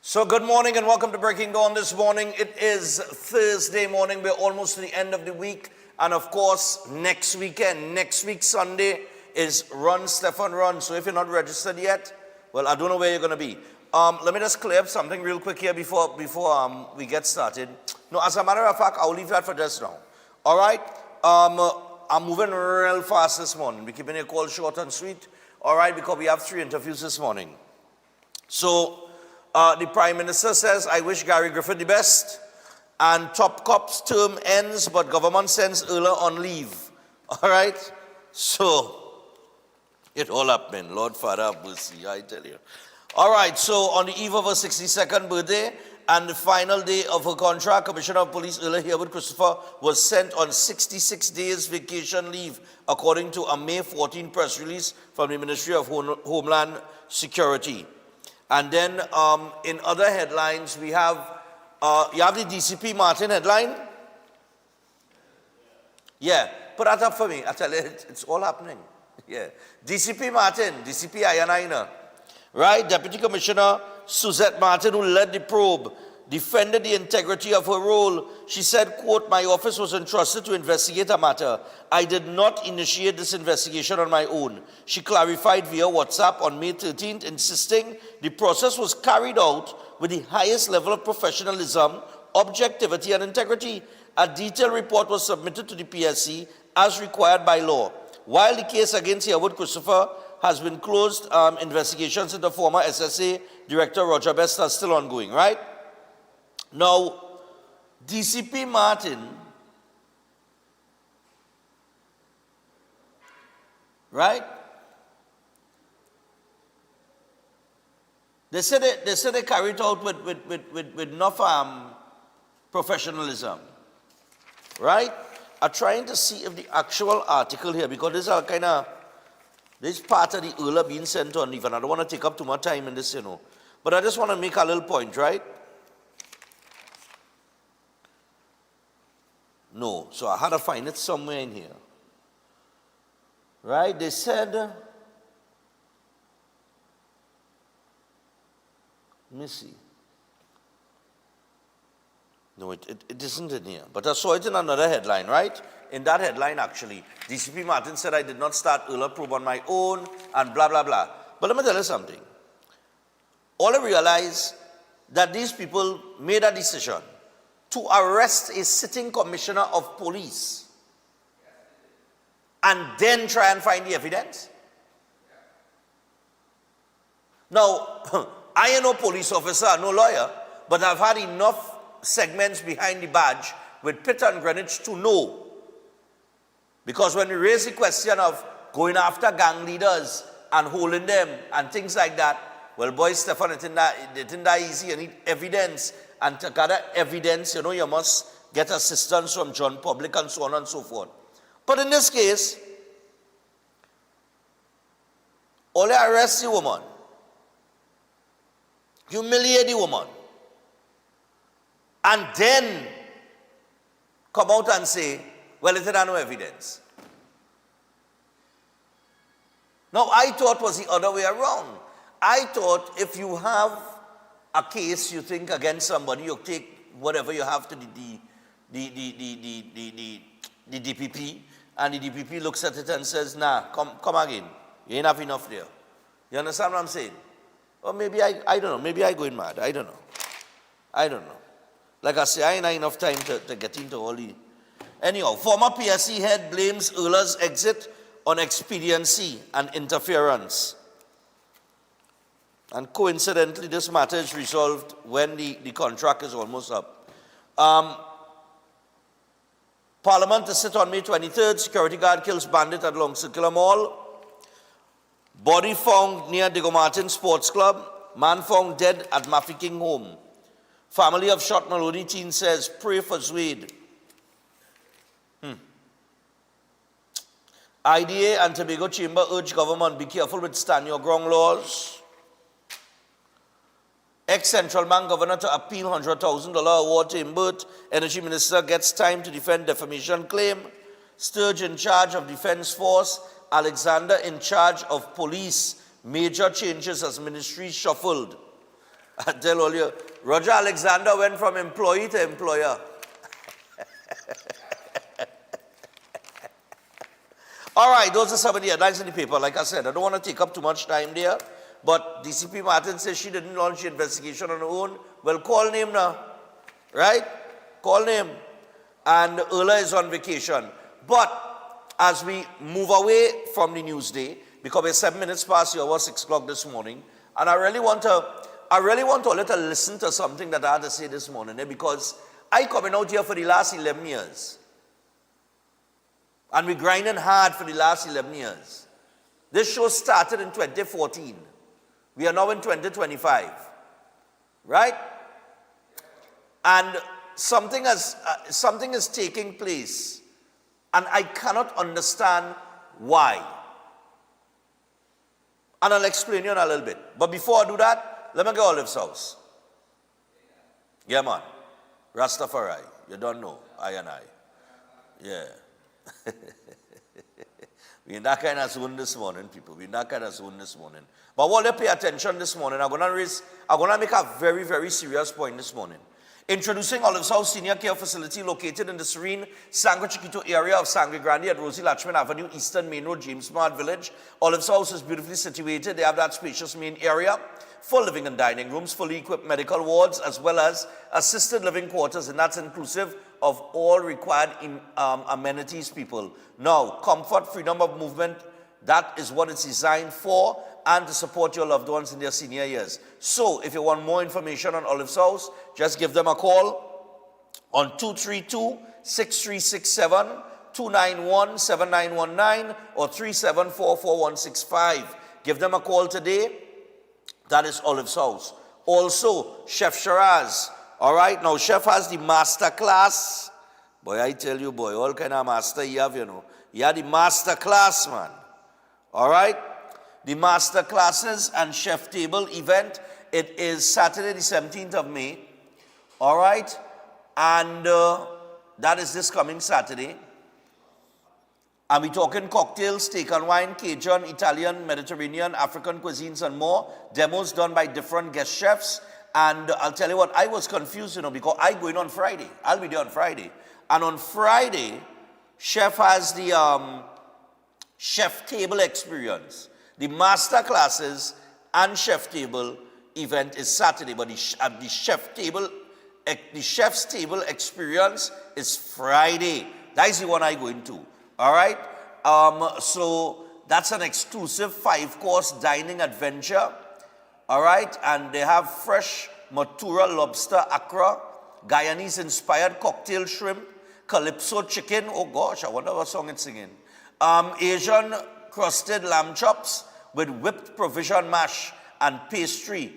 So good morning and welcome to Breaking Dawn this morning. It is Thursday morning. We're almost to the end of the week. And of course, next week Sunday is Run Stefan Run. So if you're not registered yet, well, I don't know where you're going to be. Let me just clear up something real quick here before we get started. No, as a matter of fact, I'll leave that for just now. All right? I'm moving real fast this morning. We're keeping your call short and sweet. All right? Because we have 3 interviews this morning. So, the Prime Minister says, I wish Gary Griffith the best. And Top Cop's term ends, but government sends Erla on leave. All right? So, it all happening. Lord Father have mercy, I tell you. All right, so on the eve of her 62nd birthday and the final day of her contract, Commissioner of Police Erla Herwood Christopher was sent on 66 days vacation leave, according to a May 14 press release from the Ministry of Homeland Security. And then in other headlines, we have, you have the DCP Martin headline? Yeah, put that up for me. I tell you, it's all happening. Yeah. DCP Martin, DCP Ayanaina, right? Deputy Commissioner Suzette Martin, who led the probe, defended the integrity of her role. She said, quote, my office was entrusted to investigate a matter. I did not initiate this investigation on my own. She clarified via WhatsApp on May 13th, insisting the process was carried out with the highest level of professionalism, objectivity, and integrity. A detailed report was submitted to the PSC as required by law. While the case against Herwood Christopher has been closed, investigations into former SSA Director Roger Best are still ongoing, right? Now, DCP Martin, right? They said they carried it out with enough professionalism, right? I'm trying to see if the actual article here, because this are kind of, this part of the Erla being sent on leave, and I don't want to take up too much time in this, you know. But I just want to make a little point, right? No, so I had to find it somewhere in here. Right? They said, let me see. No, it isn't in here. But I saw it in another headline, right? In that headline, actually, DCP Martin said, I did not start Erla probe on my own, and blah, blah, blah. But let me tell you something. All I realize that these people made a decision to arrest a sitting commissioner of police and then try and find the evidence. Now, I am no police officer, no lawyer, but I've had enough segments behind the badge with Pitt and Greenwich to know. Because when we raise the question of going after gang leaders and holding them and things like that, well, boys, Stefan, it isn't that easy. You need evidence. And to gather evidence, you know, you must get assistance from John Public and so on and so forth. But in this case, only arrest the woman, humiliate the woman, and then come out and say, well, it had no evidence. Now, I thought it was the other way around. I thought if you have a case you think against somebody, you take whatever you have to the DPP, and the DPP looks at it and says, nah, come again. You ain't have enough there. You understand what I'm saying? Or maybe I don't know, maybe I going mad. I don't know. Like I say, I ain't have enough time to get into all the... Anyhow, former PSC head blames Erla's exit on expediency and interference. And coincidentally, this matter is resolved when the contract is almost up. Parliament to sit on May 23rd. Security guard kills bandit at Long Circular Mall. Body found near Diego Martin Sports Club. Man found dead at Mafeking home. Family of shot Maloney teen says, pray for Zwade. IDA and Tobago Chamber urge government, be careful with stand your ground laws. Ex-Central Bank Governor to appeal $100,000 award to Imbert. Energy Minister gets time to defend defamation claim. Sturge in charge of Defense Force. Alexander in charge of police. Major changes as ministry shuffled. I tell all you, Roger Alexander went from employee to employer. All right, those are some of the headlines in the paper. Like I said, I don't want to take up too much time there, but DCP Martin says she didn't launch the investigation on her own. Well, call name now, right? Call name. And Erla is on vacation. But as we move away from the news day, because we're 7 minutes past the hour, 6 o'clock this morning, and I really want to let her listen to something that I had to say this morning, because I coming out here for the last 11 years. And we're grinding hard for the last 11 years. This show started in 2014. We are now in 2025. Right? And something is taking place. And I cannot understand why. And I'll explain you in a little bit. But before I do that, let me get Olive's house. Yeah, man. Rastafari. You don't know. I and I. Yeah. We're in that kind of zone this morning, people. We're in that kind of zone this morning. But while you pay attention this morning, I'm gonna make a very, very serious point this morning. Introducing Olive's House Senior Care Facility located in the serene Sangre Chiquito area of Sangre Grande at Rosie Latchman Avenue, Eastern Main Road, James Smart Village. Olive's House is beautifully situated. They have that spacious main area, full living and dining rooms, fully equipped medical wards, as well as assisted living quarters, and that's inclusive of all required amenities, people. Now, comfort, freedom of movement, that is what it's designed for, and to support your loved ones in their senior years. So, if you want more information on Olive's House, just give them a call on 232-6367, 291-7919, or 3744165. Give them a call today. That is Olive's House. Also, Chef Shiraz. All right, now Chef has the master class. Boy, I tell you, boy, all kind of master you have, you know. You have the master class, man. All right? The master classes and chef table event, it is Saturday the 17th of May. All right? And that is this coming Saturday. And we're talking cocktails, steak and wine, Cajun, Italian, Mediterranean, African cuisines, and more. Demos done by different guest chefs. And I'll tell you what, I was confused, you know, because I go in on Friday. I'll be there on Friday. And on Friday, Chef has the chef table experience. The master classes and chef table event is Saturday, but the chef's table experience is Friday. That is the one I go into. All right? So that's an exclusive 5-course dining adventure. All right? And they have fresh Matura lobster accra, Guyanese-inspired cocktail shrimp, calypso chicken. Oh, gosh, I wonder what song it's singing. Asian crusted lamb chops with whipped provision mash and pastry.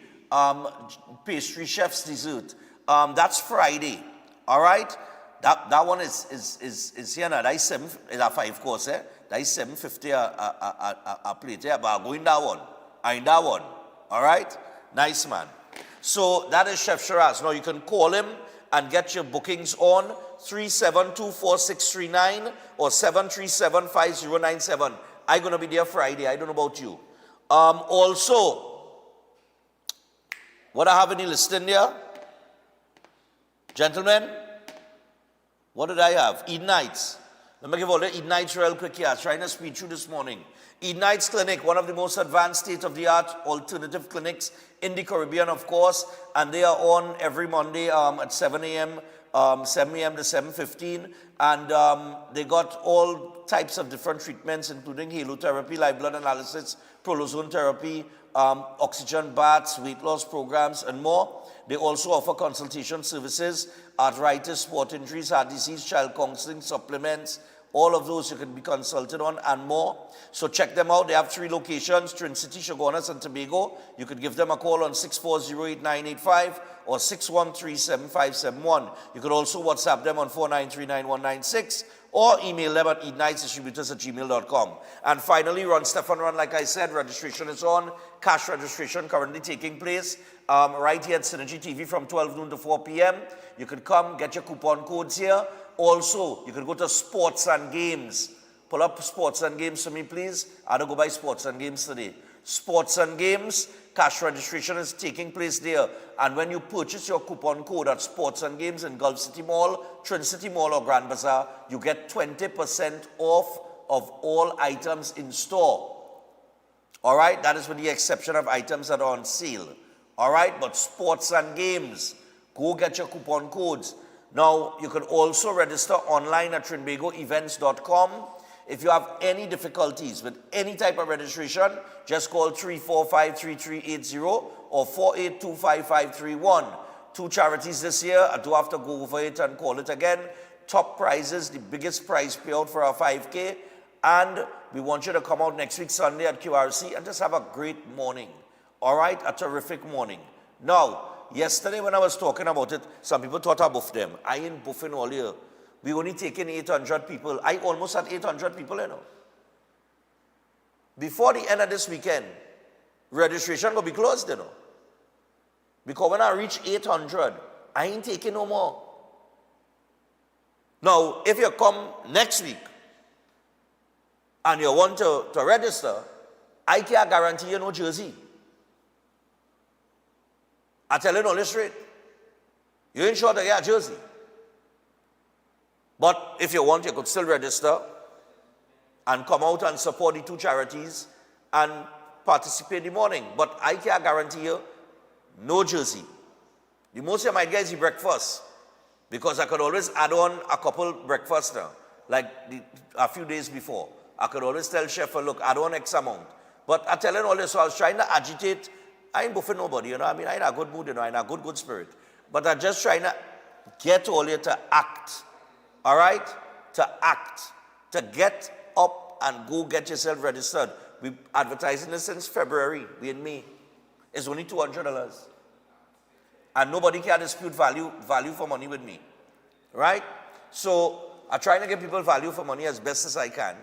Pastry chef's dessert. That's Friday. All right? That one is here now. That is a 5-course, eh? That is $7.50 a plate. Yeah, but I'm going that one. I in that one. All right? Nice, man. So that is Chef Shiraz. Now you can call him and get your bookings on 372-4639 or 737-5097. I'm going to be there Friday. I don't know about you. Also, what I have any listing there? Gentlemen, what did I have? Eden Nights. Let me give all the Eden Nights real quick here. Trying to speed through this morning. Eden Nights Clinic, one of the most advanced state-of-the-art alternative clinics in the Caribbean, of course. And they are on every Monday at 7 a.m. 7 a.m. to 7:15. And they got all types of different treatments, including halotherapy, live blood analysis, prolozone therapy, oxygen baths, weight loss programs, and more. They also offer consultation services, arthritis, sport injuries, heart disease, child counseling, supplements, all of those you can be consulted on and more. So check them out. They have 3 locations, Trin City, Chaguanas, and Tobago. You could give them a call on 640-8985 or 613-7571. You could also WhatsApp them on 493-9196 or email them at edenightsdistributors@gmail.com. And finally, Run Stefan Run, like I said, registration is on. Cash registration currently taking place right here at Synergy TV from 12 noon to 4 p.m. You could come, get your coupon codes here. Also, you could go to Sports and Games. Pull up Sports and Games for me, please. I don't go by Sports and Games today. Sports and Games, cash registration is taking place there. And when you purchase your coupon code at Sports and Games in Gulf City Mall, Trin City Mall or Grand Bazaar, you get 20% off of all items in store. All right, that is with the exception of items that are on sale. All right, but Sports and Games, go get your coupon codes. Now, you can also register online at trinbagoevents.com. If you have any difficulties with any type of registration, just call 345-3380 or 4825531. 2 charities this year. I do have to go over it and call it again. Top prizes, the biggest prize payout for our 5K. And we want you to come out next week, Sunday at QRC and just have a great morning. All right? A terrific morning. Now, yesterday when I was talking about it, some people thought I buffed them. I ain't buffing all year. We only taking 800 people. I almost had 800 people, you know. Before the end of this weekend, registration will be closed, you know. Because when I reach 800, I ain't taking no more. Now, if you come next week and you want to register, I can't guarantee you no jersey. I tell you no straight. You ain't sure to get a jersey. But if you want, you could still register and come out and support the 2 charities and participate in the morning. But I can't guarantee you no jersey. The most you might get is the breakfast, because I could always add on a couple breakfasts now, like a few days before. I could always tell chef, look, add on X amount. But I tell him all this, so I was trying to agitate. I ain't buffing nobody, you know. I mean, I in a good mood, you know, I in a good spirit. But I'm just trying to get all you to act. All right? To act. To get up and go get yourself registered. We've advertising this since February. We in May. It's only $200. And nobody can dispute value for money with me. Right? So I'm trying to give people value for money as best as I can.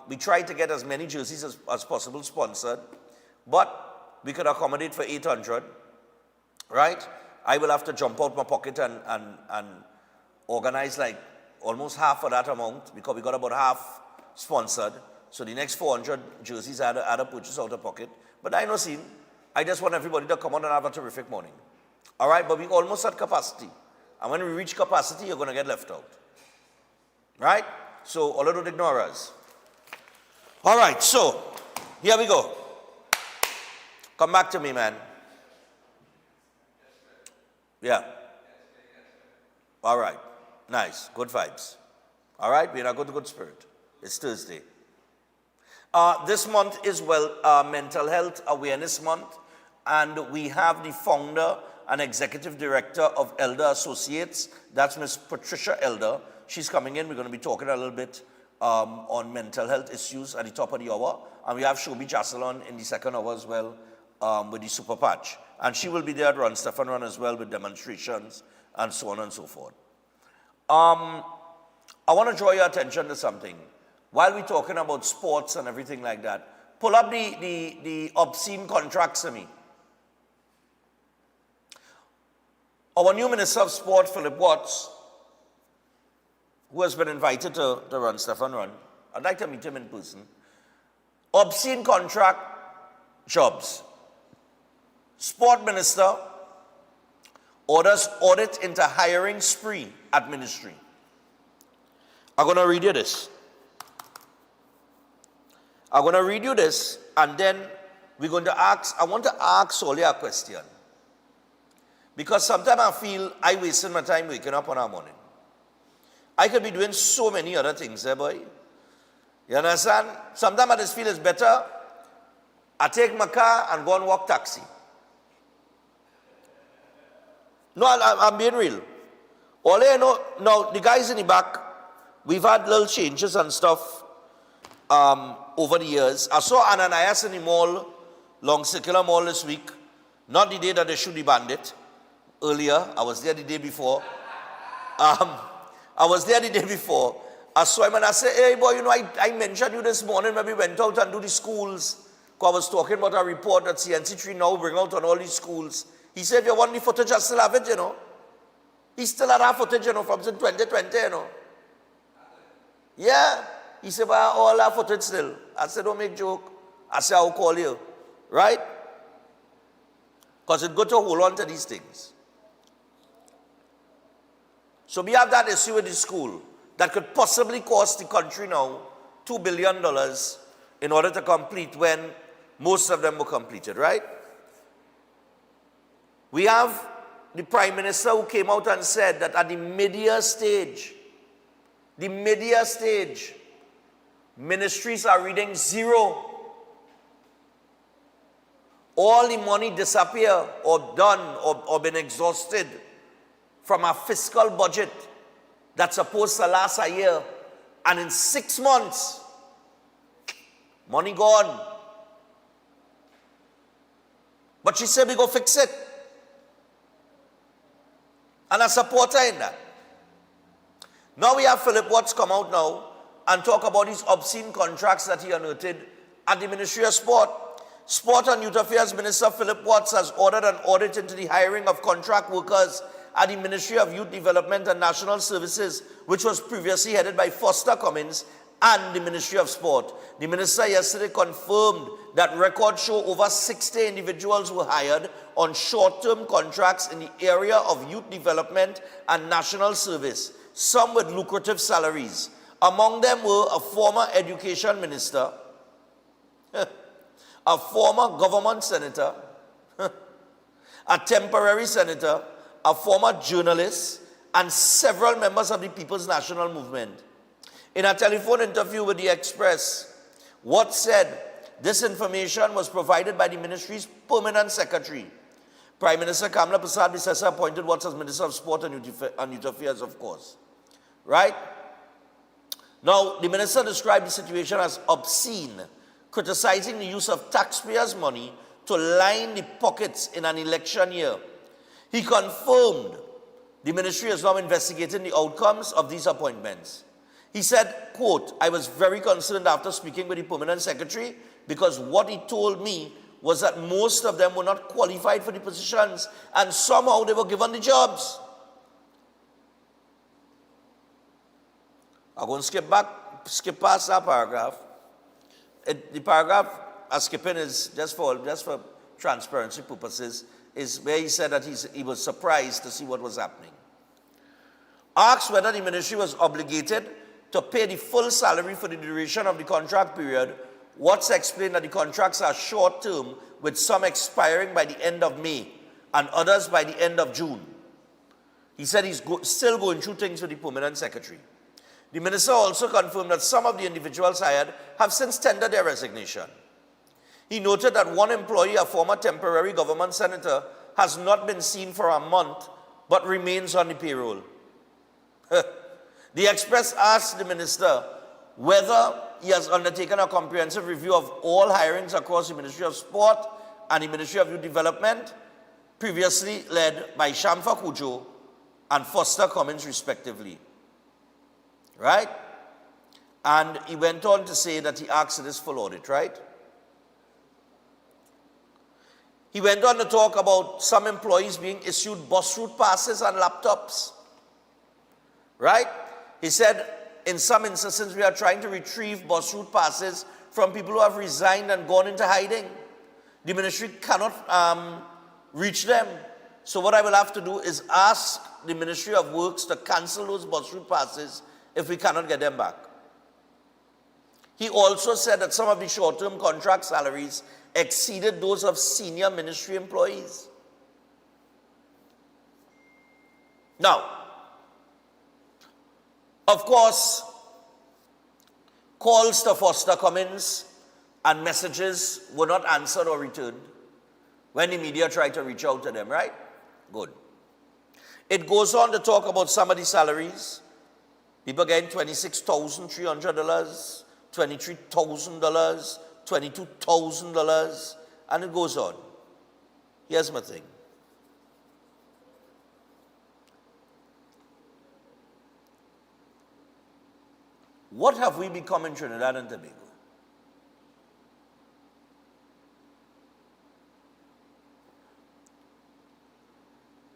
We try to get as many jerseys as possible sponsored. But we could accommodate for 800. Right? I will have to jump out my pocket and organize like almost half of that amount, because we got about half sponsored. So the next 400 jerseys I had to purchase out of pocket. But I know scene. I just want everybody to come on and have a terrific morning. All right, but we almost at capacity. And when we reach capacity, you're going to get left out. Right? So, all of those ignorers. All right, so, here we go. Come back to me, man. Yeah. All right. Nice. Good vibes. All right? We're in a good spirit. It's Thursday. This month is Mental Health Awareness Month. And we have the founder and executive director of Elder Associates. That's Miss Patricia Elder. She's coming in. We're going to be talking a little bit on mental health issues at the top of the hour. And we have Shobi Chassalon in the second hour as well with the Super Patch. And she will be there at Run Stefan Run as well with demonstrations and so on and so forth. I want to draw your attention to something. While we're talking about sports and everything like that, pull up the obscene contracts to me. Our new Minister of Sport, Philip Watts, who has been invited to Run Stefan Run, I'd like to meet him in person. Obscene contract jobs. Sport Minister orders audit into hiring spree at ministry. I'm going to read you this. I'm going to read you this, and then we're going to ask, I want to ask Solly a question. Because sometimes I feel I wasted my time waking up on our morning. I could be doing so many other things, boy. You understand? Sometimes I just feel it's better I take my car and go and walk taxi. No, I'm being real. All I know, now the guys in the back, we've had little changes and stuff over the years. I saw Ananias in the mall, Long Circular Mall this week. Not the day that they shoot the bandit. Earlier, I was there the day before. I was there the day before. I saw him and I said, hey boy, you know, I mentioned you this morning when we went out and do the schools. Because I was talking about a report that CNC3 now bring out on all these schools. He said, if you want the footage, I still have it, you know. He still had that footage, you know, from 2020, you know. Yeah. He said, well, all that footage still. I said, don't make joke. I said, I'll call you. Right? because it's good to hold on to these things. So we have that issue with the school that could possibly cost the country now $2 billion in order to complete when most of them were completed, right? We have the Prime Minister who came out and said that at the mid-year stage, ministries are reading zero. All the money disappear or done or been exhausted from a fiscal budget that's supposed to last a year. And in 6 months, money gone. But she said we go fix it. And I support her in that. Now we have Philip Watts come out now and talk about these obscene contracts that he unearthed at the Ministry of Sport. Sport and Youth Affairs Minister Philip Watts has ordered an audit into the hiring of contract workers at the Ministry of Youth Development and National Services, which was previously headed by Foster Cummins and the Ministry of Sport. The minister yesterday confirmed that records show over 60 individuals were hired on short-term contracts in the area of youth development and national service, some with lucrative salaries. Among them were a former education minister, a former government senator, a temporary senator, a former journalist, and several members of the People's National Movement. In a telephone interview with the Express, Watts said this information was provided by the ministry's permanent secretary. Prime Minister Kamala Persad-Bissessar appointed Watts as Minister of Sport and Youth Affairs, of course. Right? Now, the minister described the situation as obscene, criticizing the use of taxpayers' money to line the pockets in an election year. He confirmed the ministry is now investigating the outcomes of these appointments. He said, quote, "I was very concerned after speaking with the permanent secretary because what he told me was that most of them were not qualified for the positions and somehow they were given the jobs." I'm going to skip past that paragraph. The paragraph I'm skipping is just for transparency purposes, is where he said that he was surprised to see what was happening. Asked whether the ministry was obligated to pay the full salary for the duration of the contract period, Watts explained that the contracts are short-term, with some expiring by the end of May and others by the end of June. He said he's still going through things with the permanent secretary. The minister also confirmed that some of the individuals hired have since tendered their resignation. He noted that one employee, a former temporary government senator, has not been seen for a month but remains on the payroll. The Express asked the minister whether he has undertaken a comprehensive review of all hirings across the Ministry of Sport and the Ministry of Youth Development, previously led by Shamfa Cudjoe and Foster Cummins, respectively. Right? And he went on to say that he asked this full audit, right? He went on to talk about some employees being issued bus route passes and laptops. Right? He said, in some instances, we are trying to retrieve bus route passes from people who have resigned and gone into hiding. The ministry cannot reach them. So what I will have to do is ask the Ministry of Works to cancel those bus route passes if we cannot get them back. He also said that some of the short-term contract salaries exceeded those of senior ministry employees. Now, of course, calls to Foster Cummins and messages were not answered or returned when the media tried to reach out to them, right? Good. It goes on to talk about some of the salaries. People getting $26,300, $23,000, $22,000, and it goes on. Here's my thing. What have we become in Trinidad and Tobago?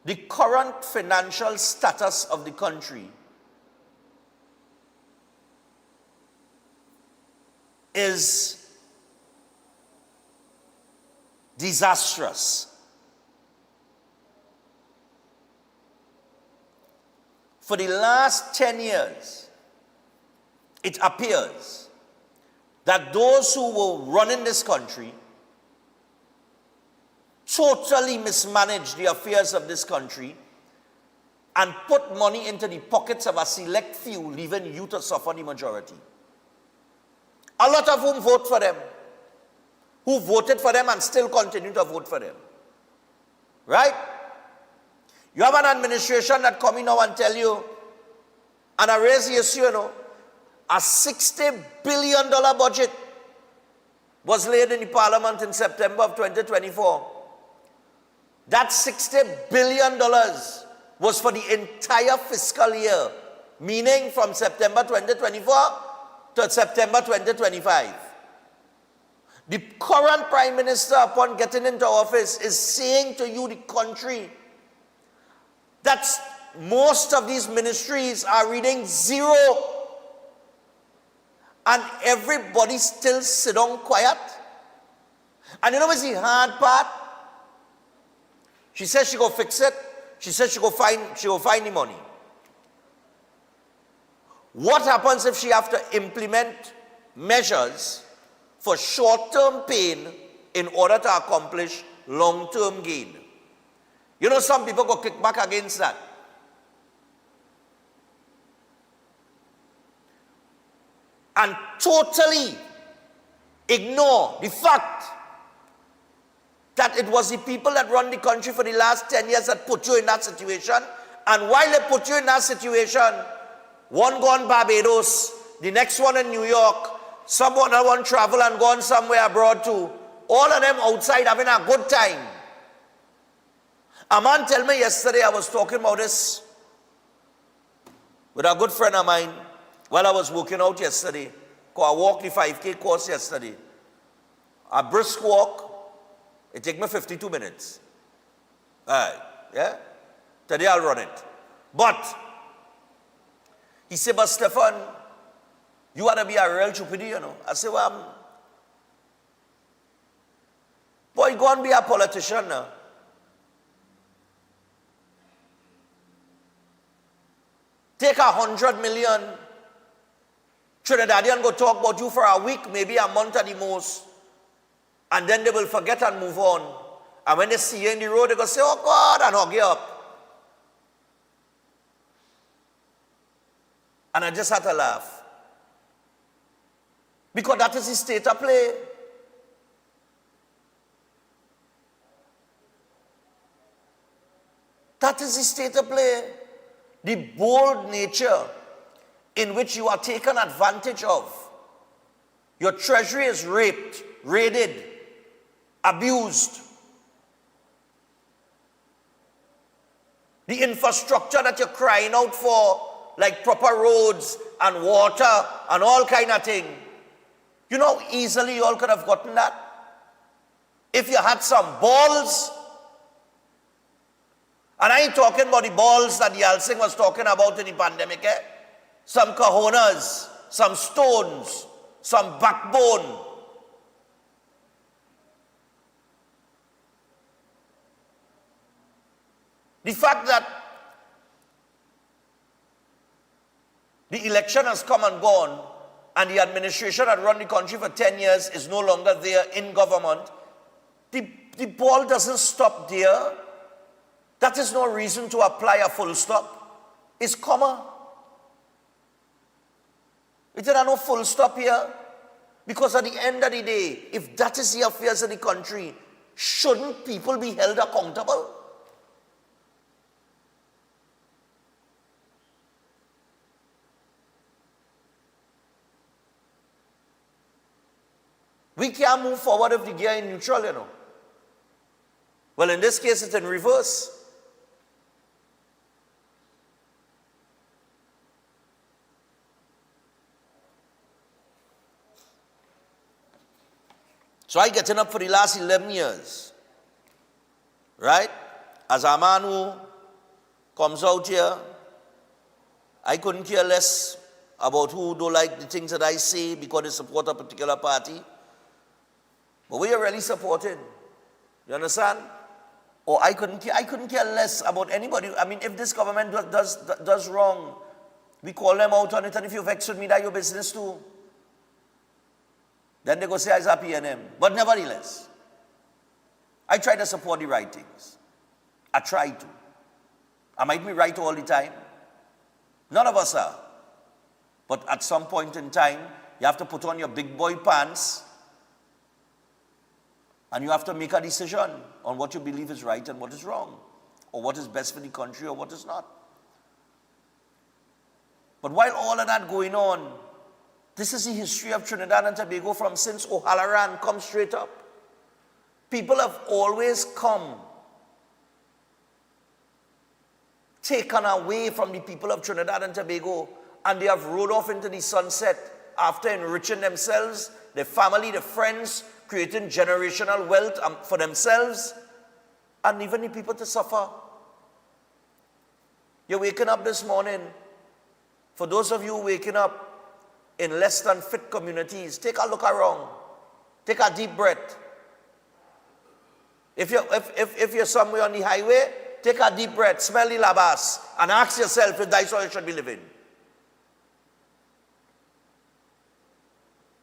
The current financial status of the country is disastrous. for the last 10 years, it appears that those who were running this country totally mismanaged the affairs of this country and put money into the pockets of a select few, leaving you to suffer the majority. A lot of whom vote for them, who voted for them and still continue to vote for them. Right? You have an administration that come in now and tell you, and I raise the issue, a $60 billion budget was laid in the parliament in September of 2024. That $60 billion was for the entire fiscal year, meaning from September 2024 to September 2025. The current Prime Minister, upon getting into office, is saying to you, the country, that most of these ministries are reading zero, and everybody still sit down quiet. And you know what's the hard part? She says she go fix it. She says she go find the money. What happens if she have to implement measures for short-term pain in order to accomplish long-term gain? You know, some people go kick back against that. And totally ignore the fact that it was the people that run the country for the last 10 years that put you in that situation. And while they put you in that situation, one gone Barbados, the next one in New York, someone that want travel and gone somewhere abroad too. All of them outside having a good time. A man tell me yesterday, I was talking about this with a good friend of mine while I was working out yesterday. I walked the 5K course yesterday. A brisk walk, it took me 52 minutes. Yeah? Today I'll run it. But, he said, but Stefan, you want to be a real chupidi, I said, well, boy, go and be a politician now. Take 100 million Trinidadian go talk about you for a week, maybe a month at the most, and then they will forget and move on. And when they see you in the road, they go say, oh God, and hug you up. And I just had to laugh. Because that is the state of play. That is the state of play. The bold nature in which you are taken advantage of. Your treasury is raped, raided, abused. The infrastructure that you're crying out for, like proper roads and water and all kind of thing. You know how easily you all could have gotten that? If you had some balls. And I ain't talking about the balls that Yalsing was talking about in the pandemic. Some cojones, some stones, some backbone. The fact that the election has come and gone and the administration that run the country for 10 years is no longer there in government, the ball doesn't stop there. That is no reason to apply a full stop. It's comma. Is there no full stop here? Because at the end of the day, if that is the affairs of the country, shouldn't people be held accountable? We can't move forward if the gear is neutral, Well, in this case, it's in reverse. So I getting up for the last 11 years, right? As a man who comes out here, I couldn't care less about who don't like the things that I say because they support a particular party. But we are really supporting. You understand? Or I couldn't care less about anybody. I mean, if this government does wrong, we call them out on it, and if you vex with me, that's your business too. Then they go say, I'm PNM. But nevertheless, I try to support the right things. I try to. I might be right all the time. None of us are. But at some point in time, you have to put on your big boy pants and you have to make a decision on what you believe is right and what is wrong, or what is best for the country or what is not. But while all of that going on, this is the history of Trinidad and Tobago from since O'Halloran come straight up. People have always come taken away from the people of Trinidad and Tobago, and they have rode off into the sunset after enriching themselves, their family, their friends, creating generational wealth for themselves, and even the people to suffer. You're waking up this morning. For those of you waking up in less than fit communities, take a look around. Take a deep breath. If you're somewhere on the highway, take a deep breath, smell the labas, and ask yourself if that's how you should be living.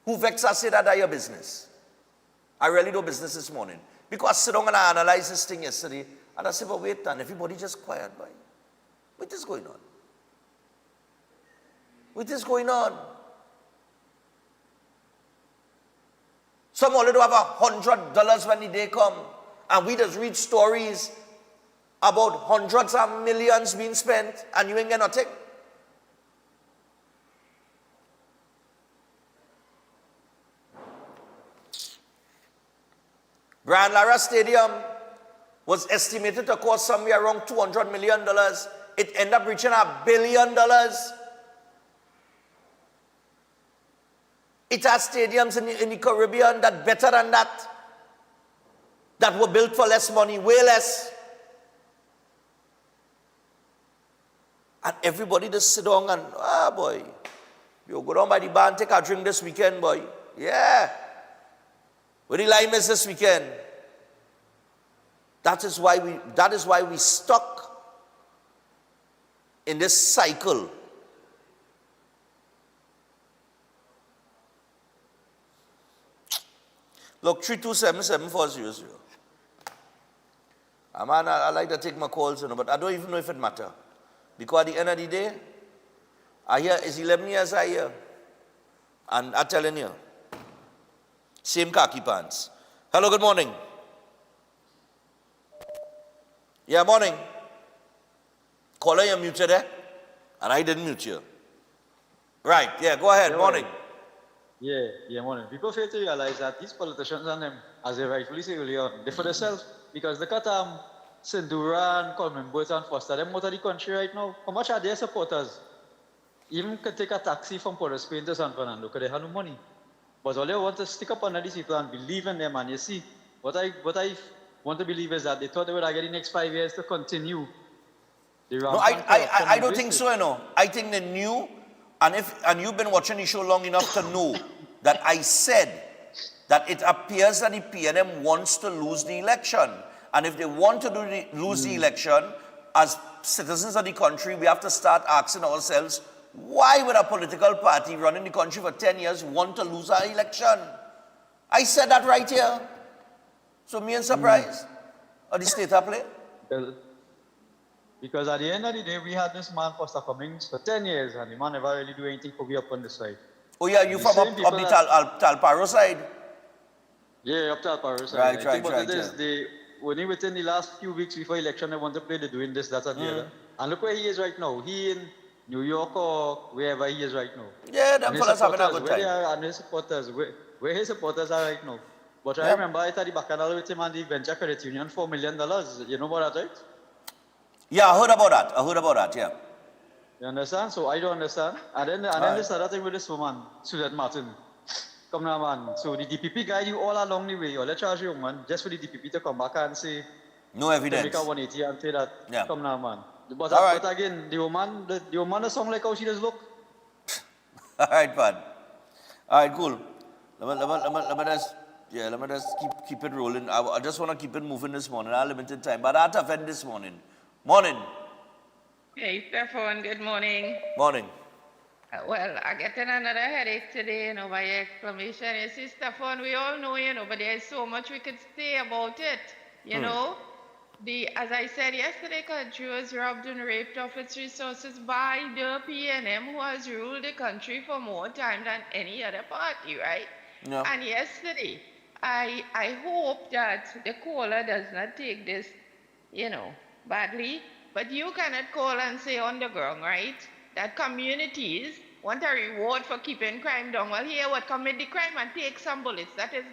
Who vex us say that's your business? I really do business this morning. Because I sit down and I analyzed this thing yesterday, and I said, but wait, and everybody just quiet, boy. What is going on? What is going on? Some already have $100 when the day come, and we just read stories about hundreds of millions being spent, and you ain't get nothing. Brian Lara Stadium was estimated to cost somewhere around $200 million. It ended up reaching $1 billion. It has stadiums in the Caribbean that better than that were built for less money, way less. And everybody just sit down and, boy, you go down by the bar and take a drink this weekend, boy. Yeah. Where the lime is this weekend. That is why we stuck in this cycle. Look, 3277400. Man, I like to take my calls, but I don't even know if it matters. Because at the end of the day, I hear it's 11 years I hear. And I'm telling you, same khaki pants. Hello, good morning. Yeah, morning. Caller, you're muted, eh? And I didn't mute you. Right, yeah, go ahead, morning. Yeah, morning. People fail to realize that these politicians and them, as they rightfully say earlier, they're for themselves. Because look at Sindura, Coleman, Boat and Foster, them out of the country right now. How much are their supporters? Even can take a taxi from Port of Spain to San Fernando because they have no money. But all they want to stick up under these people and believe in them. And you see, what I want to believe is that they thought they would get the next 5 years to continue. No, I don't think so, you know. I think they knew, and you've been watching the show long enough to know that I said that it appears that the PNM wants to lose the election. And if they want to lose the election, as citizens of the country, we have to start asking ourselves, why would a political party running the country for 10 years want to lose our election? I said that right here. So me and surprise of the state of play. Because at the end of the day, we had this man Foster Cummings for 10 years, and the man never really do anything for me up on the side. Oh yeah, you from up the Talparo side? Yeah, up Talparo side. Right. Only within the last few weeks before election, they want to play, they're doing this, that, and the other. And look where he is right now. He in New York or wherever he is right now. Yeah, them fellas having a good time. And his supporters, where his supporters are right now. But I remember I had the Bacchanal with him and the Venture Credit Union, $4 million. You know about that, right? Yeah, I heard about that, yeah. You understand? So I don't understand. And then this other thing with this woman, Suzette Martin. Come now, man. So the DPP guide you all along the way. You're let's charge you, man, just for the DPP to come back and say, no evidence. Make a 180 and say that, come now, man. But, right. But again, the woman does sound like how she does look. All right, Pad. All right, cool. Let me just Yeah, let me just keep it rolling. I just want to keep it moving this morning. I have limited time, but I have to this morning. Morning. Hey, Stefan, good morning. Morning. Well, I get another headache today, by your exclamation. You see, Stefan, we all know, but there's so much we could say about it, As I said yesterday, country was robbed and raped of its resources by the PNM, who has ruled the country for more time than any other party, right? Yeah. And yesterday, I hope that the caller does not take this, badly. But you cannot call and say on the ground, right, that communities want a reward for keeping crime down. Well, here, what commit the crime and take some bullets. That is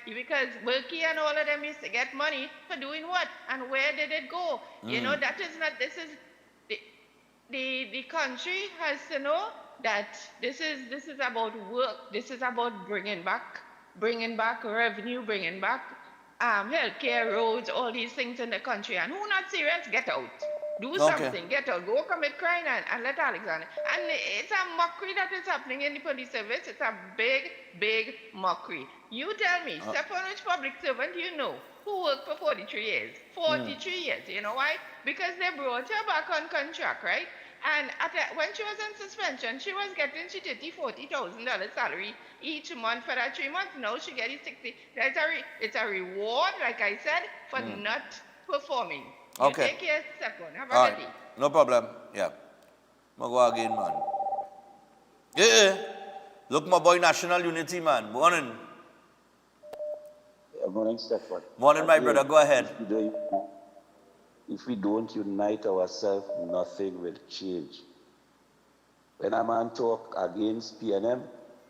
because Wilkie and all of them used to get money for doing what? And where did it go? That is not, this is, the country has to know that this is about work. This is about bringing back revenue, bringing back healthcare, roads, all these things in the country. And who not serious, get out. Do something, get out, go commit crime and let Alexander. And it's a mockery that is happening in the police service. It's a big, big mockery. You tell me, Stefan, which public servant you know who worked for 43 years? 43 years, you know why? Because they brought her back on contract, right? And when she was on suspension, she was getting $40,000 salary each month for that 3 months. Now she gets 60. It's a reward, like I said, for not performing. Okay. You take care, Stefan. Have a All good right. day. No problem. Yeah. I'll go again, man. Yeah. Look, my boy, National Unity, man. Morning. Yeah, morning, Stefan. Morning, my brother. Go ahead. If we don't unite ourselves, nothing will change. When a man talk against PNM,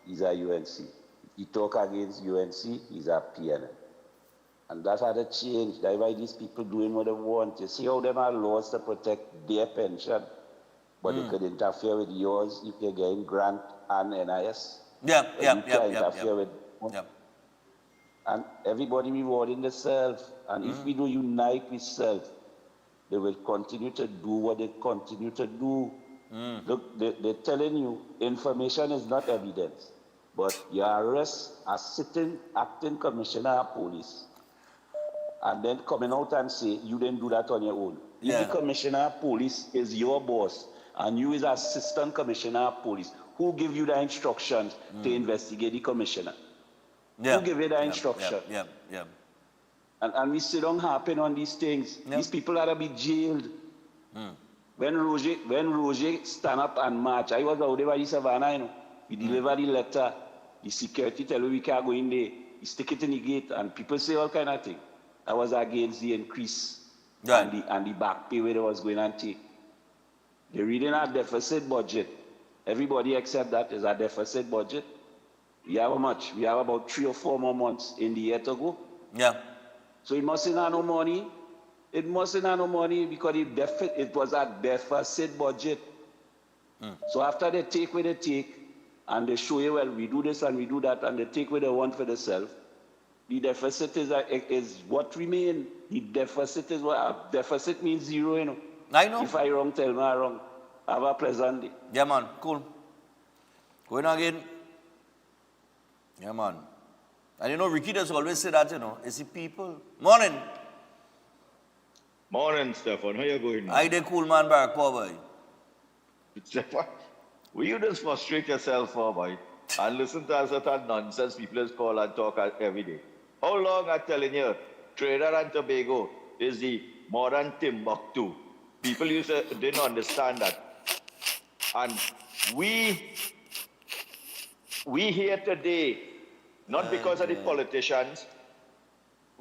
he's a UNC. If he talk against UNC, he's a PNM. And that had to change. That's why these people doing what they want. You see how them are laws to protect their pension, but they could interfere with yours if you're getting grant and NIS. Yeah. And everybody rewarding themselves. And if we don't unite with self, they will continue to do what they continue to do. Look, they're telling you information is not evidence. But you arrest a sitting acting commissioner of police and then coming out and say you didn't do that on your own. If the commissioner of police is your boss and you is assistant commissioner of police, who give you the instructions to investigate the commissioner? Who give you the instruction? Yeah. And we sit down happen on these things. These people are to be jailed. When Roger stand up and march, I was out there by the Savannah, We deliver the letter. The security tell we can't go in there. You stick it in the gate, and people say all kind of things. I was against the increase and the back pay where they was going and take. They're reading a deficit budget. Everybody except that is a deficit budget. We have how much? We have about 3 or 4 more months in the year to go. Yeah. So it mustn't have no money. It mustn't have no money because it was a deficit budget. So after they take what they take, and they show you, well, we do this and we do that, and they take what they want for themselves, the deficit is what remain. The deficit is what a deficit means zero, I know. If I wrong, tell me I wrong. Have a pleasant day. Yeah, man. Cool. Going again. Yeah, man. And Ricky does always say that, it's the people. Morning. Morning, Stefan. How you going? I dey cool, man, back, poor boy. Stefan, will you just frustrate yourself for, boy? And listen to certain nonsense people just call and talk every day. How long I'm telling you, Trinidad and Tobago is the modern Timbuktu. People didn't understand that. And we here today, not because of the politicians,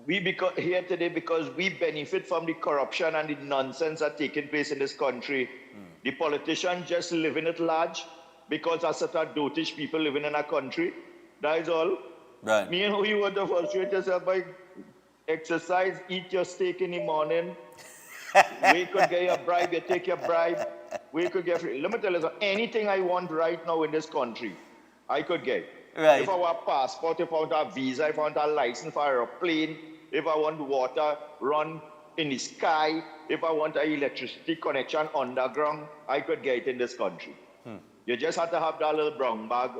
we here today because we benefit from the corruption and the nonsense that's taking place in this country. The politicians just living at large because there's certain dotish people living in our country. That is all. Right. Me and who you want to frustrate yourself by exercise, eat your steak in the morning. We could get your bribe, you take your bribe. We could get free. Let me tell you something. Anything I want right now in this country, I could get. Right. If I want a passport, if I want a visa, if I want a license for a plane, if I want water run in the sky, if I want an electricity connection underground, I could get it in this country. You just have to have that little brown bag,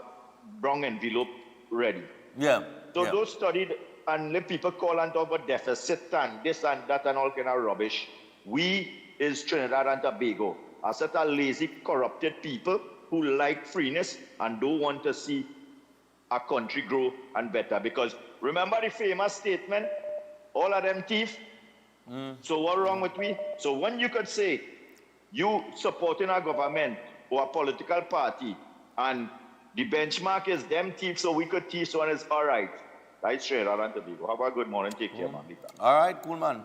brown envelope ready. Yeah. So yeah. those studied and let people call and talk about deficit and this and that and all kind of rubbish. We is Trinidad and Tobago, a set of lazy, corrupted people who like freeness and don't want to see our country grow and better. Because remember the famous statement, all of them thief. So what wrong with we? So when you could say you supporting a government or a political party and the benchmark is them thief, so we could thief, so it's all right. Right, straight out and Tobago. Have a good morning. Take care, man. All right, cool, man.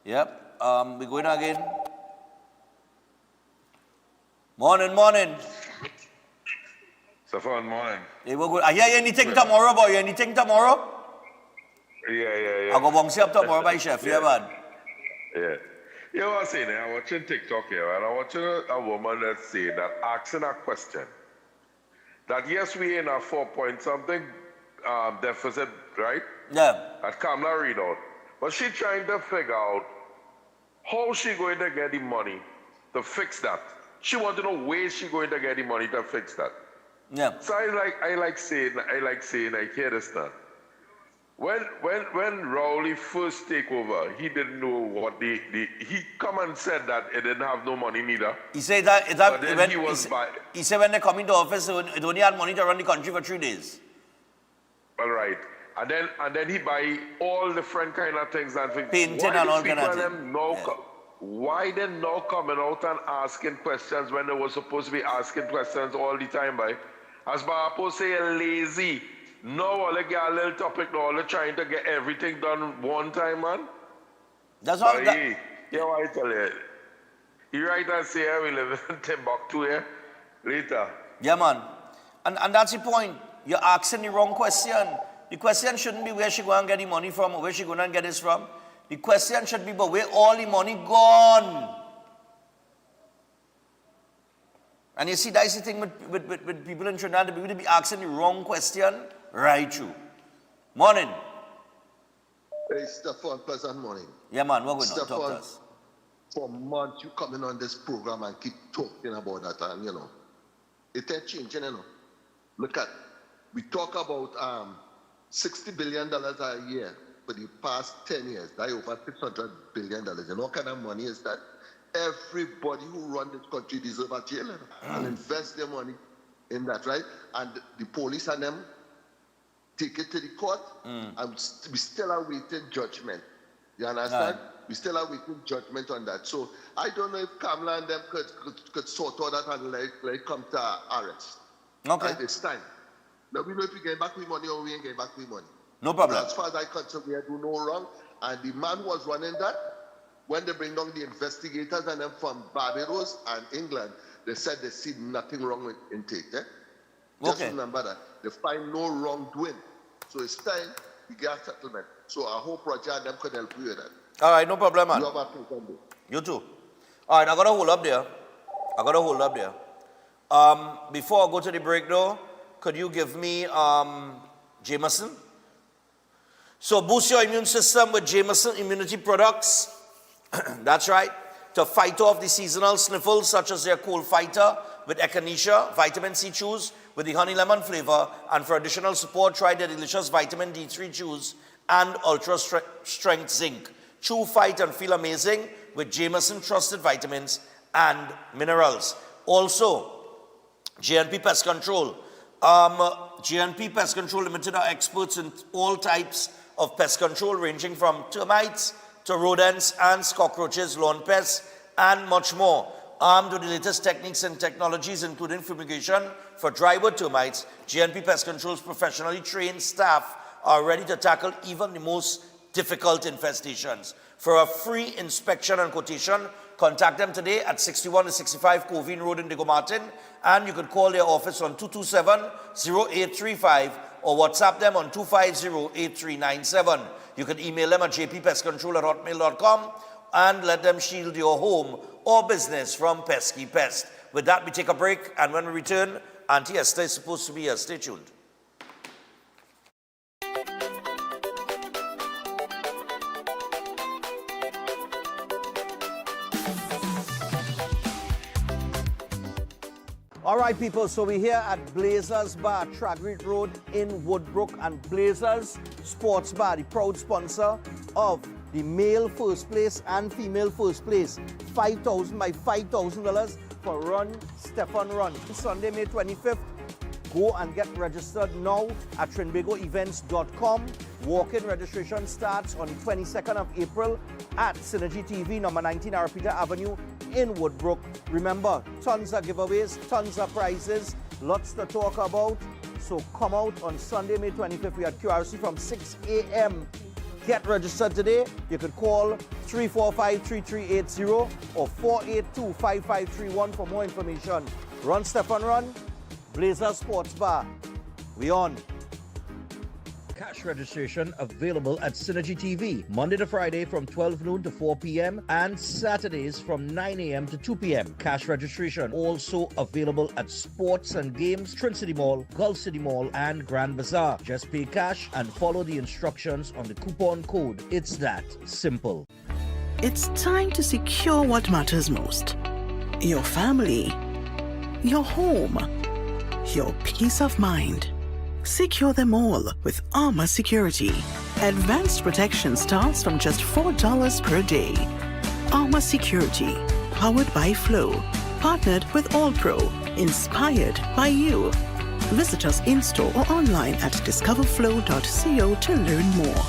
Yep. We're going again. Morning. Stefan, morning. Hey, we're good. I hear you anything tomorrow, boy? Anything tomorrow? Yeah. I'll go bounce you up tomorrow by chef, yeah, man. Yeah. You know what I'm saying? I'm watching TikTok here, and I'm watching a woman that say that asking a question. That yes, we in a 4-point-something deficit, right? Yeah. That Kamala read out. But she trying to figure out how she going to get the money to fix that. She want to know where she going to get the money to fix that. Yeah. So I like saying, I hear this now. When Rowley first take over, he didn't know what he come and said that he didn't have no money neither. He said that But then when he said when they come into office, it only had money to run the country for 3 days. All right. And then he buy all different kind of things and things. Painting and all kind of things. Why they now coming out and asking questions when they were supposed to be asking questions all the time, by? As Bapo say, lazy. No, all they get a little topic, no, all they trying to get everything done one time, man. That's all. Yeah, what I tell you. You right and say, we live in Timbuktu here. Later. Yeah, man. And that's the point. You're asking the wrong question. The question shouldn't be where she go and get the money from or where she go and get this from. The question should be, but where all the money gone? And you see, that's the thing with people in Trinidad, the people to be asking the wrong question right through. Morning. Hey, Stefan, pleasant morning. Yeah, man, what going on? Talk to Stefan, us. for months you coming on this program and keep talking about that, and it ain't changing, Look at, we talk about $60 billion a year for the past 10 years. That's over $600 billion. And what kind of money is that? Everybody who run this country deserve a jail and invest their money in that, right? And the police and them take it to the court, and we still are waiting judgment. You understand? We still are waiting judgment on that. So I don't know if Kamala and them could sort all that and like come to arrest. Okay. Right? It's time. Now we know if we get back with money or we ain't getting back with money. No problem. But as far as I'm concerned, we do no wrong. And the man who was running that, when they bring down the investigators and them from Barbados and England, they said they see nothing wrong with intake. Just remember that. They find no wrongdoing. So it's time we get a settlement. So I hope Roger and them could help you with that. All right, no problem, man. You have a pleasant day. You too. All right, I got to hold up there. Before I go to the break, though, could you give me Jameson? So boost your immune system with Jameson immunity products. That's right. To fight off the seasonal sniffles such as their cold fighter with Echinacea, vitamin C chews with the honey lemon flavor. And for additional support, try their delicious vitamin D3 chews and ultra strength zinc. Chew, fight, and feel amazing with Jameson trusted vitamins and minerals. Also, JNP Pest Control. JNP Pest Control Limited are experts in all types of pest control, ranging from termites to rodents, ants, cockroaches, lawn pests, and much more. Armed with the latest techniques and technologies, including fumigation for drywood termites, JNP Pest Control's professionally trained staff are ready to tackle even the most difficult infestations. For a free inspection and quotation, contact them today at 61 to 65 Covine Road in Diego Martin, and you can call their office on 227-0835 or WhatsApp them on 250-8397. You can email them at jppestcontrol@hotmail.com and let them shield your home or business from pesky pest. With that, we take a break, and when we return, Auntie Esther is supposed to be here. Stay tuned. All right. My people, so we're here at Blazers Bar, Tragrit Road in Woodbrook, and Blazers Sports Bar, the proud sponsor of the male first place and female first place. $5,000 by $5,000 for Run, Stefan Run. Sunday, May 25th. Go and get registered now at trinbagoevents.com. Walk-in registration starts on the 22nd of April at Synergy TV, number 19 Arapita Avenue in Woodbrook. Remember, tons of giveaways, tons of prizes, lots to talk about. So come out on Sunday, May 25th. We are at QRC from 6 a.m. Get registered today. You could call 345-3380 or 482-5531 for more information. Run, Stefan, Run. Blazer Sports Bar. We on. Cash registration available at Synergy TV, Monday to Friday from 12 noon to 4 p.m. and Saturdays from 9 a.m. to 2 p.m. Cash registration also available at Sports and Games, Trin City Mall, Gulf City Mall, and Grand Bazaar. Just pay cash and follow the instructions on the coupon code. It's that simple. It's time to secure what matters most. Your family, your home, your peace of mind. Secure them all with Armor Security. Advanced protection starts from just $4 per day. Armor Security, powered by Flow, partnered with All Pro, inspired by you. Visit us in-store or online at discoverflow.co to learn more.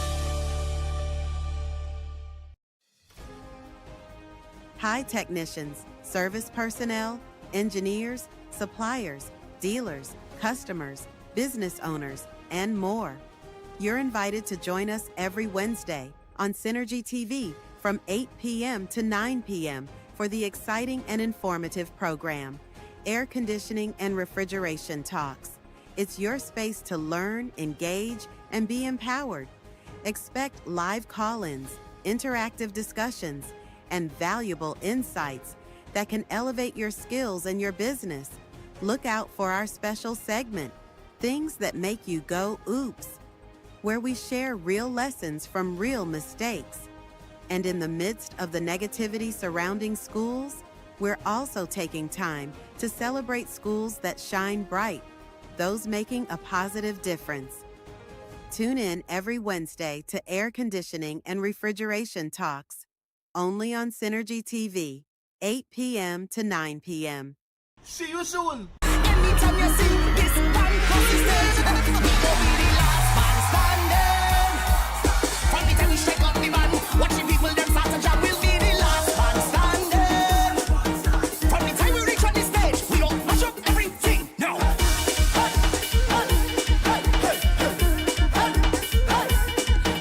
Hi, technicians, service personnel, engineers, suppliers, dealers, customers, business owners, and more. You're invited to join us every Wednesday on Synergy TV from 8 p.m. to 9 p.m. for the exciting and informative program, Air Conditioning and Refrigeration Talks. It's your space to learn, engage, and be empowered. Expect live call-ins, interactive discussions, and valuable insights that can elevate your skills and your business. Look out for our special segment, Things That Make You Go Oops, where we share real lessons from real mistakes. And in the midst of the negativity surrounding schools, we're also taking time to celebrate schools that shine bright, those making a positive difference. Tune in every Wednesday to Air Conditioning and Refrigeration Talks, only on Synergy TV, 8 p.m. to 9 p.m. See you soon. Anytime you see this one consistent, we go be the last man standing. From the time we shake up the band, watch the people them start to jam, we'll be the last man standing. From the time we reach on the stage, we don't mash up everything. No.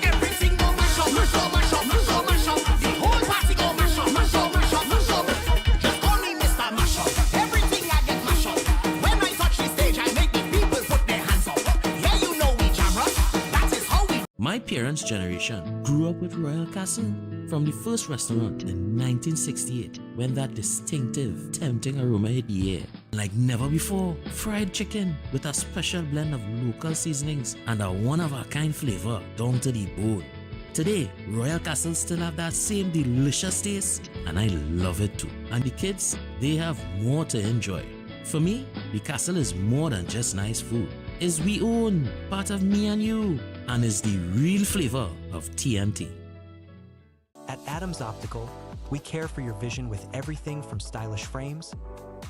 Everything go mash up, mash up, mash up, mash up, mash up. The whole party go mash up, mash up, mash up, mash up. Just call me Mr. Mash Up. Everything I get mash up. When I touch the stage, I make the people put their hands up. Yeah, you know we jam rock. That is how we. My parents' generation grew up with Royal Castle. From the first restaurant in 1968, when that distinctive, tempting aroma hit the air. Like never before, fried chicken with a special blend of local seasonings and a one-of-a-kind flavor down to the bone. Today, Royal Castle still have that same delicious taste, and I love it too. And the kids, they have more to enjoy. For me, the Castle is more than just nice food. It's we own, part of me and you, and is the real flavor of TMT. At Adams Optical, we care for your vision with everything from stylish frames,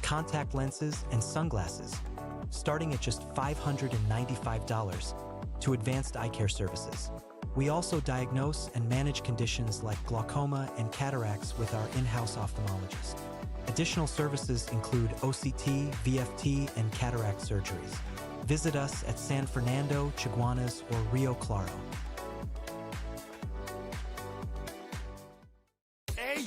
contact lenses, and sunglasses, starting at just $595, to advanced eye care services. We also diagnose and manage conditions like glaucoma and cataracts with our in-house ophthalmologist. Additional services include OCT, VFT, and cataract surgeries. Visit us at San Fernando, Chaguanas, or Rio Claro. Hey!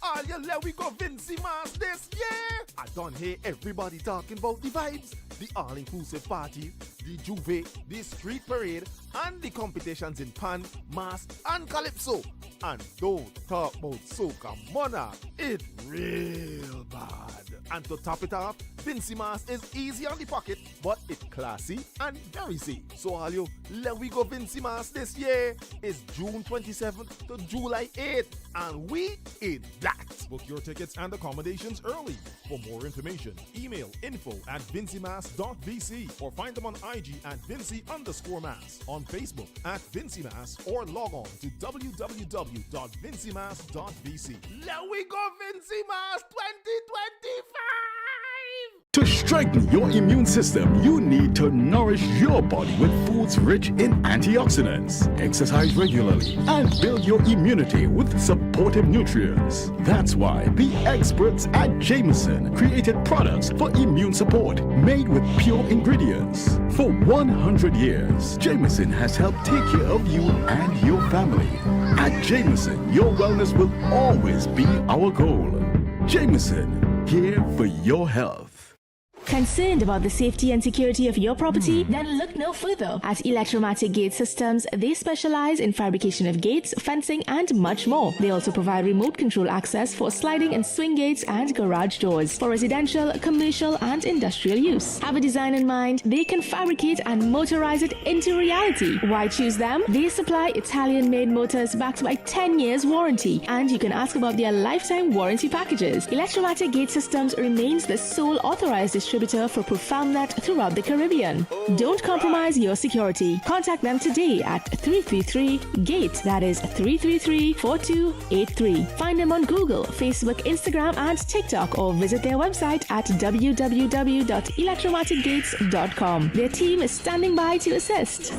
All you let we go Vincy Mars this year! I don't hear everybody talking about the vibes, the all-inclusive party, the Juve, the street parade, and the competitions in Pan, Mass, and Calypso. And don't talk about Soca Monarch, it's real bad. And to top it off, Vincy Mask is easy on the pocket, but it's classy and very safe. So all you Let We Go Vincy Mask this year is June 27th to July 8th, and we in black. Book your tickets and accommodations early. For more information, email info@vincymask.vc or find them on IG at Vincy_Mask, on Facebook at Vincy Mask, or log on to www.vincymask.vc. Let we go Vincy Mask 2025! To strengthen your immune system, you need to nourish your body with foods rich in antioxidants. Exercise regularly and build your immunity with supportive nutrients. That's why the experts at Jameson created products for immune support made with pure ingredients. For 100 years, Jameson has helped take care of you and your family. At Jameson, your wellness will always be our goal. Jameson, here for your health. Concerned about the safety and security of your property? Then look no further. At Electromatic Gate Systems, they specialize in fabrication of gates, fencing, and much more. They also provide remote control access for sliding and swing gates and garage doors for residential, commercial, and industrial use. Have a design in mind? They can fabricate and motorize it into reality. Why choose them? They supply Italian-made motors backed by 10 years warranty, and you can ask about their lifetime warranty packages. Electromatic Gate Systems remains the sole authorized distributor for ProfoundNet throughout the Caribbean. Don't compromise your security. Contact them today at 333-GATE. That is 333-4283. Find them on Google, Facebook, Instagram, and TikTok, or visit their website at www.electromaticgates.com. Their team is standing by to assist.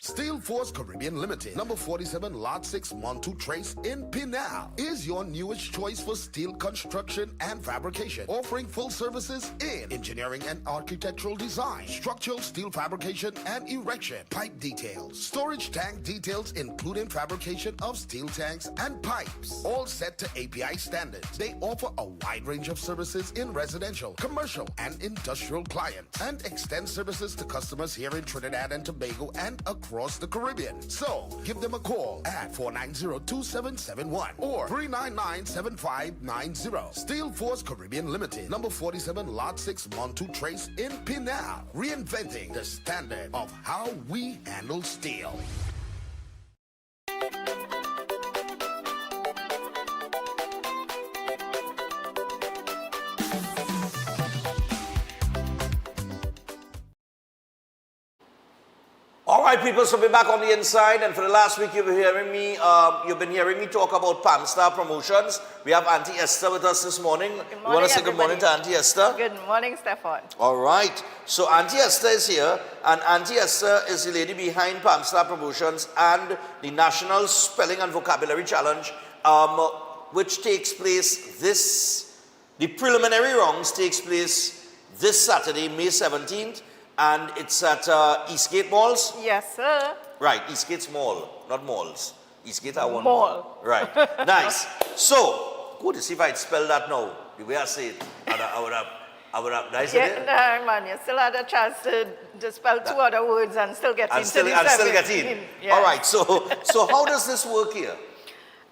Steel Force Caribbean Limited, number 47, Lot 6, Montu Trace in Pinal, is your newest choice for steel construction and fabrication, offering full services in engineering and architectural design, structural steel fabrication and erection, pipe details, storage tank details including fabrication of steel tanks and pipes, all set to API standards. They offer a wide range of services in residential, commercial, and industrial clients, and extend services to customers here in Trinidad and Tobago and across the Caribbean. So, give them a call at 490-2771 or 399-7590. Steel Force Caribbean Limited, number 47, Lot 6, Montu Trace in Pinal. Reinventing the standard of how we handle steel. All right, people, so we're back on the inside, and for the last week you've been hearing me talk about Palmstar Promotions. We have Auntie Esther with us this morning. Good morning, you want to say good morning to Auntie Esther? Good morning, Stefan. All right, so Auntie Esther is here, and Auntie Esther is the lady behind Palmstar Promotions and the National Spelling and Vocabulary Challenge, which takes place the preliminary rounds takes place this Saturday, May 17th. And it's at Eastgate Malls? Yes, sir. Right, Eastgate's Mall, not malls. Eastgate are one Mall. Right, nice. So, good to see if I'd spell that now, the way I say it. I would have, nice Yeah, no, man, you still had a chance to spell two other words and still get into the 17. Yes. All right, so how does this work here?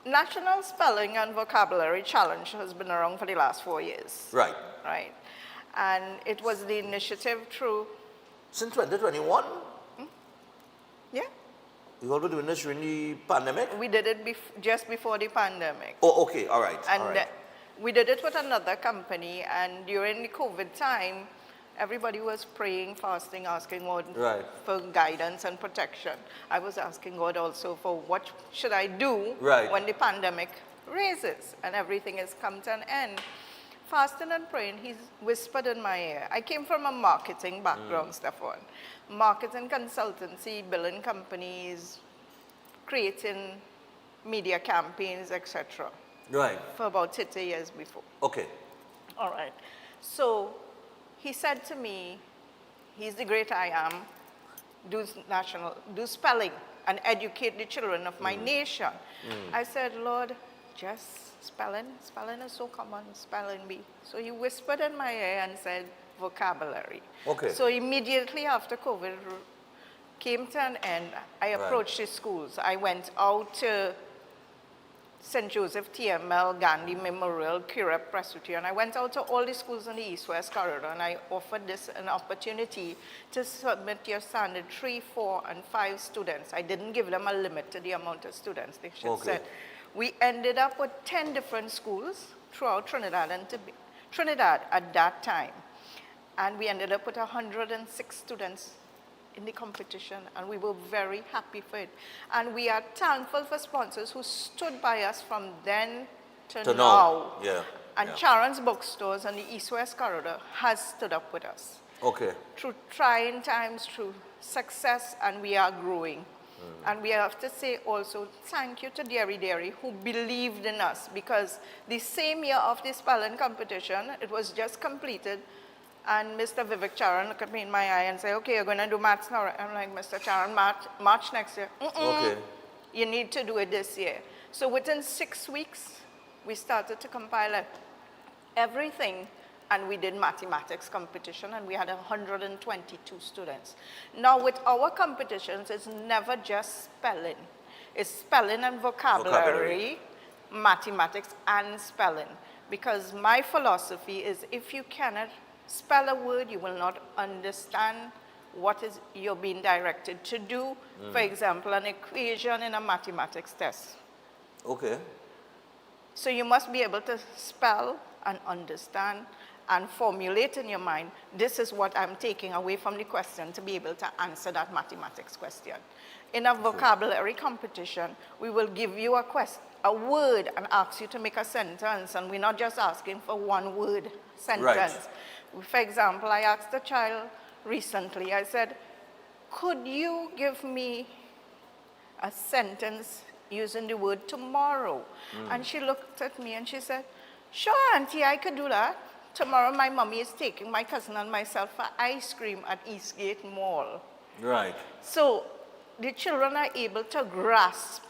National Spelling and Vocabulary Challenge has been around for the last 4 years. Right. Right. And it was the initiative through... Since 2021? Yeah. You all been doing this during the pandemic? We did it just before the pandemic. Oh, okay, all right. And all right. We did it with another company, and during the COVID time, everybody was praying, fasting, asking God for guidance and protection. I was asking God also for what should I do when the pandemic raises and everything has come to an end. Fasting and praying, he's whispered in my ear. I came from a marketing background, Stefan. Marketing consultancy, billing companies, creating media campaigns, etc. Right. For about 30 years before. Okay. All right. So he said to me, he's the great I am, do spelling and educate the children of my nation. I said, Lord, just spelling is so common, spelling bee. So he whispered in my ear and said, vocabulary. Okay. So immediately after COVID came to an end, I approached the schools. I went out to St. Joseph TML, Gandhi Memorial, Kirep Presbyterian. I went out to all the schools in the East-West corridor and I offered this an opportunity to submit your standard 3, 4, and 5 students. I didn't give them a limit to the amount of students they should send. We ended up with 10 different schools throughout Trinidad and Trinidad at that time. And we ended up with 106 students in the competition, and we were very happy for it. And we are thankful for sponsors who stood by us from then to now. Yeah. And Charon's Bookstores and the East-West Corridor has stood up with us. Okay. Through trying times, through success, and we are growing. And we have to say also thank you to Dairy who believed in us, because the same year of the spelling competition, it was just completed, and Mr. Vivek Charan looked at me in my eye and said, okay, you're going to do maths now. I'm like, Mr. Charan, March next year. Okay. You need to do it this year. So within 6 weeks, we started to compile everything, and we did mathematics competition, and we had 122 students. Now with our competitions, it's never just spelling. It's spelling and vocabulary, mathematics and spelling. Because my philosophy is if you cannot spell a word, you will not understand what is you're being directed to do. For example, an equation in a mathematics test. Okay. So you must be able to spell and understand and formulate in your mind, this is what I'm taking away from the question to be able to answer that mathematics question. In a vocabulary competition, we will give you a word and ask you to make a sentence, and we're not just asking for one word sentence. Right. For example, I asked a child recently, I said, could you give me a sentence using the word tomorrow? And she looked at me and she said, sure, Auntie, I could do that. Tomorrow my mommy is taking my cousin and myself for ice cream at Eastgate Mall. Right. So the children are able to grasp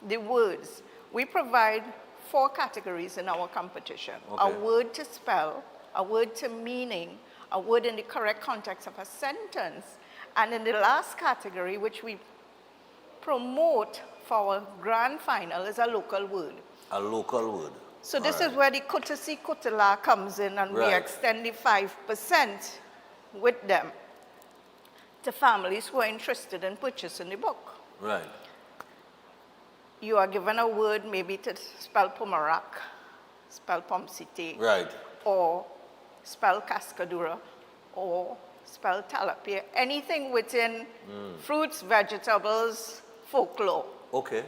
the words. We provide 4 categories in our competition. A word to spell, a word to meaning, a word in the correct context of a sentence, and in the last category, which we promote for our grand final, is a local word. A local word. So this is where the courtesy kutala comes in, and we extend the 5% with them to families who are interested in purchasing the book. Right. You are given a word maybe to spell Pumarak, spell Pomsite, right, or spell Cascadura, or spell Talapia, anything within fruits, vegetables, folklore. Okay.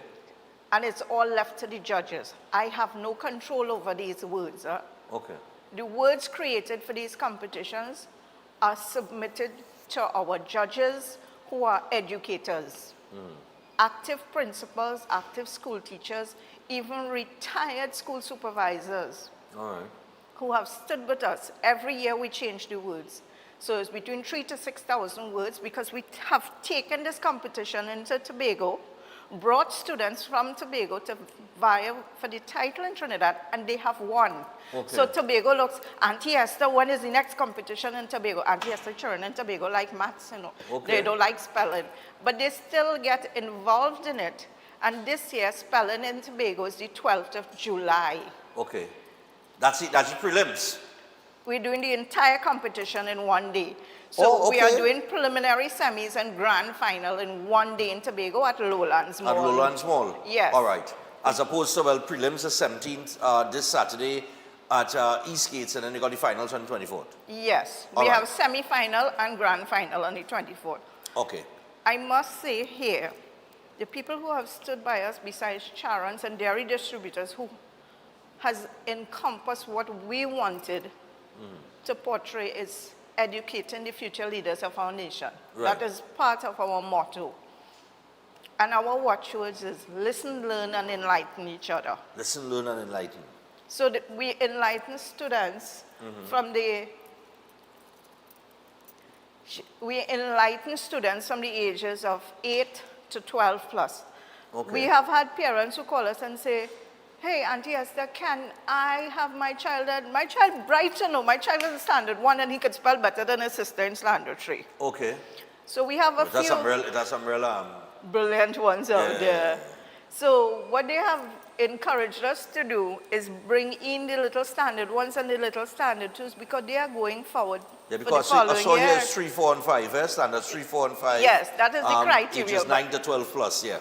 And it's all left to the judges. I have no control over these words. Okay. The words created for these competitions are submitted to our judges who are educators, active principals, active school teachers, even retired school supervisors who have stood with us. Every year we change the words. So it's between 3,000 to 6,000 words, because we have taken this competition into Tobago, brought students from Tobago to vie for the title in Trinidad, and they have won. So Tobago looks, Auntie Esther, when is the next competition in Tobago? Auntie Esther children in Tobago like maths, you know. They don't like spelling. But they still get involved in it. And this year, spelling in Tobago is the 12th of July. Okay. That's it, that's the prelims. We're doing the entire competition in one day. So we are doing preliminary semis and grand final in one day in Tobago at Lowlands Mall. At Lowlands Mall? Yes. All right. As opposed to, well, prelims is 17th, this Saturday at Eastgates, and then you got the finals on the 24th. Yes. We have semi-final and grand final on the 24th. Okay. I must say here, the people who have stood by us besides Charon's and dairy distributors who has encompassed what we wanted to portray is educating the future leaders of our nation. That is part of our motto. And our watchwords is listen, learn, and enlighten each other. Listen, learn, and enlighten. So that we enlighten students from the ages of 8 to 12 plus. We have had parents who call us and say, hey, Auntie Esther, can I have my child bright, you know, my child is in standard 1 and he could spell better than his sister in standard 3. Okay. So we have That's some real brilliant ones out there. So what they have encouraged us to do is bring in the little standard ones and the little standard twos because they are going forward Yeah, for the because following I saw here year. it's 3, 4, and 5, eh? Standards 3, 4, and 5. Yes, that is the criteria, Ages but- 9 to 12 plus, yeah.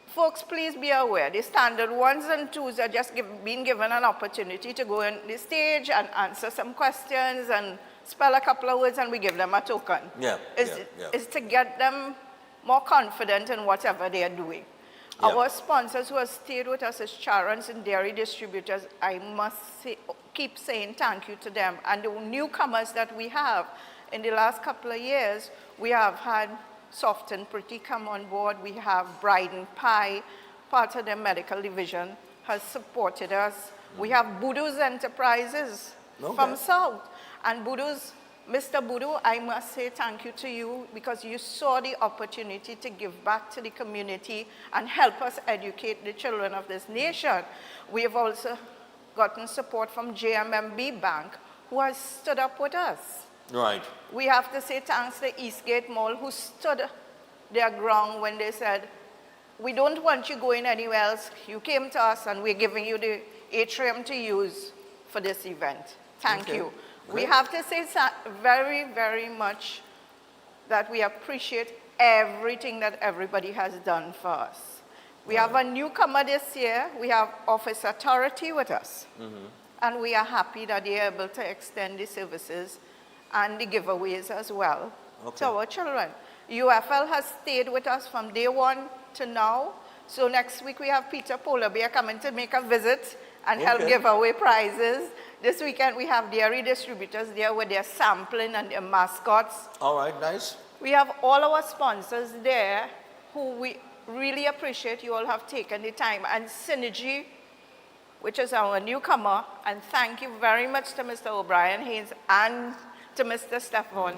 Folks, please be aware, the standard ones and twos are just being given an opportunity to go on the stage and answer some questions and spell a couple of words and we give them a token. Yeah, It's to get them more confident in whatever they are doing. Yeah. Our sponsors who have stayed with us as Charons and dairy distributors, I must keep saying thank you to them. And the newcomers that we have in the last couple of years, we have had Soft and Pretty come on board. We have Bryden Pie, part of the medical division, has supported us. We have Budu's Enterprises from South. And Mr. Budu, I must say thank you to you because you saw the opportunity to give back to the community and help us educate the children of this nation. We have also gotten support from JMMB Bank, who has stood up with us. Right. We have to say thanks to Eastgate Mall, who stood their ground when they said, we don't want you going anywhere else. You came to us and we're giving you the atrium to use for this event. Thank you. We have to say very, very much that we appreciate everything that everybody has done for us. We have a newcomer this year. We have Office Authority with us. And we are happy that they are able to extend the services and the giveaways as well to our children. UFL has stayed with us from day one to now. So next week we have Peter Polar Bear coming to make a visit and help give away prizes. This weekend we have dairy distributors there with their sampling and their mascots. All right, nice. We have all our sponsors there who we really appreciate you all have taken the time. And Synergy, which is our newcomer, and thank you very much to Mr. O'Brien Haynes and to Mr. Stefan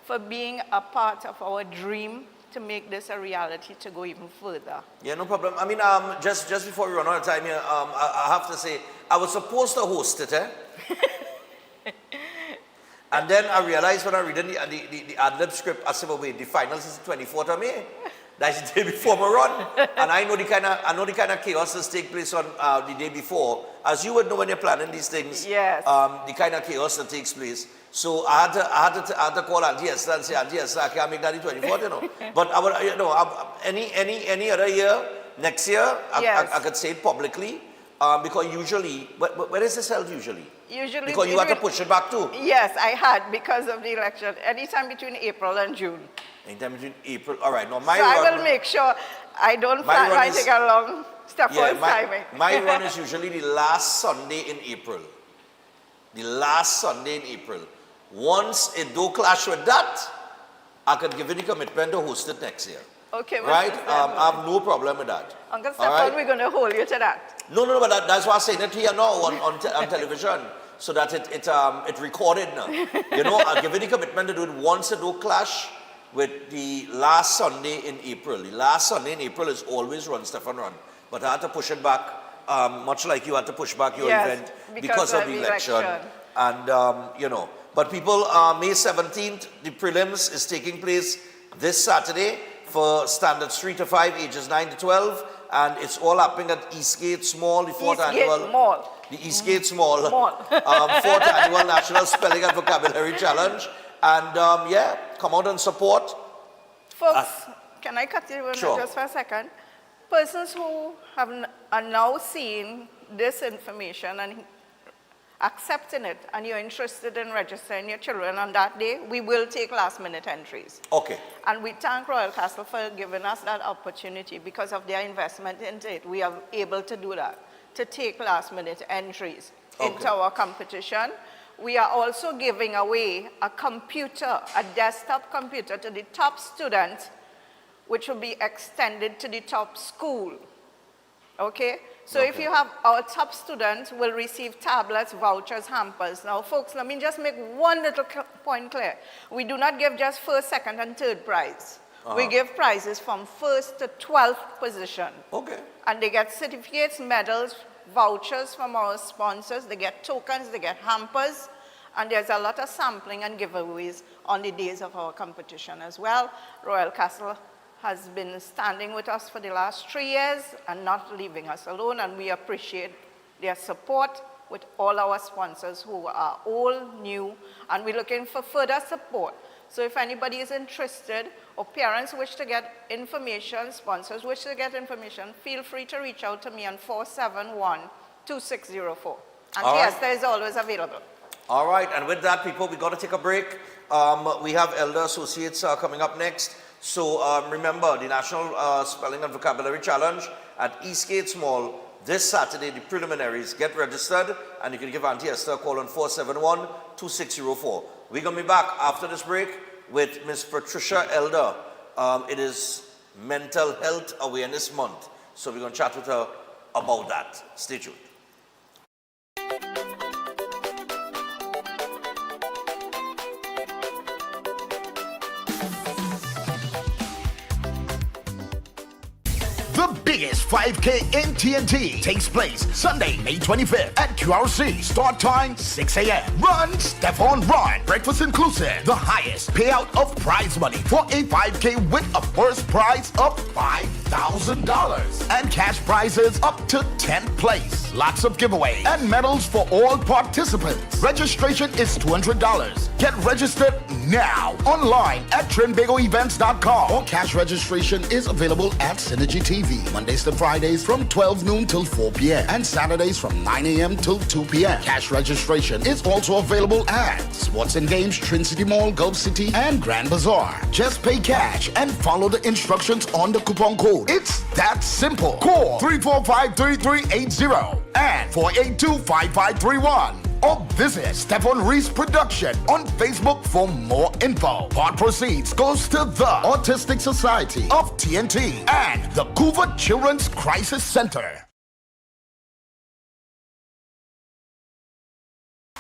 for being a part of our dream to make this a reality to go even further. Yeah, no problem. I mean, just before we run out of time here, I have to say, I was supposed to host it, eh? And then I realized when I read the ad-lib script, I said, well, wait, the finals is the 24th of May. That's the day before my run. And I know the kind of chaos that take place on the day before. As you would know when you're planning these things, the kind of chaos that takes place. So I had to call Auntie Esther and say, Auntie Esther, I can't make that the 24th, you know. But I would, you know, any other year, next year, I could say it publicly. Because usually, where is this held usually? Usually. Because you had to push it back too. Yes, I had because of the election. Anytime between April and June. Anytime between April. All right. Now my so run, I will make sure I don't plan anything along Stefan's timing. My run is usually the last Sunday in April. The last Sunday in April. Once it do clash with that, I could give you the commitment to host it next year. Okay, right? I have no problem with that. Uncle Stefan, we're going to hold you to that. No, but that's why I'm saying it here now on television, so that it recorded now. You know, I'll give you the commitment to do it once it do clash with the last Sunday in April. The last Sunday in April is always Run Stefan Run, but I had to push it back, much like you had to push back your event because of the election. And, you know, but people, May 17th, the prelims is taking place this Saturday for standards 3 to 5, ages 9 to 12, and it's all happening at Eastgate Mall, the fourth annual Mall. The Eastgate Mall, fourth annual National Spelling and Vocabulary Challenge, and yeah, come out and support. Folks, can I cut you just for a second? Persons who are now seeing this information and accepting it, and you're interested in registering your children on that day, we will take last-minute entries. Okay. And we thank Royal Castle for giving us that opportunity. Because of their investment into it, we are able to do that, to take last-minute entries into our competition. We are also giving away a computer, a desktop computer to the top student, which will be extended to the top school. Okay? So if you have our top students will receive tablets, vouchers, hampers. Now, folks, let me just make one little point clear. We do not give just first, second, and third prize. We give prizes from first to 12th position. Okay. And they get certificates, medals, vouchers from our sponsors. They get tokens, they get hampers. And there's a lot of sampling and giveaways on the days of our competition as well. Royal Castle has been standing with us for the last 3 years and not leaving us alone, and we appreciate their support with all our sponsors who are all new, and we're looking for further support. So if anybody is interested or parents wish to get information, sponsors wish to get information, feel free to reach out to me on 471-2604. And Fiesta is always available. All right, and with that, people, we got to take a break. We have Elder Associates coming up next. So remember, the National Spelling and Vocabulary Challenge at Eastgate Mall this Saturday, the preliminaries. Get registered, and you can give Auntie Esther a call on 471-2604. We're going to be back after this break with Miss Patricia Elder. It is Mental Health Awareness Month, so we're going to chat with her about that. Stay tuned. The biggest 5K in TNT takes place Sunday, May 25th at QRC. Start time 6 a.m. Run, Stefan Run. Breakfast inclusive. The highest payout of prize money for a 5K with a first prize of $5,000 and cash prizes up to 10th place. Lots of giveaways and medals for all participants. Registration is $200. Get registered now online at trinbagoevents.com, or cash registration is available at Synergy TV Mondays to Fridays from 12 noon till 4 p.m. and Saturdays from 9 a.m. till 2 p.m. Cash registration is also available at Sports and Games, Trin City Mall, Gulf City, and Grand Bazaar. Just pay cash and follow the instructions on the coupon code. It's that simple. Call 345-3380 and 482-5531. Or visit Stefan Reese Production on Facebook for more info. Part proceeds goes to the Autistic Society of TNT and the Couva Children's Crisis Center.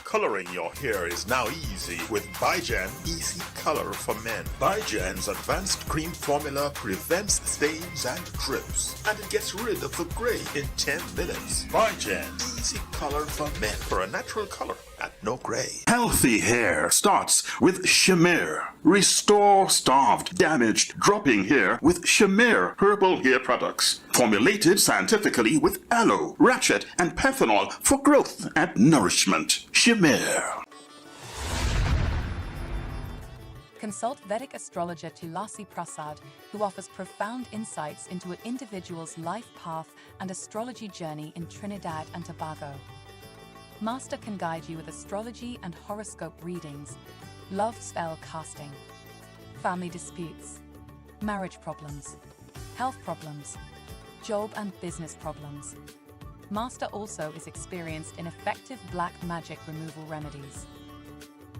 Coloring your hair is now easy with Bijan Easy Color for Men. Bijan's advanced cream formula prevents stains and drips, and it gets rid of the gray in 10 minutes. Bijan Easy Color for Men, for a natural color at no gray. Healthy hair starts with Shamir. Restore starved, damaged, dropping hair with Shamir herbal hair products. Formulated scientifically with aloe, ratchet, and panthenol for growth and nourishment. Shamir. Consult Vedic astrologer Tulasi Prasad, who offers profound insights into an individual's life path and astrology journey in Trinidad and Tobago. Master can guide you with astrology and horoscope readings, love spell casting, family disputes, marriage problems, health problems, job and business problems. Master also is experienced in effective black magic removal remedies,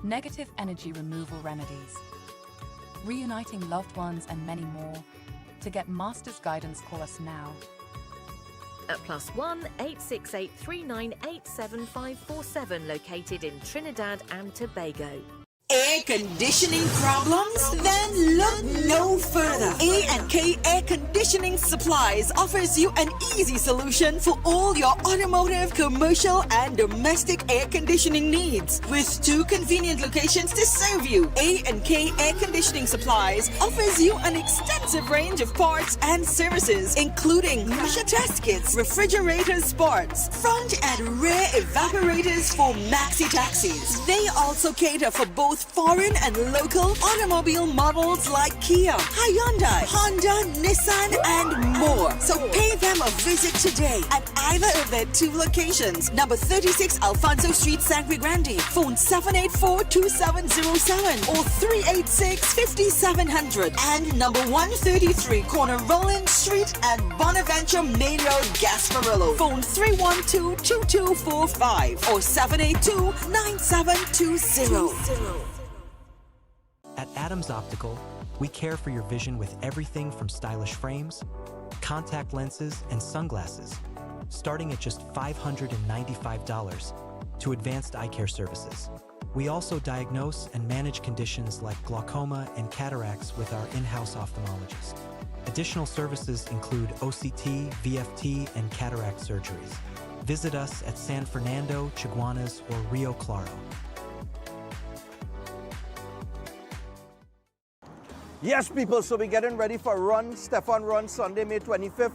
negative energy removal remedies, reuniting loved ones, and many more. To get Master's guidance, call us now. At +1 868 398 7547, located in Trinidad and Tobago. Air conditioning problems? Then look no further. A&K Air Conditioning Supplies offers you an easy solution for all your automotive, commercial, and domestic air conditioning needs. With 2 convenient locations to serve you, A&K Air Conditioning Supplies offers you an extensive range of parts and services, including pressure test kits, refrigerator parts, front and rear evaporators for maxi taxis. They also cater for both foreign and local automobile models like Kia, Hyundai, Honda, Nissan, and more. So pay them a visit today at either of their 2 locations. Number 36 Alfonso Street, Sangre Grande. Phone 784-2707 or 386-5700. And number 133 corner Roland Street and Bonaventure Main Road, Gasparillo. Phone 312-2245 or 782-9720. At Adams Optical, we care for your vision with everything from stylish frames, contact lenses, and sunglasses, starting at just $595, to advanced eye care services. We also diagnose and manage conditions like glaucoma and cataracts with our in-house ophthalmologist. Additional services include OCT, VFT, and cataract surgeries. Visit us at San Fernando, Chaguanas, or Rio Claro. Yes, people, so we're getting ready for Run, Stefan Run, Sunday, May 25th,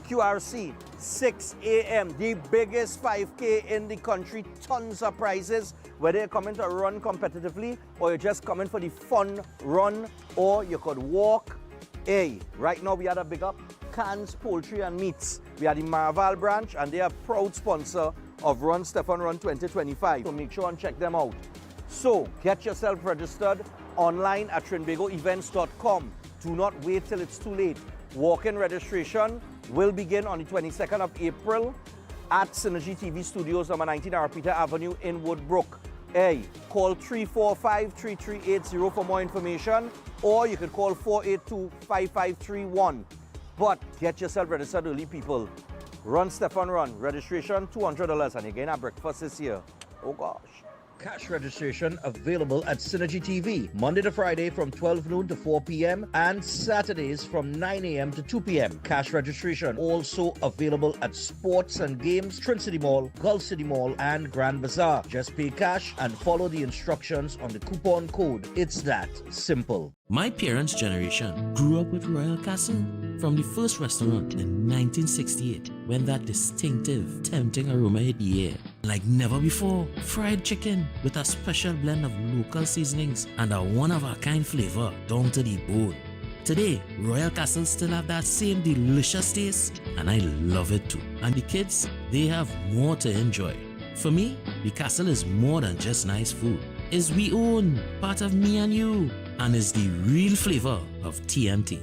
QRC, 6 a.m., the biggest 5K in the country, tons of prizes, whether you're coming to run competitively or you're just coming for the fun run, or you could walk. Hey, right now we had a big up Cans Poultry and Meats. We are the Marval branch and they are proud sponsor of Run, Stefan Run 2025. So make sure and check them out. So get yourself registered online at trinbagoevents.com. Do not wait till it's too late. Walk-in registration will begin on the 22nd of April at Synergy TV Studios, number 19 Arpita Avenue in Woodbrook. Hey, call 345-3380 for more information, or you could call 482-5531. But get yourself registered early, people. Run, Stefan, Run. Registration, $200, and again, our breakfast this year. Oh, gosh. Cash registration available at Synergy TV, Monday to Friday from 12 noon to 4 p.m. and Saturdays from 9 a.m. to 2 p.m. Cash registration also available at Sports and Games, Trin City Mall, Gulf City Mall, and Grand Bazaar. Just pay cash and follow the instructions on the coupon code. It's that simple. My parents' generation grew up with Royal Castle. From the first restaurant in 1968, when that distinctive, tempting aroma hit the air. Like never before, fried chicken with a special blend of local seasonings and a one-of-a-kind flavor down to the bone. Today, Royal Castle still have that same delicious taste, and I love it too. And the kids, they have more to enjoy. For me, the Castle is more than just nice food. It's we own, part of me and you, and is the real flavor of TMT.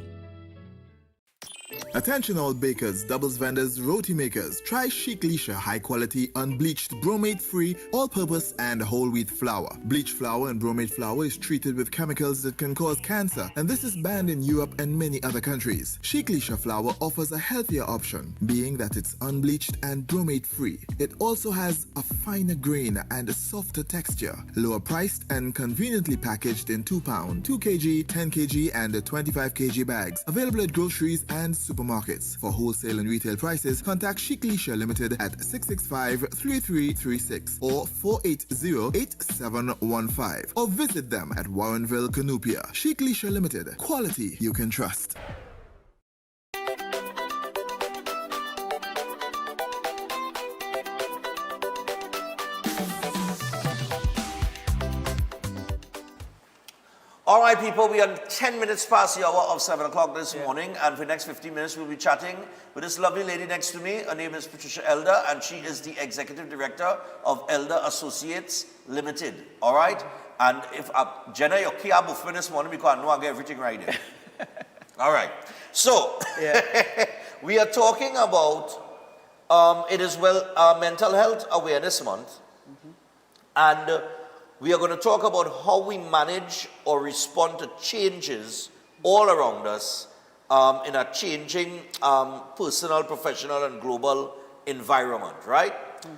Attention all bakers, doubles vendors, roti makers. Try Chic Lisha high quality, unbleached, bromate free, all purpose and whole wheat flour. Bleached flour and bromate flour is treated with chemicals that can cause cancer, and this is banned in Europe and many other countries. Chic Lisha flour offers a healthier option, being that it's unbleached and bromate free. It also has a finer grain and a softer texture, lower priced and conveniently packaged in 2 pound, 2 kg, 10 kg and 25 kg bags. Available at groceries and supermarkets. For wholesale and retail prices, contact Chic Lisha Limited at 665-3336 or 480-8715 or visit them at Warrenville, Canupia. Chic Lisha Limited. Quality you can trust. All right, people, we are 10 minutes past the hour of 7 o'clock this morning, and for the next 15 minutes, we'll be chatting with this lovely lady next to me. Her name is Patricia Elder, and she is the Executive Director of Elder Associates Limited. All right? And if Jenna, you're key for this morning because I know I get everything right here. All right. So, we are talking about, it is Mental Health Awareness Month, and we are going to talk about how we manage or respond to changes all around us in a changing personal, professional, and global environment, right?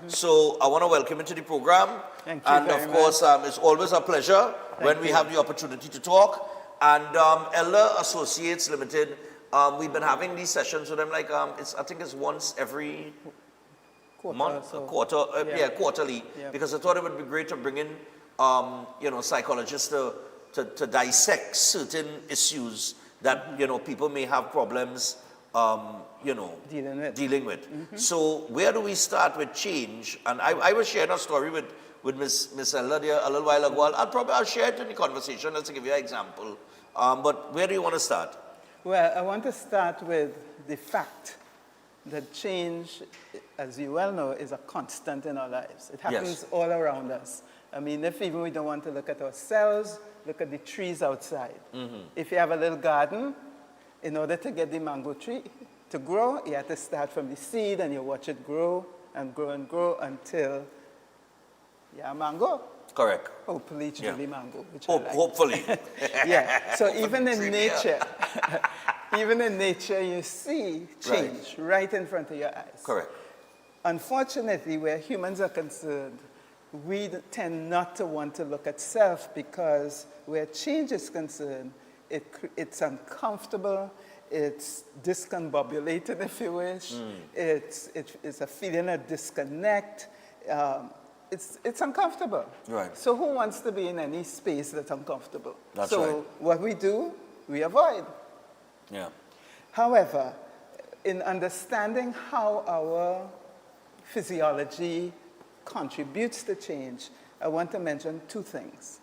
So I want to welcome you to the program. Thank you and very of course, it's always a pleasure when we have the opportunity to talk. And Elder Associates Limited, we've been having these sessions with them like, I think it's once every month, quarterly, because I thought it would be great to bring in psychologists to dissect certain issues that, people may have problems, dealing with. So where do we start with change? And I was sharing a story with Miss Elder there a little while ago. I'll share it in the conversation just to give you an example. But where do you want to start? Well, I want to start with the fact that change, as you well know, is a constant in our lives. It happens all around us. I mean, if even we don't want to look at ourselves, look at the trees outside. If you have a little garden, in order to get the mango tree to grow, you have to start from the seed and you watch it grow and grow and grow until you have mango. Correct. Hopefully it's really mango. Which hopefully. So even in nature, you see change right in front of your eyes. Correct. Unfortunately, where humans are concerned, we tend not to want to look at self because where change is concerned, it's uncomfortable, it's discombobulated, if you wish, it's a feeling of disconnect, it's uncomfortable. Right. So who wants to be in any space that's uncomfortable? That's so right. what we do, we avoid. Yeah. However, in understanding how our physiology contributes to change, I want to mention two things.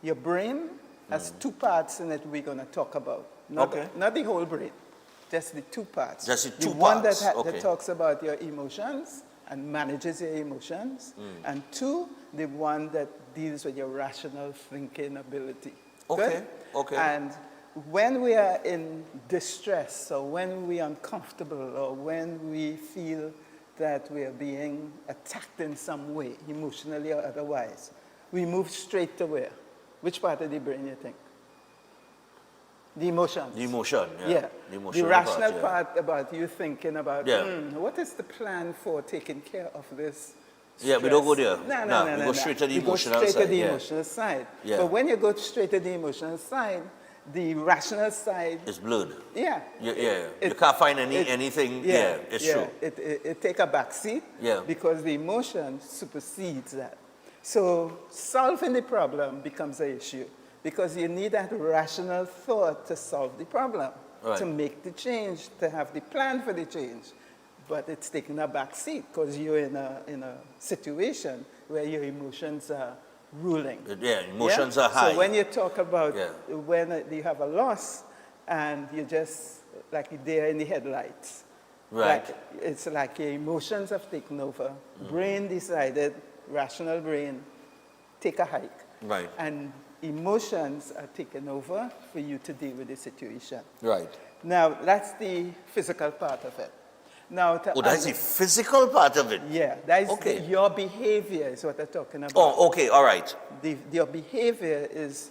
Your brain has two parts in it we're going to talk about. Not the whole brain, just the two parts. Just the two one parts, that talks about your emotions and manages your emotions, and two, the one that deals with your rational thinking ability. Okay, Good? okay. And when we are in distress, or when we are uncomfortable, or when we feel that we are being attacked in some way, emotionally or otherwise, we move straight to where? Which part of the brain you think? The emotions. The emotion, yeah. Yeah. The emotional rational part, part about you thinking about, Yeah. What is the plan for taking care of this Yeah, we don't go there. No, We go straight to the emotional We go straight side, to the yeah. emotional side. Yeah. But when you go straight to the emotional side, the rational side, It's blood. yeah. You can't find anything. Yeah, it's true. It take a back seat Yeah. because the emotion supersedes that. So solving the problem becomes an issue because you need that rational thought to solve the problem, Right. to make the change, to have the plan for the change. But it's taking a back seat because you're in a situation where your emotions are ruling. Yeah, emotions are high. So when you talk about Yeah. when you have a loss and you just like there in the headlights, Right. like, it's like your emotions have taken over. Brain decided, rational brain, take a hike. Right. And emotions are taken over for you to deal with the situation. Right. Now, that's the physical part of it. Now, Oh, that's the physical part of it. Yeah, that's Okay. your behavior is what I'm talking about. Oh, okay, all right. Your behavior is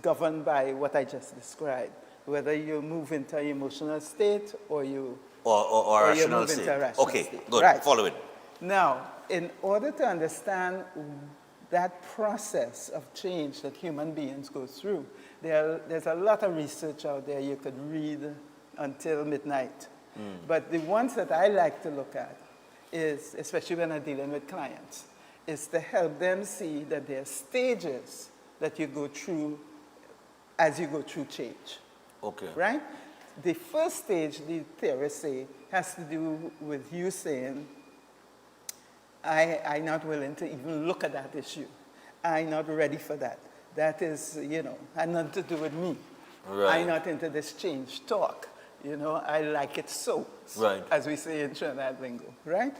governed by what I just described. Whether you move into an emotional state or you Or you rational move into state. a rational Okay, state. good. Right. Follow it. Now, in order to understand that process of change that human beings go through, there's a lot of research out there you could read until midnight. But the ones that I like to look at is, especially when I'm dealing with clients, is to help them see that there are stages that you go through as you go through change. Okay. Right? The first stage, the theorists say, has to do with you saying, I'm not willing to even look at that issue. I'm not ready for that. That is, had nothing to do with me. Right. I'm not into this change talk. I like it so, Right. as we say in Trinidad lingo, right?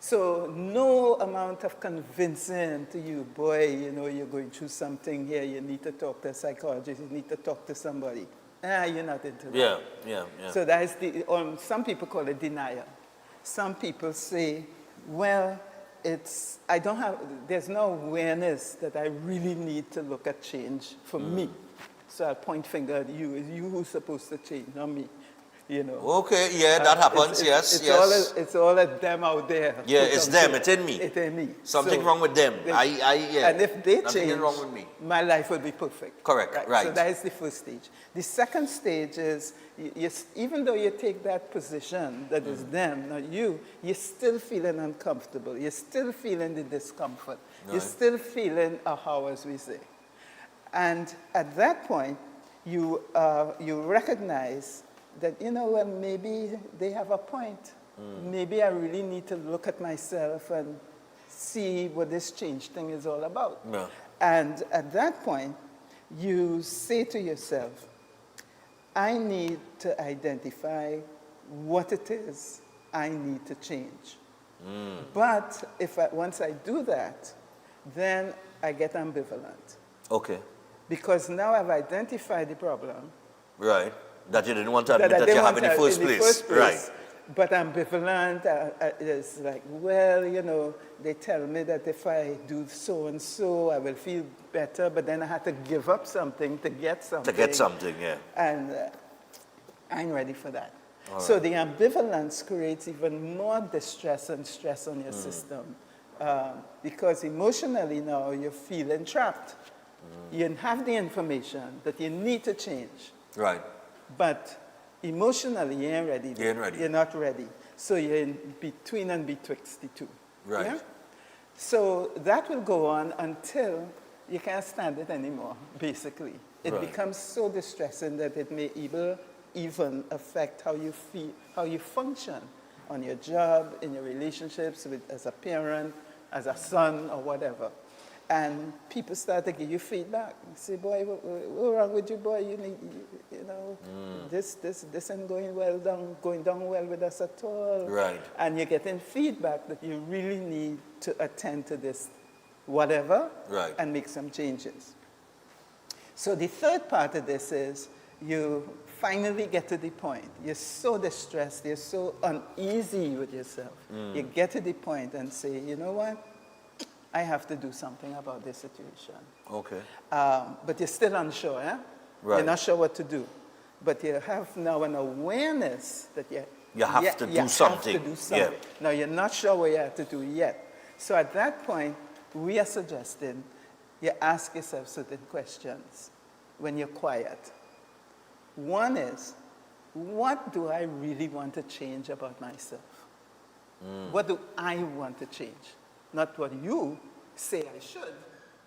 So no amount of convincing to you, boy, you're going through something here, you need to talk to a psychologist, you need to talk to somebody. You're not into that. Yeah. So that's some people call it denial. Some people say, well, there's no awareness that I really need to look at change for me. So I'll point finger at you. It's you who's supposed to change, not me. Okay, yeah, that happens, yes. It's all of them out there. Yeah, who it's come them, to- it's in me. It's in me. Something So wrong with them. they- Yeah. And if they Nothing change, wrong with me. my life will be perfect. Correct, right. So that is the first stage. The second stage is, even though you take that position that is them, not you, you're still feeling uncomfortable. You're still feeling the discomfort. You're Right. still feeling a how, as we say. And at that point, you recognize that, well, maybe they have a point. Maybe I really need to look at myself and see what this change thing is all about. Yeah. And at that point, you say to yourself, I need to identify what it is I need to change. But once I do that, then I get ambivalent. Okay. Because now I've identified the problem. Right. That you didn't want to that admit I that didn't you have want in the to- first place. Right. But ambivalent. It's like, well, they tell me that if I do so and so, I will feel better. But then I had to give up something to get something. To get something, yeah. And I'm ready for that. All So right. the ambivalence creates even more distress and stress on your system. Because emotionally now you're feeling trapped. You have the information that you need to change. Right. But emotionally, you ain't ready. You ain't ready. You're not ready. So you're in between and betwixt the two. Right. Yeah? So that will go on until you can't stand it anymore, basically. It Right. becomes so distressing that it may even affect how you feel, how you function on your job, in your relationships with, as a parent, as a son, or whatever. And people start to give you feedback. Say, boy, what's wrong with you, boy? You need, you know, this ain't going down well with us at all. Right. And you're getting feedback that you really need to attend to this, whatever, Right. and make some changes. So the third part of this is you finally get to the point. You're so distressed, you're so uneasy with yourself. You get to the point and say, you know what? I have to do something about this situation. Okay. But you're still unsure, eh? Right. You're not sure what to do. But you have now an awareness that You have to do something. Have to do something. Yeah. Now, you're not sure what you have to do yet. So at that point, we are suggesting you ask yourself certain questions when you're quiet. One is, what do I really want to change about myself? What do I want to change? Not what you say I should,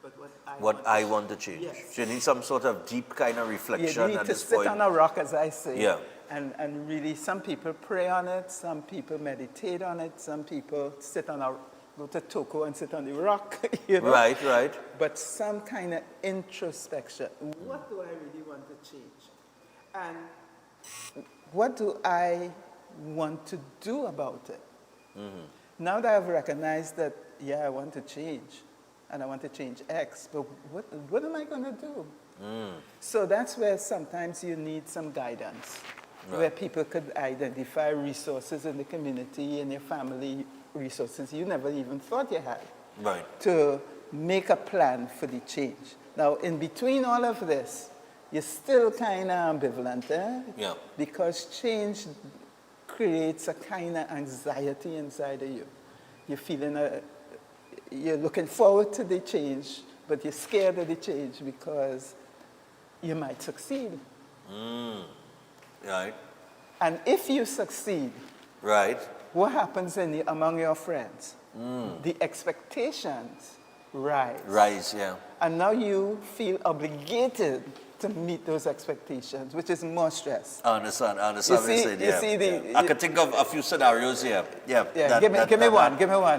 but what I want to change. want to change. Yes. So you need some sort of deep kind of reflection You need at to this sit point. on a rock, as I say. Yeah. And really, some people pray on it, some people meditate on it, some people go to Toko and sit on the rock, you know? Right, right. But some kind of introspection. What do I really want to change? And what do I want to do about it? Now that I've recognized that, yeah, I want to change, and I want to change X, but what am I going to do? So that's where sometimes you need some guidance, where people could identify resources in the community and your family, resources you never even thought you had, Right. to make a plan for the change. Now, in between all of this, you're still kind of ambivalent, eh? Yeah. Because change creates a kind of anxiety inside of you. You're feeling, you're looking forward to the change, but you're scared of the change because you might succeed. Right. And if you succeed, Right. what happens among your friends? The expectations rise. Rise, yeah. And now you feel obligated to meet those expectations, which is more stress. I understand what you're saying, you yeah. see Yeah. I could think of a few scenarios here. Yeah. Yeah, give me one. No, I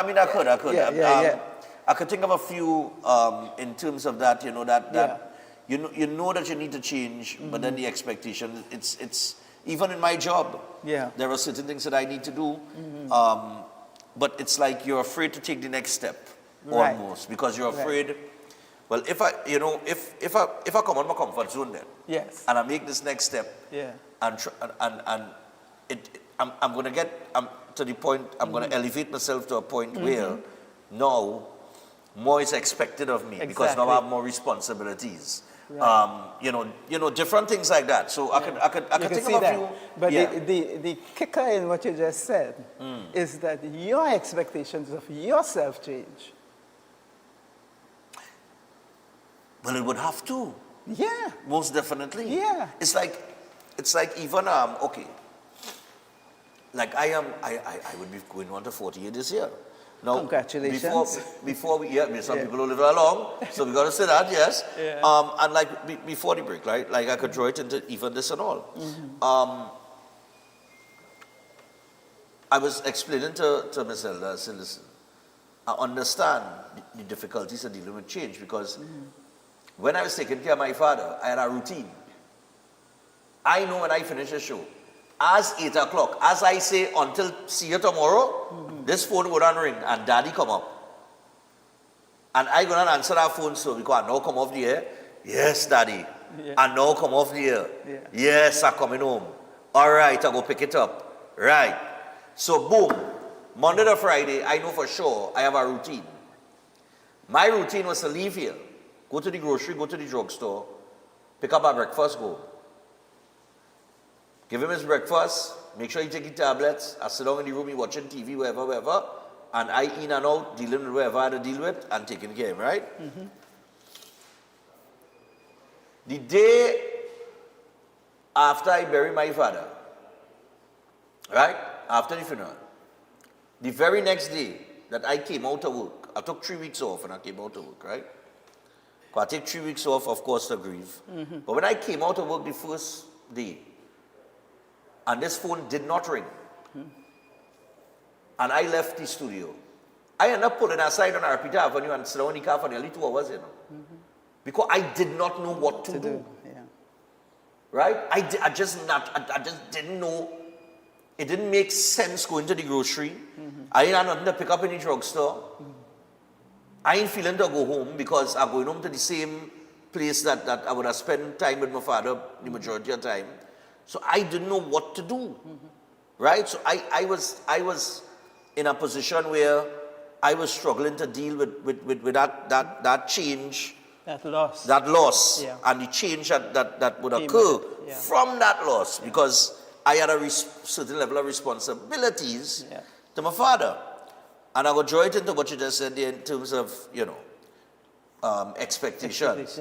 mean, I could. Yeah. I could think of a few in terms of that, you know, you know that you need to change, but then the expectation, it's even in my job, there are certain things that I need to do, but it's like you're afraid to take the next step, Right. almost, because you're afraid, well, if I come on my comfort zone then, Yes. and I make this next step, Yeah. I'm going to get to the point, I'm going to elevate myself to a point where now more is expected of me because now I have more responsibilities. Right. You know, different things like that. So I could think of a few. But the kicker in what you just said is that your expectations of yourself change. Well, it would have to. Yeah. Most definitely. Yeah. It's like even okay. Like I would be going on to 40 this year. Now, congratulations. Before we, some people don't live that long, so we got to say that, yes. Yeah. And like before the break, right? Like I could draw it into even this and all. I was explaining to Ms. Elder, I said, listen, I understand the difficulties of dealing with change because when I was taking care of my father, I had a routine. I know when I finish a show, as 8 o'clock, as I say, until see you tomorrow, this phone would ring and daddy come up. And I go and answer that phone so because I now come off the air. Yes, daddy. Yeah. I now come off the air. Yeah. Yes, I'm coming home. All right, I go pick it up. Right. So boom, Monday to Friday, I know for sure I have a routine. My routine was to leave here, go to the grocery, go to the drugstore, pick up our breakfast, go. Give him his breakfast, make sure he take his tablets, I sit down in the room, he watching TV, wherever, and I in and out, dealing with whatever I had to deal with, and taking care of him, right? The day after I bury my father, right, after the funeral, the very next day that I came out of work, I took 3 weeks off and I came out of work, right? I take 3 weeks off, of course, to grieve. But when I came out of work the first day, and this phone did not ring, and I left the studio, I ended up pulling aside on Arpita Avenue and sit down in the car for nearly 2 hours, because I did not know what to do. Right? I just didn't know. It didn't make sense going to the grocery. I ain't had nothing to pick up in the drugstore. I ain't feeling to go home because I'm going home to the same place that I would have spent time with my father the majority of the time. So I didn't know what to do. Right? So I was in a position where I was struggling to deal with that change. That loss. That loss and the change that would occur from that loss, because I had a certain level of responsibilities to my father. And I would draw it into what you just said there in terms of, expectations.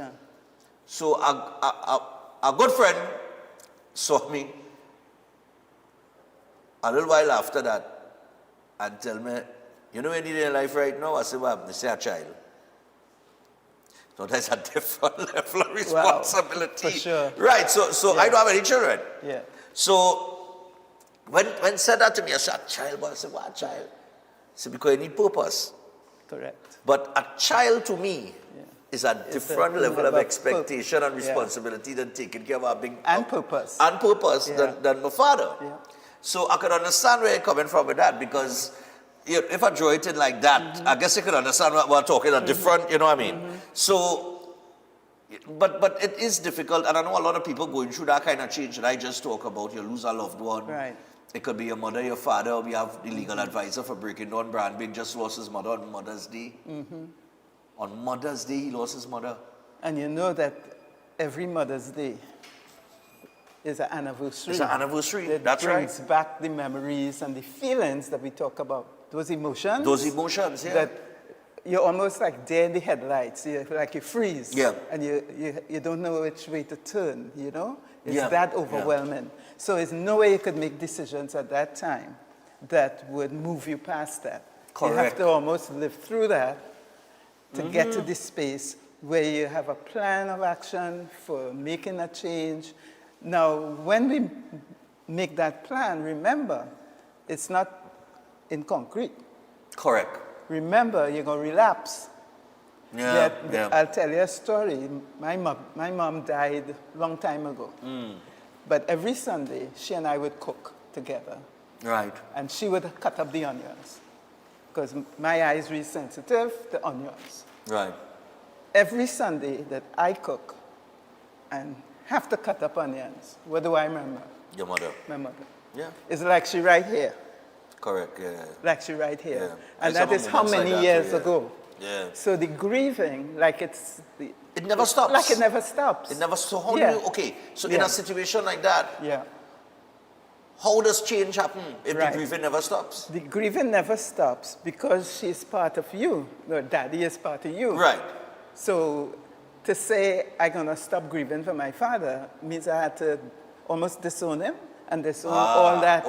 So a good friend saw me a little while after that and tell me, you know what you need in life right now? I said, well, they say a child. So there's a different level of responsibility. Wow, for sure. Right, so I don't have any children. Yeah. So when said that to me, I said, a child, but I said, what child? I said, because you need purpose. Correct. But a child to me is a different level of expectation and responsibility than taking care of a big... And purpose. And purpose than my father. So I could understand where you're coming from with that, because if I draw it in like that, I guess you could understand what we're talking about, different, you know what I mean? So, but it is difficult, and I know a lot of people going through that kind of change that I just talk about. You lose a loved one. Right. It could be your mother, your father. We have the legal advisor for Breaking Dawn, Brand Big, just lost his mother on Mother's Day. On Mother's Day, he lost his mother. And you know that every Mother's Day is an anniversary. It's an anniversary, That that's right. brings back the memories and the feelings that we talk about. Those emotions. Those emotions, That you're almost like deer in the headlights. You freeze. Yeah. And you don't know which way to turn, you know? It's Yeah, that yeah. overwhelming. So there's no way you could make decisions at that time that would move you past that. You have Correct. to almost live through that to get to this space where you have a plan of action for making a change. Now, when we make that plan, remember, it's not in concrete. Correct. Remember, you're going to relapse. Yeah, I'll tell you a story. My mom died a long time ago. But every Sunday, she and I would cook together. Right. And she would cut up the onions, because my eye is really sensitive to onions. Right. Every Sunday that I cook and have to cut up onions, what do I remember? Your mother. My mother. Yeah. It's like she right here. Correct, yeah. Like she right here. Yeah. And I that saw is how moments like many that years too, yeah. ago. Yeah. So the grieving, like it's... It never stops. Like it never stops. It never, so how Yeah. do you, okay, so in Yeah. a situation like that, how does change happen if Right. the grieving never stops? The grieving never stops because she's part of you. No, daddy is part of you. Right. So to say I'm going to stop grieving for my father means I had to almost disown him and disown all that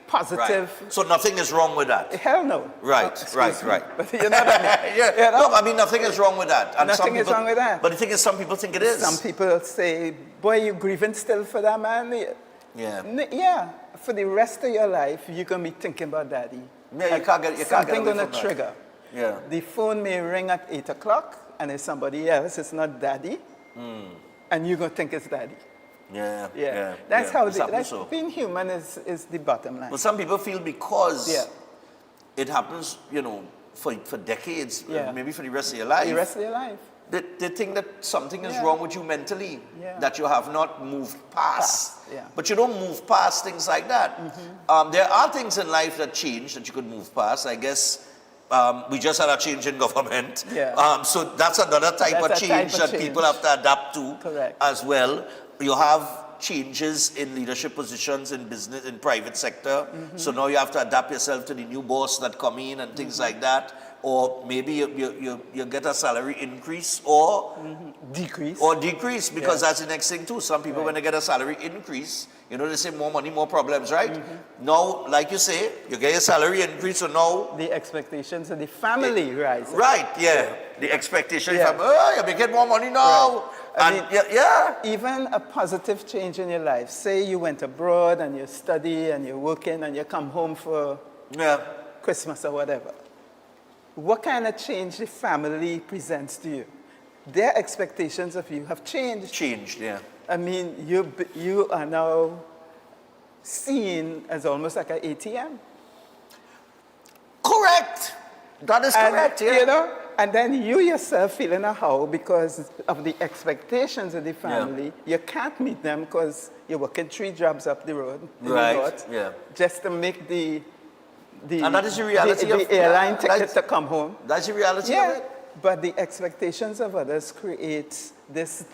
positive. Right. So nothing is wrong with that? Hell no. Right, Excuse me. right. But you know what I mean? Yeah. You know? No, I mean, nothing is wrong with that. And Nothing is wrong with that. But the thing is, some people think it is. Some people say, boy, you grieving still for that man? Yeah. Yeah. For the rest of your life, you're going to be thinking about daddy. Yeah, you can't get away Something from going to that. trigger. Yeah. The phone may ring at 8 o'clock, and it's somebody else. It's not daddy. And you're going to think it's daddy. Yeah. That's yeah. how It's happened so. being human is the bottom line. But some people feel because it happens, for decades, maybe for the rest of your life. The rest of your life. They think that something is wrong with you mentally, that you have not moved past. But you don't move past things like that. There are things in life that change that you could move past. I guess we just had a change in government. So that's another type of change that people have to adapt to as well. You have changes in leadership positions in business, in private sector. So now you have to adapt yourself to the new boss that come in and things like that. or maybe you get a salary increase or decrease. Because that's the next thing too. Some people when they get a salary increase, you know, they say more money, more problems, right? Now, like you say, you get your salary increase, so now the expectations of the family rise. Right, yeah. The expectation from, oh, you make more money now. Right. I mean, even a positive change in your life. Say you went abroad and you study and you're working and you come home for Christmas or whatever. What kind of change the family presents to you? Their expectations of you have changed. Changed, yeah. I mean, you are now seen as almost like an ATM. Correct. That is correct, yeah. You know, and then you yourself feeling a how because of the expectations of the family. You can't meet them because you're working 3 jobs up the road in the north, just to make the and that is the reality of the airline ticket to come home. That's the reality of it. But the expectations of others create this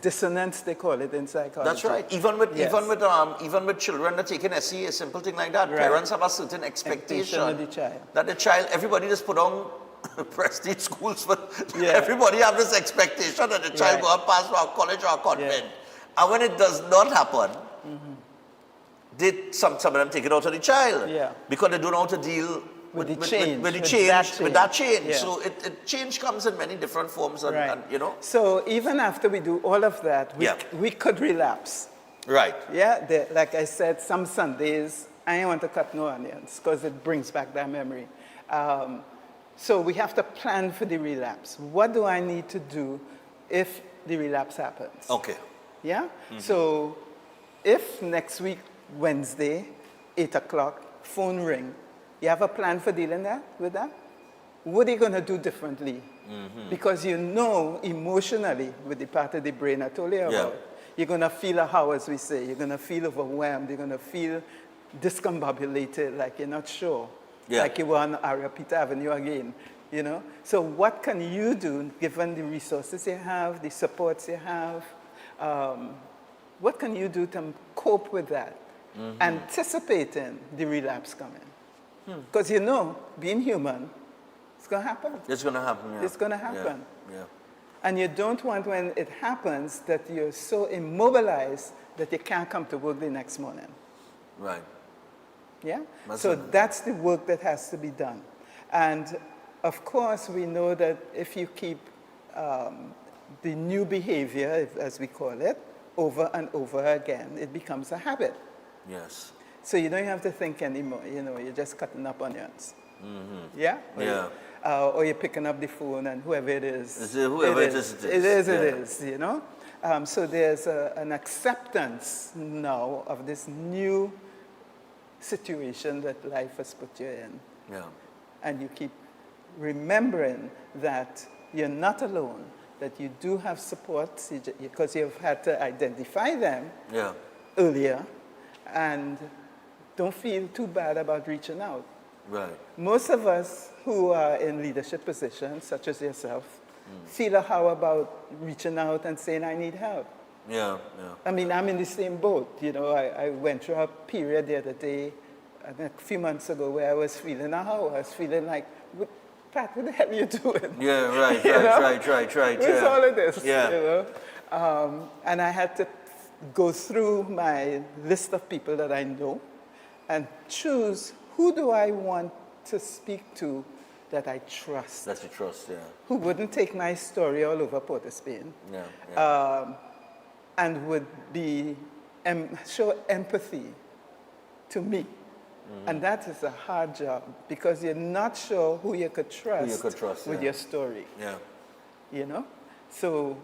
dissonance, they call it in psychology. That's right. Even with children that taking SE, a simple thing like that, parents have a certain expectation of the child. That the child, everybody just put on prestige schools, but everybody have this expectation that the child go up pass for a college or a convent. And when it does not happen, some of them take it out of the child because they don't know how to deal with that change. Yeah. So change comes in many different forms, and you know. So even after we do all of that, we could relapse. Right. Yeah. Like I said, some Sundays I don't want to cut no onions because it brings back that memory. So we have to plan for the relapse. What do I need to do if the relapse happens? Okay. Yeah. So if next week Wednesday, 8 o'clock, phone ring. You have a plan for dealing with that? What are you going to do differently? Because you know emotionally with the part of the brain I told you about, you're going to feel a how, as we say. You're going to feel overwhelmed. You're going to feel discombobulated, like you're not sure. Like you were on Ariapita Avenue again, you know? So what can you do, given the resources you have, the supports you have? What can you do to cope with that? Anticipating the relapse coming. Because you know, being human, it's going to happen. It's going to happen, It's going to happen. Yeah. And you don't want when it happens that you're so immobilized that you can't come to work the next morning. Right. Yeah? So that's the work that has to be done. And of course, we know that if you keep the new behavior, as we call it, over and over again, it becomes a habit. Yes. So you don't have to think anymore. You know, you're just cutting up onions. Yeah? Or you're picking up the phone and whoever it is. Whoever it is. It is, you know? So there's an acceptance now of this new situation that life has put you in. Yeah. And you keep remembering that you're not alone, that you do have support because you've had to identify them earlier, and don't feel too bad about reaching out. Right. Most of us who are in leadership positions, such as yourself, feel a how about reaching out and saying, I need help. Yeah. I mean, I'm in the same boat. You know, I went through a period the other day, a few months ago, where I was feeling a how. I was feeling like, Pat, what the hell are you doing? Yeah, right. What's all of this? Yeah. You know? And I had to go through my list of people that I know and choose who do I want to speak to that I trust. That you trust, yeah. Who wouldn't take my story all over Port of Spain. And would be show empathy to me. And that is a hard job because you're not sure who you could trust, with your story. Yeah. You know? So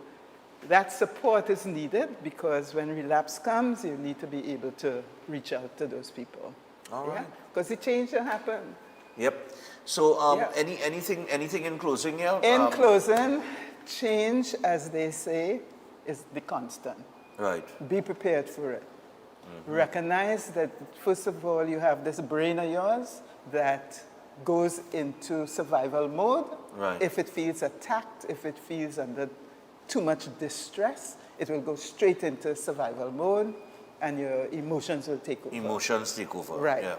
that support is needed because when relapse comes, you need to be able to reach out to those people. All right. Because the change will happen. Yep. So anything in closing here? In closing, change, as they say, is the constant. Right. Be prepared for it. Recognize that, first of all, you have this brain of yours that goes into survival mode. Right. If it feels attacked, if it feels under too much distress, it will go straight into survival mode and your emotions will take over. Emotions take over. Right. Yeah.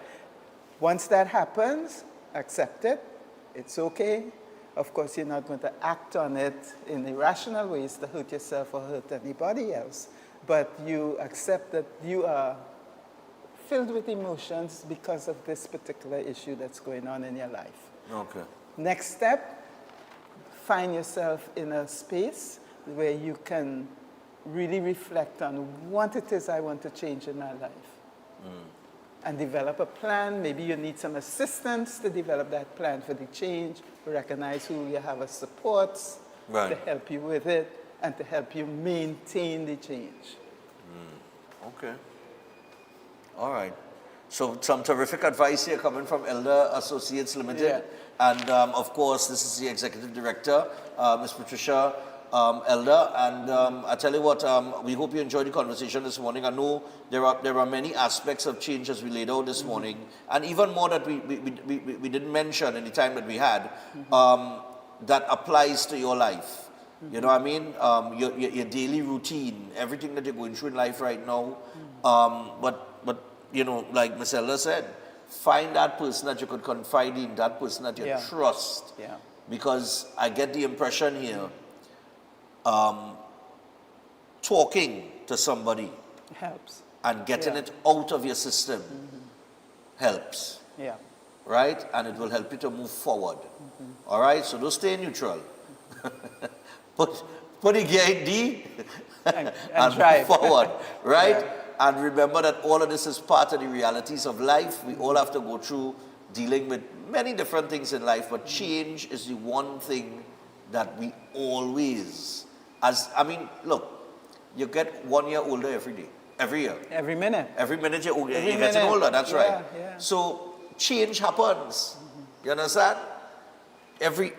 Once that happens, accept it, It's okay. Of course, you're not going to act on it in irrational ways to hurt yourself or hurt anybody else. But you accept that you are filled with emotions because of this particular issue that's going on in your life. Okay. Next step, find yourself in a space where you can really reflect on what it is I want to change in my life. And develop a plan. Maybe you need some assistance to develop that plan for the change. Recognize who you have as supports to help you with it and to help you maintain the change. Okay. All right. So some terrific advice here coming from Elder Associates Limited. Yeah. And of course, this is the Executive Director, Ms. Patricia Elder. And I tell you what, we hope you enjoyed the conversation this morning. I know there are many aspects of change as we laid out this morning, and even more that we didn't mention in the time that we had, that applies to your life. You know what I mean? Your daily routine, everything that you're going through in life right now. But you know, like Ms. Elder said, find that person that you could confide in, that person that you trust. Yeah. Because I get the impression here, talking to somebody helps, and getting it out of your system helps. Yeah. Right? And it will help you to move forward. All right? So don't stay neutral. Put the gear in D and move forward. Right? Yeah. And remember that all of this is part of the realities of life. We all have to go through dealing with many different things in life, but change is the one thing that we always, look, you get 1 year older every day, every year. Every minute. Every minute you're getting older, that's right. Yeah. So change happens. You understand? Every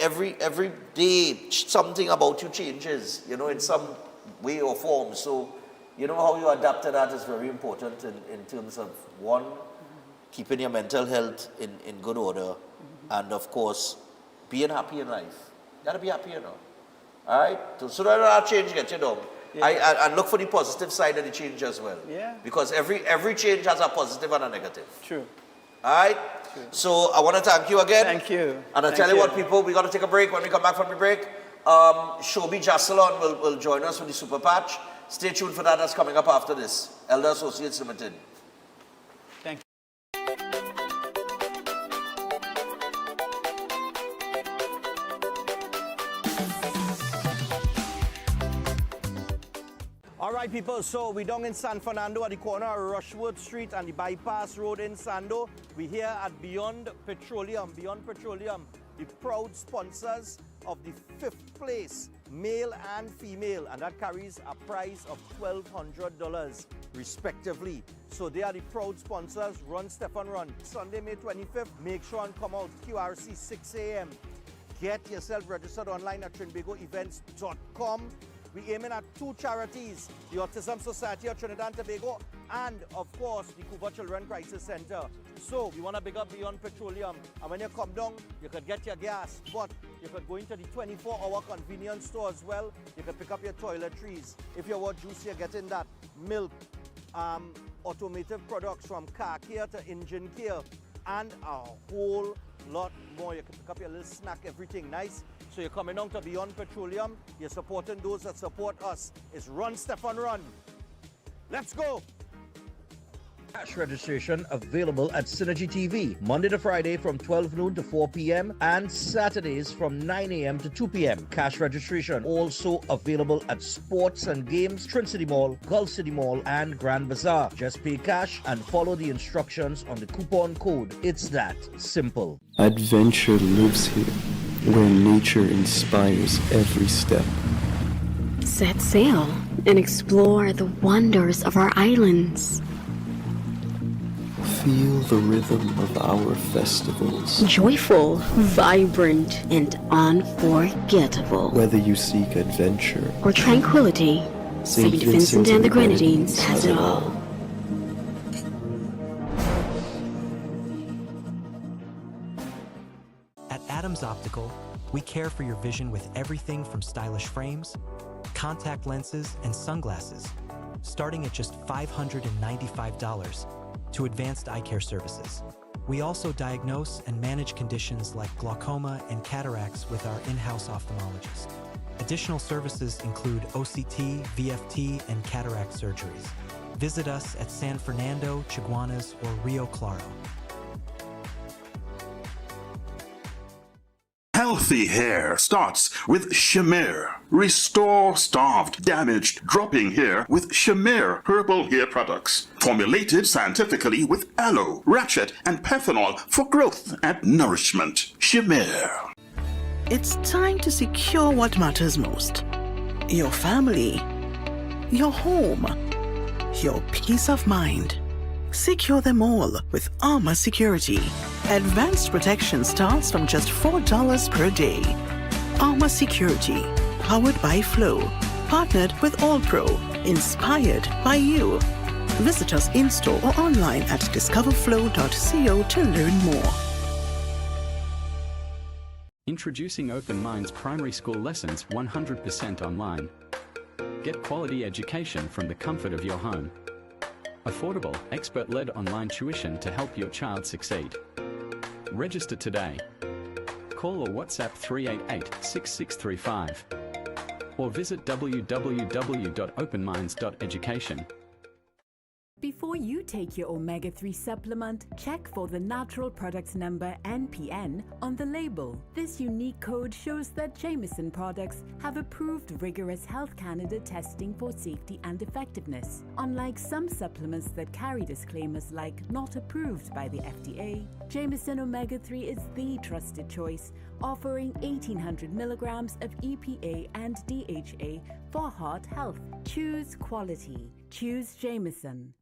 day something about you changes, you know, in some way or form. So you know how you adapt to that is very important in terms of, one, keeping your mental health in good order, and of course, being happy in life. You gotta be happy, you know. All right? So that our change gets you down. Yeah. And look for the positive side of the change as well. Yeah. Because every change has a positive and a negative. True. All right? True. So I want to thank you again. Thank you. And I tell you what, people, we got to take a break. When we come back from the break, Shobi Jasalon will join us with the Super Patch. Stay tuned for that. That's coming up after this. Elder Associates Limited. Thank you. All right, people, so we're down in San Fernando at the corner of Rushworth Street and the Bypass Road in Sando. We're here at Beyond Petroleum. Beyond Petroleum, the proud sponsors of the 5th place, male and female, and that carries a prize of $1,200 respectively. So they are the proud sponsors. Run, Stefan, Run. Sunday, May 25th, make sure and come out, QRC 6 a.m. Get yourself registered online at trinbagoevents.com. We're aiming at 2 charities, the Autism Society of Trinidad and Tobago and, of course, the Cuba Children Crisis Center. So we want to big up Beyond Petroleum. And when you come down, you could get your gas, but you could go into the 24-hour convenience store as well. You could pick up your toiletries. If you want juice, you're getting that. Milk, automotive products from car care to engine care, and a whole lot more. You can pick up your little snack, everything nice. So you're coming down to Beyond Petroleum. You're supporting those that support us. It's Run, Stefan, Run. Let's go. Cash registration available at Synergy TV, Monday to Friday from 12 noon to 4 p.m. and Saturdays from 9 a.m. to 2 p.m. Cash registration also available at Sports and Games, Trin City Mall, Gulf City Mall, and Grand Bazaar. Just pay cash and follow the instructions on the coupon code. It's that simple. Adventure lives here, where nature inspires every step. Set sail and explore the wonders of our islands. Feel the rhythm of our festivals. Joyful, vibrant, and unforgettable. Whether you seek adventure or tranquility, St. Vincent and the Grenadines has it all. At Adams Optical, we care for your vision with everything from stylish frames, contact lenses, and sunglasses, starting at just $595 to advanced eye care services. We also diagnose and manage conditions like glaucoma and cataracts with our in-house ophthalmologist. Additional services include OCT, VFT, and cataract surgeries. Visit us at San Fernando, Chaguanas, or Rio Claro. Healthy hair starts with Shamir. Restore starved, damaged, dropping hair with Shamir herbal hair products. Formulated scientifically with aloe, ratchet, and panthenol for growth and nourishment. Shamir. It's time to secure what matters most. Your family, your home, your peace of mind. Secure them all with Armor Security. Advanced protection starts from just $4 per day. Armor Security, powered by Flow, partnered with AllPro, inspired by you. Visit us in-store or online at discoverflow.co to learn more. Introducing Open Minds primary school lessons 100% online. Get quality education from the comfort of your home. Affordable, expert-led online tuition to help your child succeed. Register today. Call or WhatsApp 388-6635 or visit www.openminds.education. Before you take your omega-3 supplement, check for the natural products number NPN on the label. This unique code shows that Jameson products have approved rigorous Health Canada testing for safety and effectiveness. Unlike some supplements that carry disclaimers like not approved by the FDA, Jameson Omega-3 is the trusted choice, offering 1800 milligrams of EPA and DHA for heart health. Choose quality. Choose Jameson.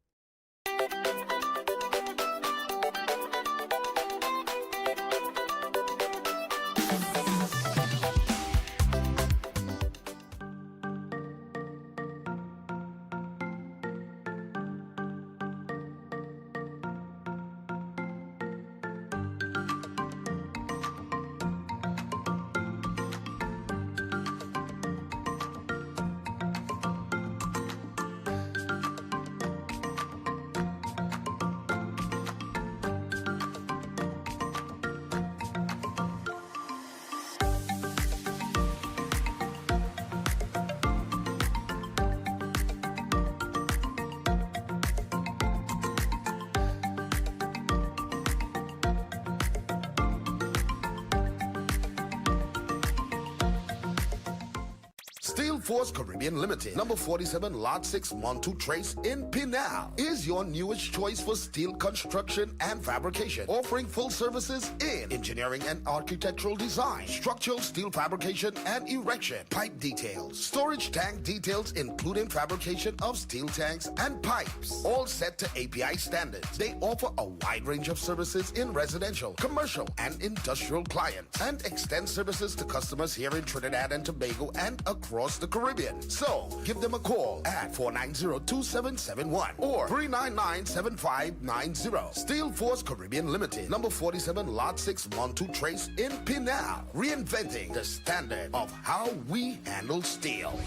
Steel Force Caribbean Limited, number 47, Lot 6, Montu Trace in Pinal, is your newest choice for steel construction and fabrication, offering full services in engineering and architectural design, structural steel fabrication and erection, pipe details, storage tank details including fabrication of steel tanks and pipes, all set to API standards. They offer a wide range of services in residential, commercial, and industrial clients, and extend services to customers here in Trinidad and Tobago and across the Caribbean. So, give them a call at 490-2771 or 399-7590. Steel Force Caribbean Limited, number 47, Lot 6, Montu Trace in Pinal, reinventing the standard of how we handle steel.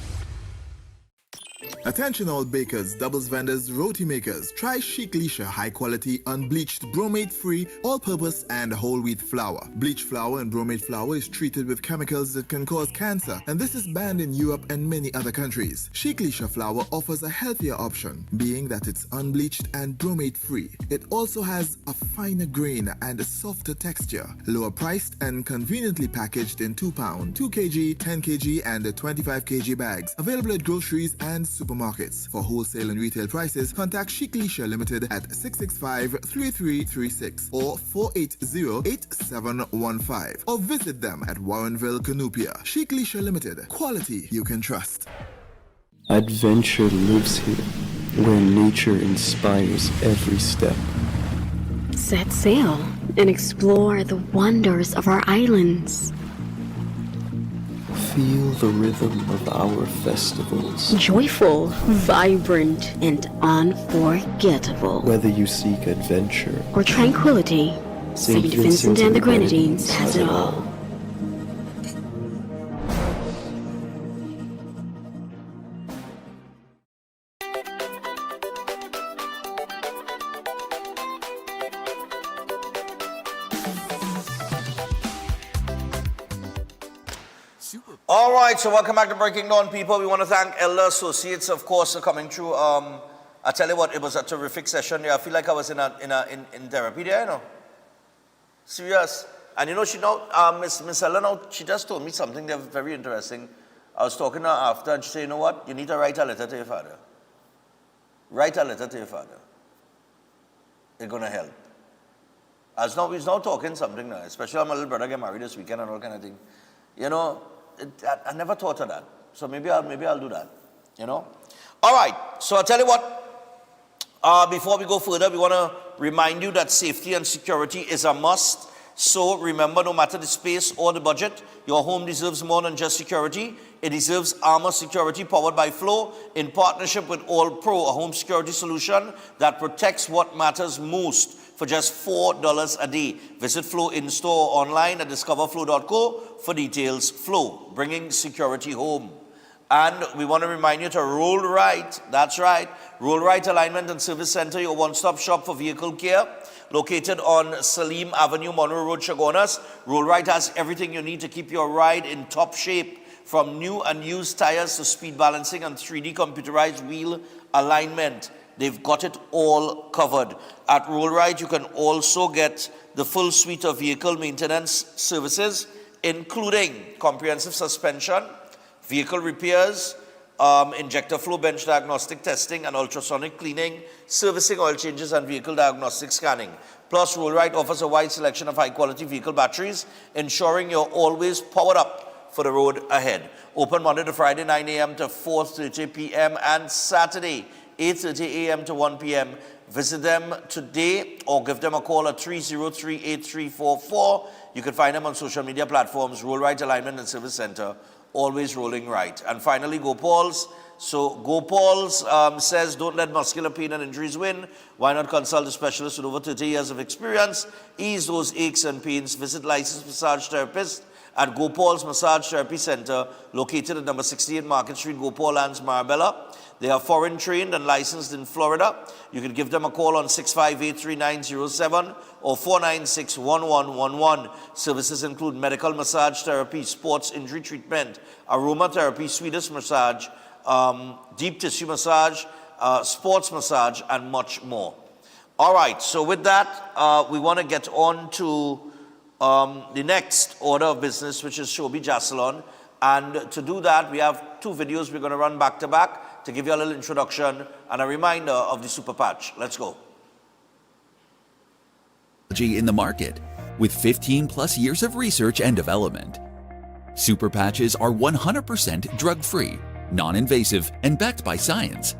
Attention all bakers, doubles vendors, roti makers. Try Chic Leisha high quality unbleached bromate free all-purpose and whole wheat flour. Bleach flour and bromate flour is treated with chemicals that can cause cancer, and this is banned in Europe and many other countries. Chic Leisha flour offers a healthier option, being that it's unbleached and bromate free. It also has a finer grain and a softer texture, lower priced and conveniently packaged in 2 pound, 2 kg, 10 kg and 25 kg bags. Available at groceries and supermarkets. For wholesale and retail prices, contact Chic Leisha Limited at 665-3336 or 480-8715 or visit them at Warrenville, Canupia. Chic Leisha Limited. Quality you can trust. Adventure lives here, where nature inspires every step. Set sail and explore the wonders of our islands. Feel the rhythm of our festivals. Joyful, vibrant, and unforgettable. Whether you seek adventure or tranquility, St. Vincent and the Grenadines has it all. All right, so welcome back to Breaking Dawn, people. We want to thank Elder Associates, of course, for coming through. I tell you what, it was a terrific session. Yeah, I feel like I was in therapy there, you know. Serious. And you know, she now, Miss Ella now, she just told me something that was very interesting. I was talking to her after, and she said, you know what? You need to write a letter to your father. Write a letter to your father. It's going to help. He's now talking something now, especially when my little brother get married this weekend and all kind of thing. You know, I never thought of that. So maybe I'll do that, you know. All right, so I'll tell you what. Before we go further, we want to remind you that safety and security is a must. So remember, no matter the space or the budget, your home deserves more than just security. It deserves Armor Security powered by Flow in partnership with All Pro, a home security solution that protects what matters most for just $4 a day. Visit Flow in-store or online at discoverflow.co for details. Flow, bringing security home. And we want to remind you to Roll Right. That's right. Roll Right Alignment and Service Center, your one-stop shop for vehicle care. Located on Salim Avenue, Monroe Road, Chagonas. Roll Right has everything you need to keep your ride in top shape. From new and used tires to speed balancing and 3D computerized wheel alignment. They've got it all covered. At Roll Right, you can also get the full suite of vehicle maintenance services, including comprehensive suspension, vehicle repairs, injector flow bench diagnostic testing and ultrasonic cleaning, servicing, oil changes, and vehicle diagnostic scanning. Plus, Roll Right offers a wide selection of high-quality vehicle batteries, ensuring you're always powered up for the road ahead. Open Monday to Friday, 9 a.m. to 4:30 p.m. and Saturday, 8:30 a.m. to 1 p.m. Visit them today or give them a call at 303-8344. You can find them on social media platforms, Roll Right Alignment and Service Center, always rolling right. And finally, GoPauls. So GoPauls says, don't let muscular pain and injuries win. Why not consult a specialist with over 30 years of experience? Ease those aches and pains. Visit licensed massage therapist at GoPaul's Massage Therapy Center, located at number 68 Market Street, GoPaul Lands, Marbella. They are foreign trained and licensed in Florida. You can give them a call on 658-3907 or 496-1111. Services include medical massage therapy, sports injury treatment, aromatherapy, Swedish massage, deep tissue massage, sports massage, and much more. All right, so with that, we want to get on to the next order of business, which is Shobi Jasalon. And to do that, we have two videos we're going to run back to back to give you a little introduction and a reminder of the Super Patch. Let's go. In the market with 15 plus years of research and development. Super Patches are 100% drug-free, non-invasive, and backed by science.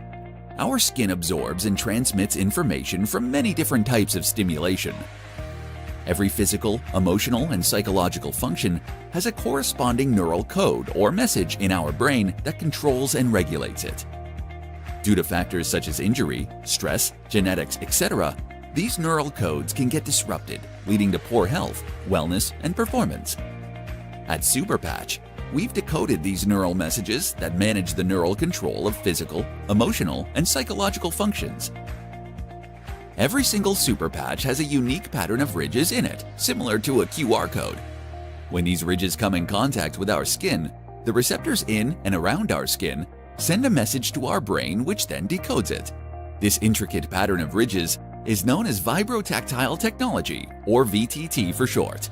Our skin absorbs and transmits information from many different types of stimulation. Every physical, emotional, and psychological function has a corresponding neural code or message in our brain that controls and regulates it. Due to factors such as injury, stress, genetics, etc., these neural codes can get disrupted, leading to poor health, wellness, and performance. At Super Patch, we've decoded these neural messages that manage the neural control of physical, emotional, and psychological functions. Every single Super Patch has a unique pattern of ridges in it, similar to a QR code. When these ridges come in contact with our skin, the receptors in and around our skin send a message to our brain, which then decodes it. This intricate pattern of ridges is known as vibrotactile technology, or VTT for short.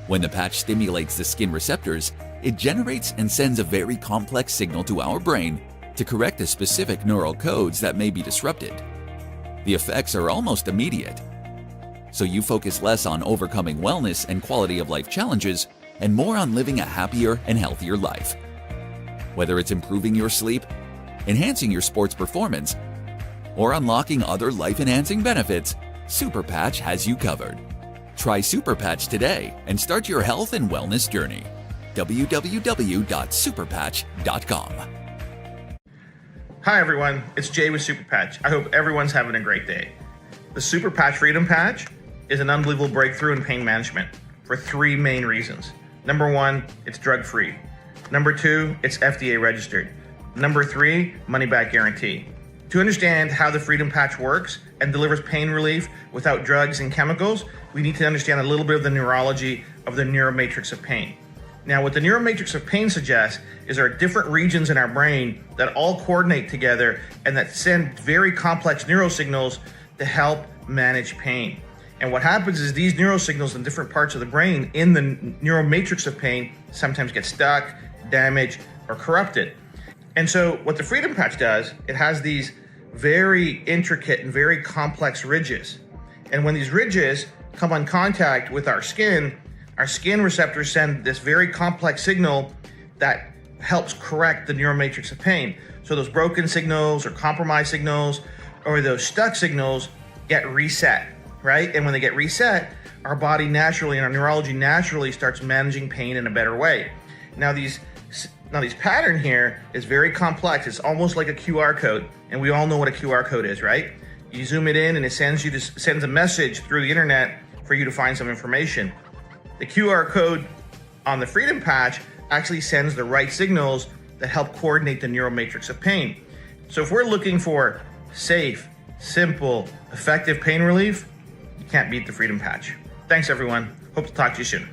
When the patch stimulates the skin receptors, it generates and sends a very complex signal to our brain to correct the specific neural codes that may be disrupted. The effects are almost immediate, so you focus less on overcoming wellness and quality of life challenges and more on living a happier and healthier life. Whether it's improving your sleep, enhancing your sports performance, or unlocking other life-enhancing benefits, Super Patch has you covered. Try Super Patch today and start your health and wellness journey. www.superpatch.com. Hi everyone, it's Jay with Super Patch. I hope everyone's having a great day. The Super Patch Freedom Patch is an unbelievable breakthrough in pain management for three main reasons. Number one, it's drug-free. Number two, it's FDA registered. Number three, money-back guarantee. To understand how the Freedom Patch works and delivers pain relief without drugs and chemicals, we need to understand a little bit of the neurology of the neuromatrix of pain. Now, what the neuromatrix of pain suggests is there are different regions in our brain that all coordinate together and that send very complex neurosignals to help manage pain. And what happens is these neurosignals in different parts of the brain in the neuromatrix of pain sometimes get stuck, damaged, or corrupted. And so what the Freedom Patch does, it has these very intricate and very complex ridges. And when these ridges come on contact with our skin receptors send this very complex signal that helps correct the neuromatrix of pain. So those broken signals or compromised signals or those stuck signals get reset, right? And when they get reset, our body naturally and our neurology naturally starts managing pain in a better way. Now this pattern here is very complex. It's almost like a QR code, and we all know what a QR code is, right? You zoom it in and it sends a message through the internet for you to find some information. The QR code on the Freedom Patch actually sends the right signals that help coordinate the neuromatrix of pain. So if we're looking for safe, simple, effective pain relief, you can't beat the Freedom Patch. Thanks everyone. Hope to talk to you soon.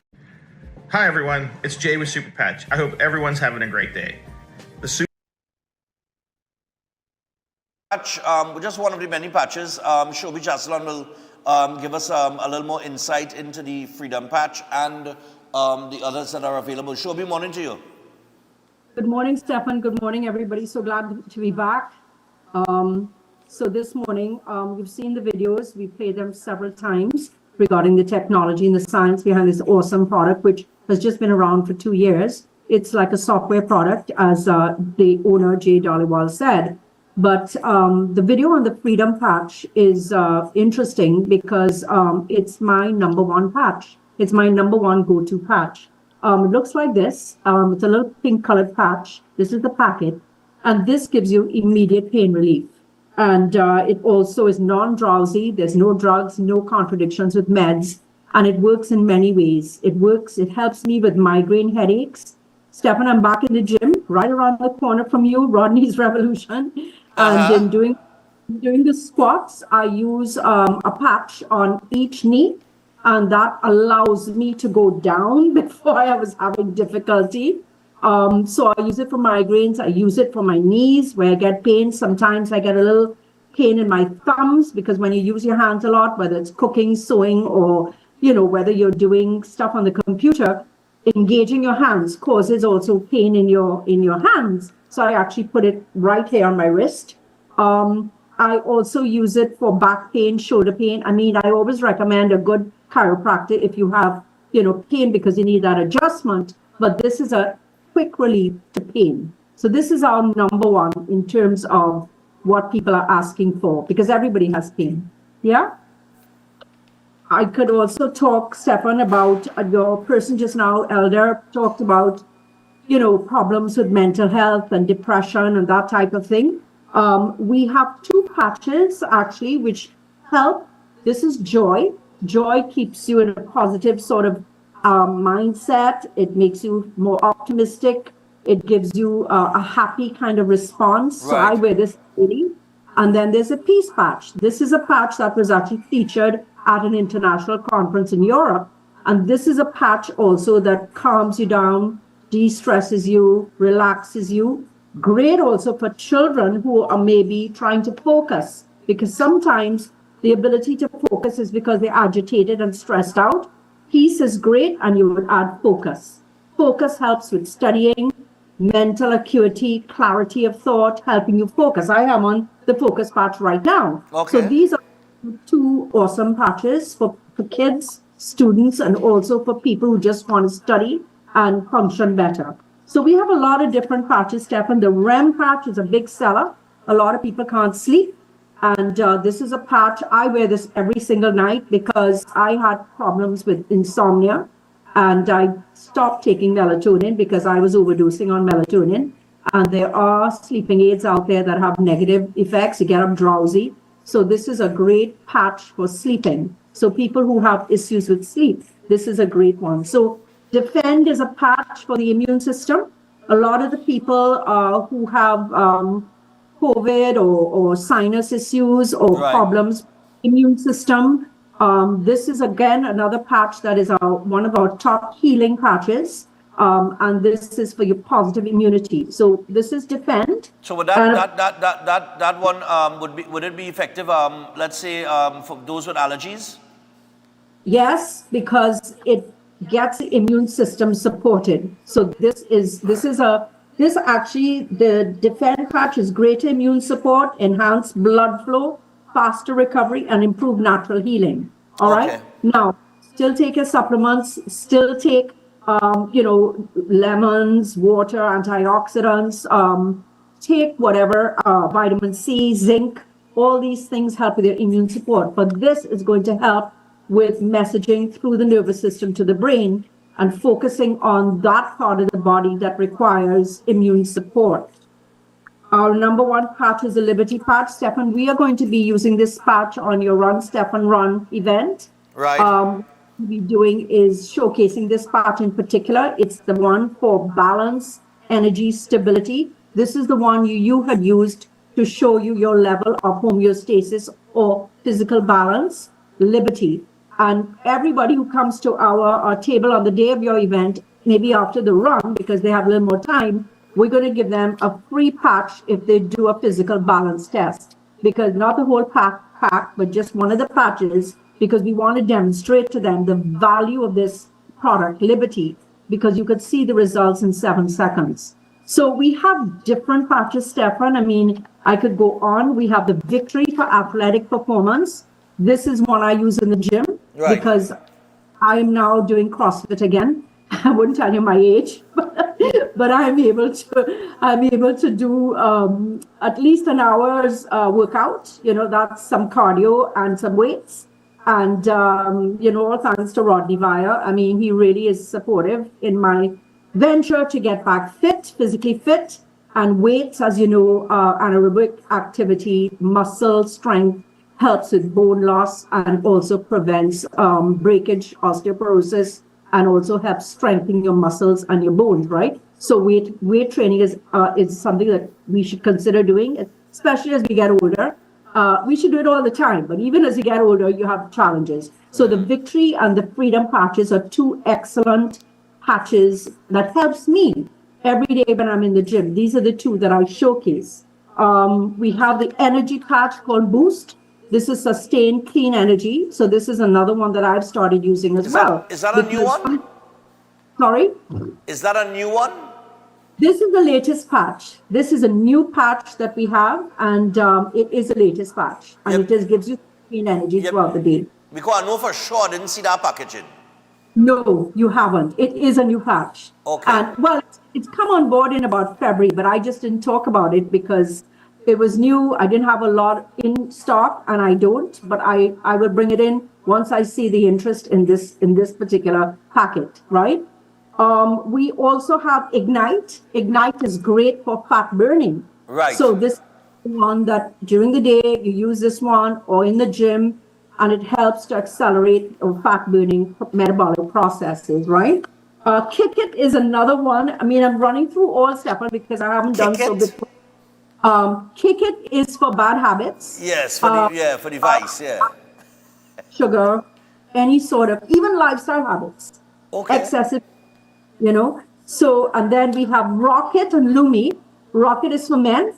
Hi everyone, it's Jay with Super Patch. I hope everyone's having a great day. The Super Patch, just one of the many patches. Shobi Jasalan will give us a little more insight into the Freedom Patch and the others that are available. Shobi, morning to you. Good morning, Stefan. Good morning, everybody. So glad to be back. So this morning, you've seen the videos. We played them several times regarding the technology and the science behind this awesome product, which has just been around for 2 years. It's like a software product, as the owner, Jay Dhaliwal, said. But the video on the Freedom Patch is interesting because it's my #1 patch. It's my #1 go-to patch. It looks like this. It's a little pink colored patch. This is the packet. And this gives you immediate pain relief. And it also is non-drowsy. There's no drugs, no contradictions with meds. And it works in many ways. It helps me with migraine headaches. Stefan, I'm back in the gym, right around the corner from you, Rodney's Revolution. And then doing the squats, I use a patch on each knee, and that allows me to go down before I was having difficulty. So I use it for migraines. I use it for my knees where I get pain. Sometimes I get a little pain in my thumbs because when you use your hands a lot, whether it's cooking, sewing, or whether you're doing stuff on the computer, engaging your hands causes also pain in your hands. So I actually put it right here on my wrist. I also use it for back pain, shoulder pain. I mean, I always recommend a good chiropractor if you have, pain because you need that adjustment. But this is a quick relief to pain. So this is our #1 in terms of what people are asking for because everybody has pain. Yeah. I could also talk, Stefan, about your person just now, Elder, talked about, problems with mental health and depression and that type of thing. We have 2 patches, actually, which help. This is Joy. Joy keeps you in a positive sort of mindset. It makes you more optimistic. It gives you a happy kind of response. Right. So I wear this daily. And then there's a Peace Patch. This is a patch that was actually featured at an international conference in Europe. And this is a patch also that calms you down, de-stresses you, relaxes you. Great also for children who are maybe trying to focus, because sometimes the ability to focus is because they're agitated and stressed out. Peace is great, and you would add focus. Focus helps with studying, mental acuity, clarity of thought, helping you focus. I am on the Focus Patch right now. Okay. So these are 2 awesome patches for kids, students, and also for people who just want to study and function better. So we have a lot of different patches, Stefan. The REM patch is a big seller. A lot of people can't sleep. And this is a patch. I wear this every single night because I had problems with insomnia. And I stopped taking melatonin because I was overdosing on melatonin. And there are sleeping aids out there that have negative effects. You get up drowsy. So this is a great patch for sleeping. So people who have issues with sleep, this is a great one. So Defend is a patch for the immune system. A lot of the people who have COVID or sinus issues or problems, immune system, this is again another patch that is one of our top healing patches. And this is for your positive immunity. So this is Defend. So would that one would it be effective? Let's say for those with allergies. Yes, because it gets the immune system supported. So the Defend patch is greater immune support, enhanced blood flow, faster recovery, and improved natural healing. All right. Now, still take your supplements. Still take lemons, water, antioxidants. Take whatever vitamin C, zinc. All these things help with your immune support. But this is going to help with messaging through the nervous system to the brain and focusing on that part of the body that requires immune support. Our number one patch is the Liberty patch. Stefan, we are going to be using this patch on your Run, Stefan, Run event. Right. What we'll be doing is showcasing this patch in particular. It's the one for balance, energy, stability. This is the one you had used to show you your level of homeostasis or physical balance, Liberty. And everybody who comes to our table on the day of your event, maybe after the run, because they have a little more time, we're going to give them a free patch if they do a physical balance test. Because not the whole pack, but just one of the patches, because we want to demonstrate to them the value of this product, Liberty, because you could see the results in 7 seconds. So we have different patches, Stefan. I mean, I could go on. We have the Victory for athletic performance. This is one I use in the gym because I'm now doing CrossFit again. I wouldn't tell you my age, but I'm able to do at least an hour's workout. That's some cardio and some weights. And, all thanks to Rodney Vire. I mean, he really is supportive in my venture to get back fit, physically fit, and weights, as you know, anaerobic activity, muscle strength, helps with bone loss and also prevents breakage, osteoporosis, and also helps strengthen your muscles and your bones, right? So weight training is something that we should consider doing, especially as we get older. We should do it all the time, but even as you get older, you have challenges. So the Victory and the Freedom patches are two excellent patches that helps me every day when I'm in the gym. These are the two that I showcase. We have the energy patch called Boost. This is sustained clean energy. So this is another one that I've started using as well. Is that a new one? Sorry? Is that a new one? This is the latest patch. This is a new patch that we have, and it is the latest patch. And it just gives you clean energy throughout the day. Because I know for sure I didn't see that packaging. No, you haven't. It is a new patch. Okay. And well, it's come on board in about February, but I just didn't talk about it because it was new. I didn't have a lot in stock, and I don't, but I will bring it in once I see the interest in this particular packet, right? We also have Ignite. Ignite is great for fat burning. Right. So this one that during the day you use this one or in the gym, and it helps to accelerate fat burning metabolic processes, right? Kick It is another one. I mean, I'm running through all stuff because I haven't done so before. Kick It is for bad habits. Yes, for the vice, Sugar, any sort of, even lifestyle habits. Okay. Excessive, So, and then we have Rocket and Lumi. Rocket is for men,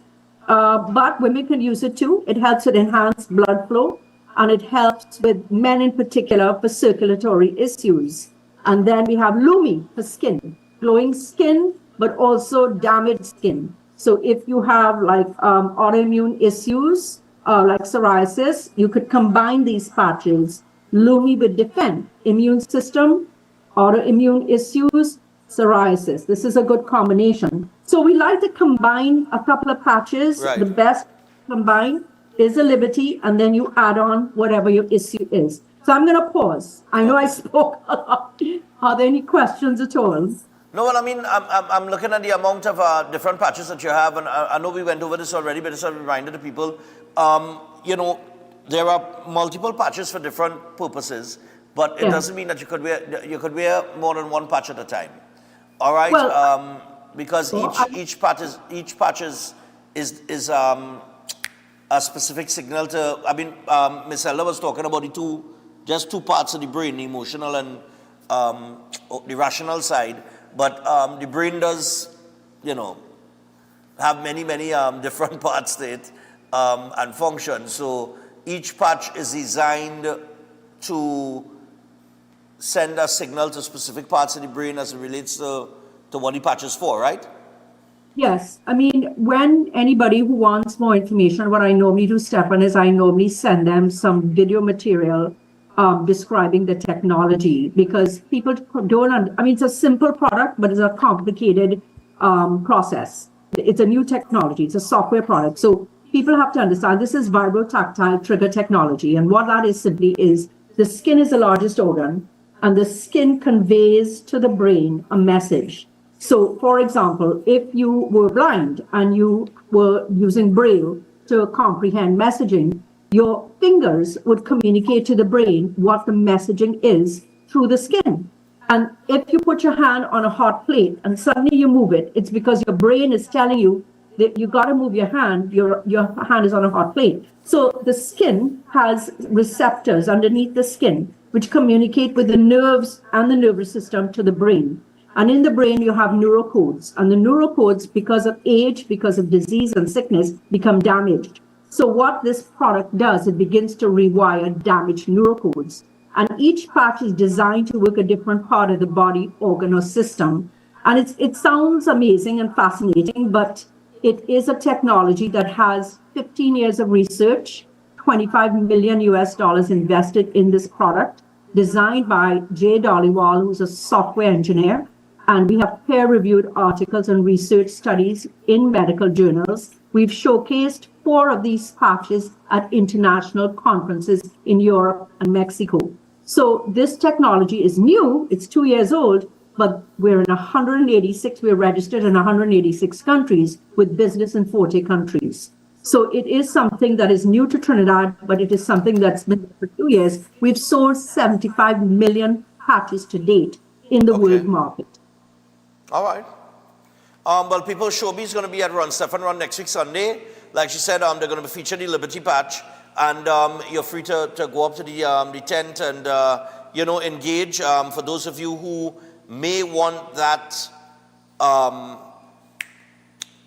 but women can use it too. It helps with enhanced blood flow, and it helps with men in particular for circulatory issues. And then we have Lumi for skin, glowing skin, but also damaged skin. So if you have like autoimmune issues, like psoriasis, you could combine these patches. Lumi with Defend, immune system, autoimmune issues, psoriasis. This is a good combination. So we like to combine a couple of patches. Right. The best combined is a Liberty, and then you add on whatever your issue is. So I'm going to pause. I know I spoke a lot. Are there any questions at all? No, well, I mean, I'm looking at the amount of different patches that you have, and I know we went over this already, but it's a reminder to people. There are multiple patches for different purposes, but it doesn't mean that you could wear more than one patch at a time. All right, well, because each patch is a specific signal to. I mean, Miss Elder was talking about just two parts of the brain, the emotional and the rational side. But the brain does, have many different parts to it and function. So each patch is designed to send a signal to specific parts of the brain as it relates to what the patch is for, right? Yes. I mean, when anybody who wants more information, what I normally do, Stefan, is I normally send them some video material describing the technology, because people don't, it's a simple product, but it's a complicated process. It's a new technology. It's a software product. So people have to understand this is vibrotactile trigger technology. And what that is simply is the skin is the largest organ, and the skin conveys to the brain a message. So, for example, if you were blind and you were using Braille to comprehend messaging, your fingers would communicate to the brain what the messaging is through the skin. And if you put your hand on a hot plate and suddenly you move it, it's because your brain is telling you that you got to move your hand. Your hand is on a hot plate. So the skin has receptors underneath the skin which communicate with the nerves and the nervous system to the brain. And in the brain, you have neurocodes. And the neurocodes, because of age, because of disease and sickness, become damaged. So what this product does, it begins to rewire damaged neurocodes. And each patch is designed to work a different part of the body, organ, or system. And it sounds amazing and fascinating, but it is a technology that has 15 years of research, $25 million invested in this product, designed by Jay Dhaliwal, who's a software engineer. And we have peer-reviewed articles and research studies in medical journals. We've showcased 4 of these patches at international conferences in Europe and Mexico. So this technology is new, it's 2 years old, but we're registered in 186 countries with business in 40 countries. So it is something that is new to Trinidad, but it is something that's been there for 2 years. We've sold 75 million patches to date in the world market. All right. Well, people, Shobi is going to be at Run Stefan Run next week, Sunday. Like she said, they're going to feature the Liberty Patch. And you're free to go up to the tent and, engage. For those of you who may want that...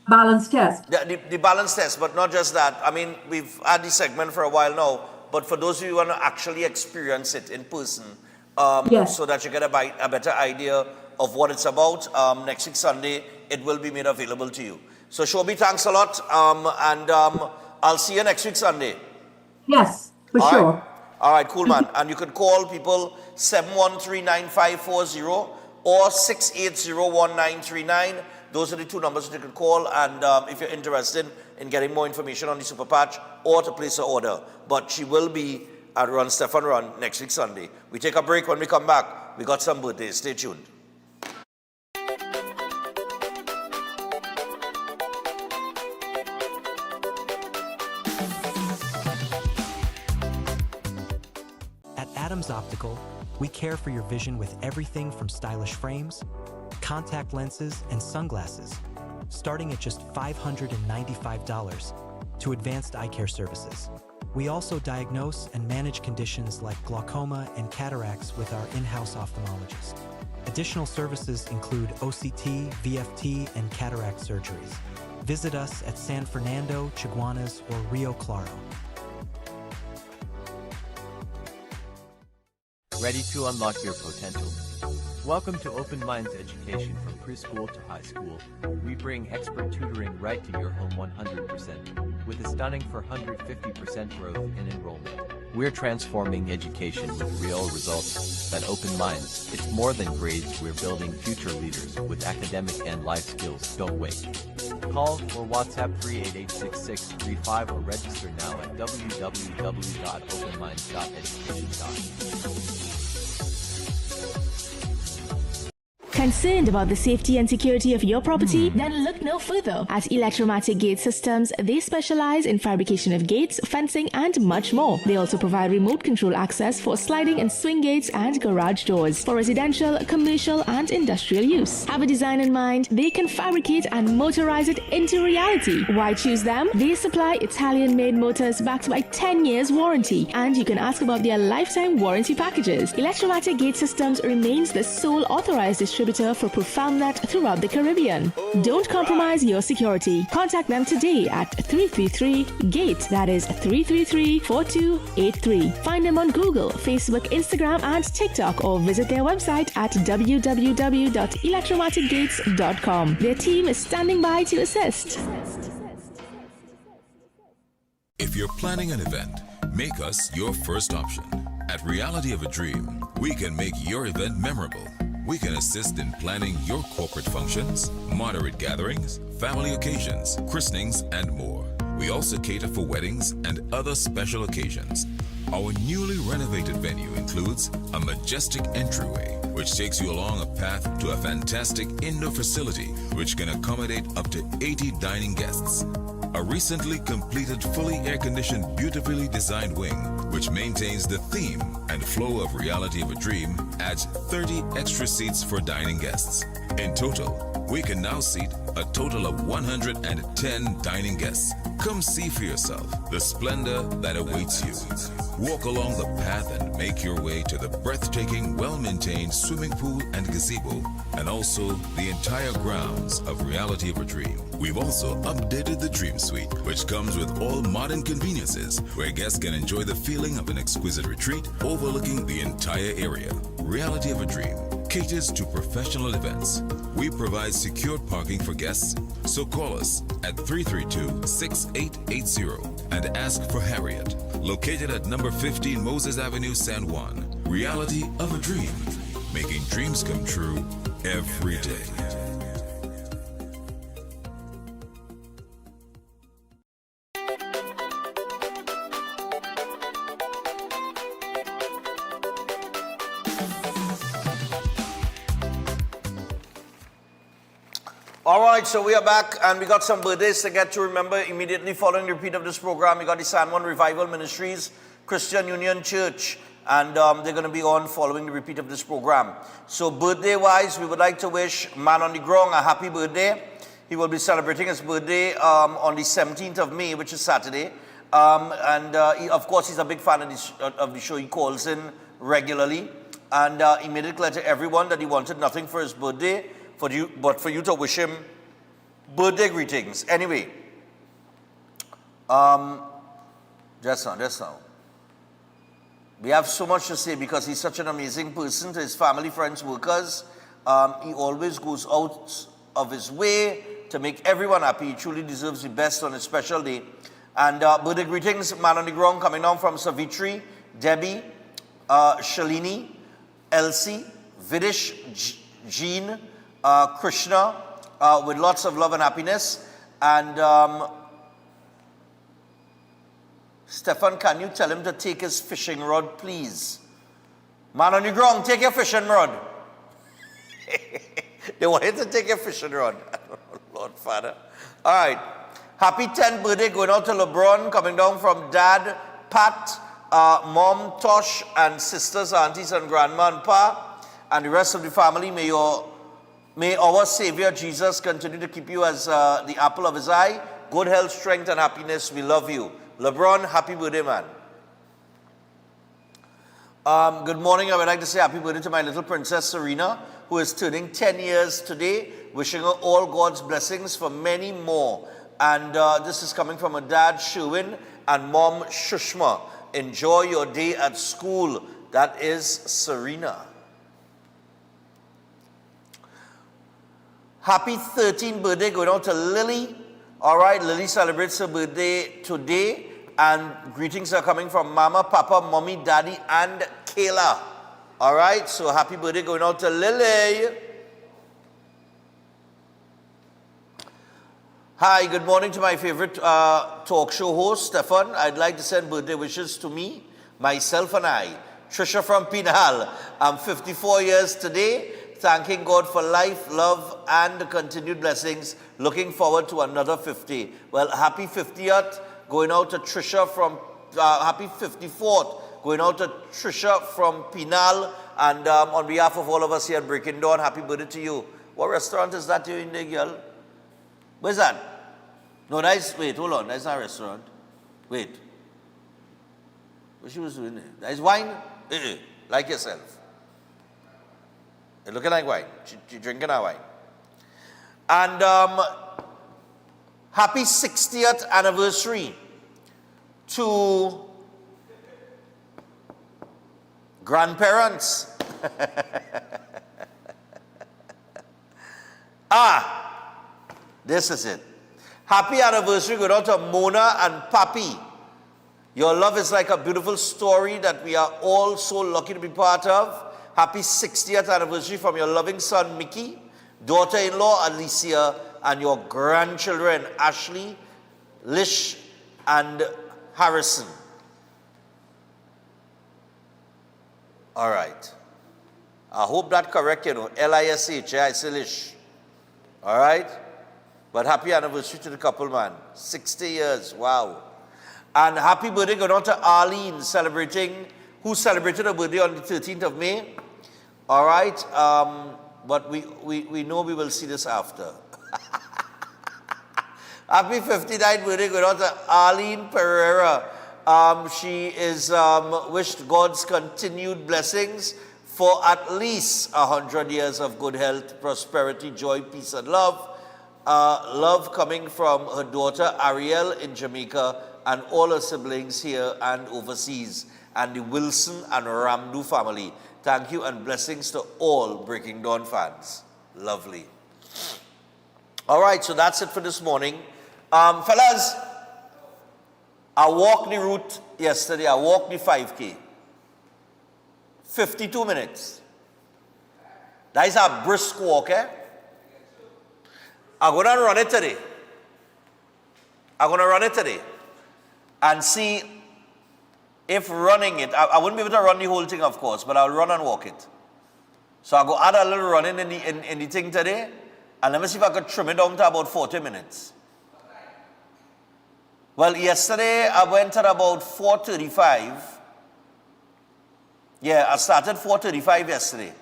balance test. The balance test, but not just that. I mean, we've had this segment for a while now, but for those of you who want to actually experience it in person, so that you get a better idea of what it's about, next week Sunday, it will be made available to you. So Shobi, thanks a lot, and I'll see you next week Sunday. Yes, for sure. All right, cool, man. And you could call people 713-9540 or 680-1939. Those are the 2 numbers that you can call, and if you're interested in getting more information on the Super Patch or to place an order. But she will be at Run Stefan Run next week Sunday. We take a break. When we come back, we got some birthdays. Stay tuned. At Adams Optical, we care for your vision with everything from stylish frames, contact lenses, and sunglasses, starting at just $595, to advanced eye care services. We also diagnose and manage conditions like glaucoma and cataracts with our in-house ophthalmologist. Additional services include OCT, VFT, and cataract surgeries. Visit us at San Fernando, Chaguanas, or Rio Claro. Ready to unlock your potential? Welcome to Open Minds Education from preschool to high school. We bring expert tutoring right to your home 100%, with a stunning 450% growth in enrollment. We're transforming education with real results. At Open Minds, it's more than grades, we're building future leaders with academic and life skills. Don't wait. Call or WhatsApp 388-6635 or register now at www.openminds.education. Concerned about the safety and security of your property? Then look no further. At Electromatic Gate Systems, they specialize in fabrication of gates, fencing, and much more. They also provide remote control access for sliding and swing gates and garage doors for residential, commercial, and industrial use. Have a design in mind? They can fabricate and motorize it into reality. Why choose them? They supply Italian-made motors backed by 10 years warranty, and you can ask about their lifetime warranty packages. Electromatic Gate Systems remains the sole authorized distributor distributor for ProfoundNet throughout the Caribbean. Don't compromise your security. Contact them today at 333-GATE. That is 333-4283. Find them on Google, Facebook, Instagram, and TikTok, or visit their website at www.electromaticgates.com. Their team is standing by to assist. If you're planning an event, make us your first option. At Reality of a Dream, we can make your event memorable. We can assist in planning your corporate functions, moderate gatherings, family occasions, christenings, and more. We also cater for weddings and other special occasions. Our newly renovated venue includes a majestic entryway, which takes you along a path to a fantastic indoor facility which can accommodate up to 80 dining guests. A recently completed, fully air-conditioned, beautifully designed wing, which maintains the theme and flow of Reality of a Dream, adds 30 extra seats for dining guests. In total, we can now seat a total of 110 dining guests. Come see for yourself the splendor that awaits you. Walk along the path and make your way to the breathtaking, well-maintained swimming pool and gazebo, and also the entire grounds of Reality of a Dream. We've also updated the Dream Suite, which comes with all modern conveniences, where guests can enjoy the feeling of an exquisite retreat overlooking the entire area. Reality of a Dream caters to professional events. We provide secured parking for guests, so call us at 332-6880 and ask for Harriet, located at number 15 Moses Avenue, San Juan. Reality of a Dream, making dreams come true every day. All right, so we are back, and we got some birthdays to get to. Remember, immediately following the repeat of this program, we got the San Juan Revival Ministries, Christian Union Church, and they're going to be on following the repeat of this program. So birthday-wise, we would like to wish Man on the Ground a happy birthday. He will be celebrating his birthday on the 17th of May, which is Saturday. Of course, he's a big fan of the show. He calls in regularly, and he made it clear to everyone that he wanted nothing for his birthday, but for you to wish him birthday greetings. Anyway, just now. We have so much to say because he's such an amazing person to his family, friends, workers. He always goes out of his way to make everyone happy. He truly deserves the best on his special day. And birthday greetings, Man on the Ground, coming down from Savitri, Debbie, Shalini, Elsie, Vidish, Jean, Krishna, with lots of love and happiness. And Stefan, can you tell him to take his fishing rod, please? Man on the Ground, take your fishing rod. They want you to take your fishing rod. Lord Father. All right. Happy 10th birthday going out to LeBron, coming down from Dad, Pat, Mom, Tosh, and sisters, aunties, and grandma and pa, and the rest of the family. May our Savior Jesus continue to keep you as the apple of his eye. Good health, strength, and happiness. We love you. LeBron, happy birthday, man. Good morning. I would like to say happy birthday to my little princess, Serena, who is turning 10 years today. Wishing her all God's blessings for many more. And this is coming from her dad, Sherwin, and mom, Shushma. Enjoy your day at school. That is Serena. Happy 13th birthday going out to Lily. All right, Lily celebrates her birthday today. And greetings are coming from Mama, Papa, Mommy, Daddy, and Kayla. All right, so happy birthday going out to Lily. Hi, good morning to my favorite talk show host, Stefan. I'd like to send birthday wishes to me, myself, and I. Trisha from Pinal. I'm 54 years today. Thanking God for life, love, and continued blessings. Looking forward to another 50. Well, happy 50th. Going out to Trisha from, happy 54th. Going out to Trisha from Pinal. And on behalf of all of us here at Breaking Dawn, happy birthday to you. What restaurant is that you're in there, girl? Where's that? No, that's, wait, hold on. That's not a restaurant. Wait. What she was doing there? That's wine? Like yourself. It's looking like wine. She's drinking our wine. And happy 60th anniversary to grandparents. This is it. Happy anniversary going out to Mona and Papi. Your love is like a beautiful story that we are all so lucky to be part of. Happy 60th anniversary from your loving son, Mickey, daughter-in-law, Alicia, and your grandchildren, Ashley, Lish, and Harrison. All right. I hope that correct, L-I-S-H, I say Lish. All right? But happy anniversary to the couple, man. 60 years, wow. And happy birthday going on to Arlene, who celebrated her birthday on the 13th of May. All right? But we know we will see this after. Happy 59th birthday going on to Arlene Pereira. She is wished God's continued blessings for at least 100 years of good health, prosperity, joy, peace, and love. Love coming from her daughter Ariel in Jamaica and all her siblings here and overseas, and the Wilson and Ramdu family. Thank you and blessings to all Breaking Dawn fans. Lovely. All right, so that's it for this morning. Fellas, I walked the route yesterday. I walked the 5K. 52 minutes. That is a brisk walk, eh? I'm going to run it today. And see if running it, I wouldn't be able to run the whole thing, of course, but I'll run and walk it. So I'll go add a little running in the thing today, and let me see if I could trim it down to about 40 minutes. Well, yesterday I went at about 4:35. Yeah, I started 4:35 yesterday.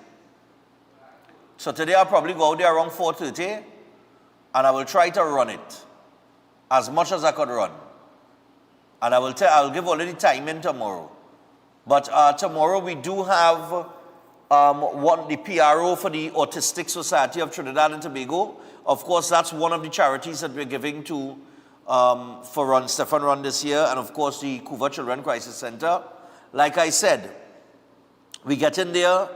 So today I'll probably go out there around 4:30, and I will try to run it as much as I could run. And I'll give already timing tomorrow. But tomorrow we do have the PRO for the Autistic Society of Trinidad and Tobago. Of course, that's one of the charities that we're giving to for Stefan Run this year, and of course the Couva Children Crisis Center. Like I said, we get in there,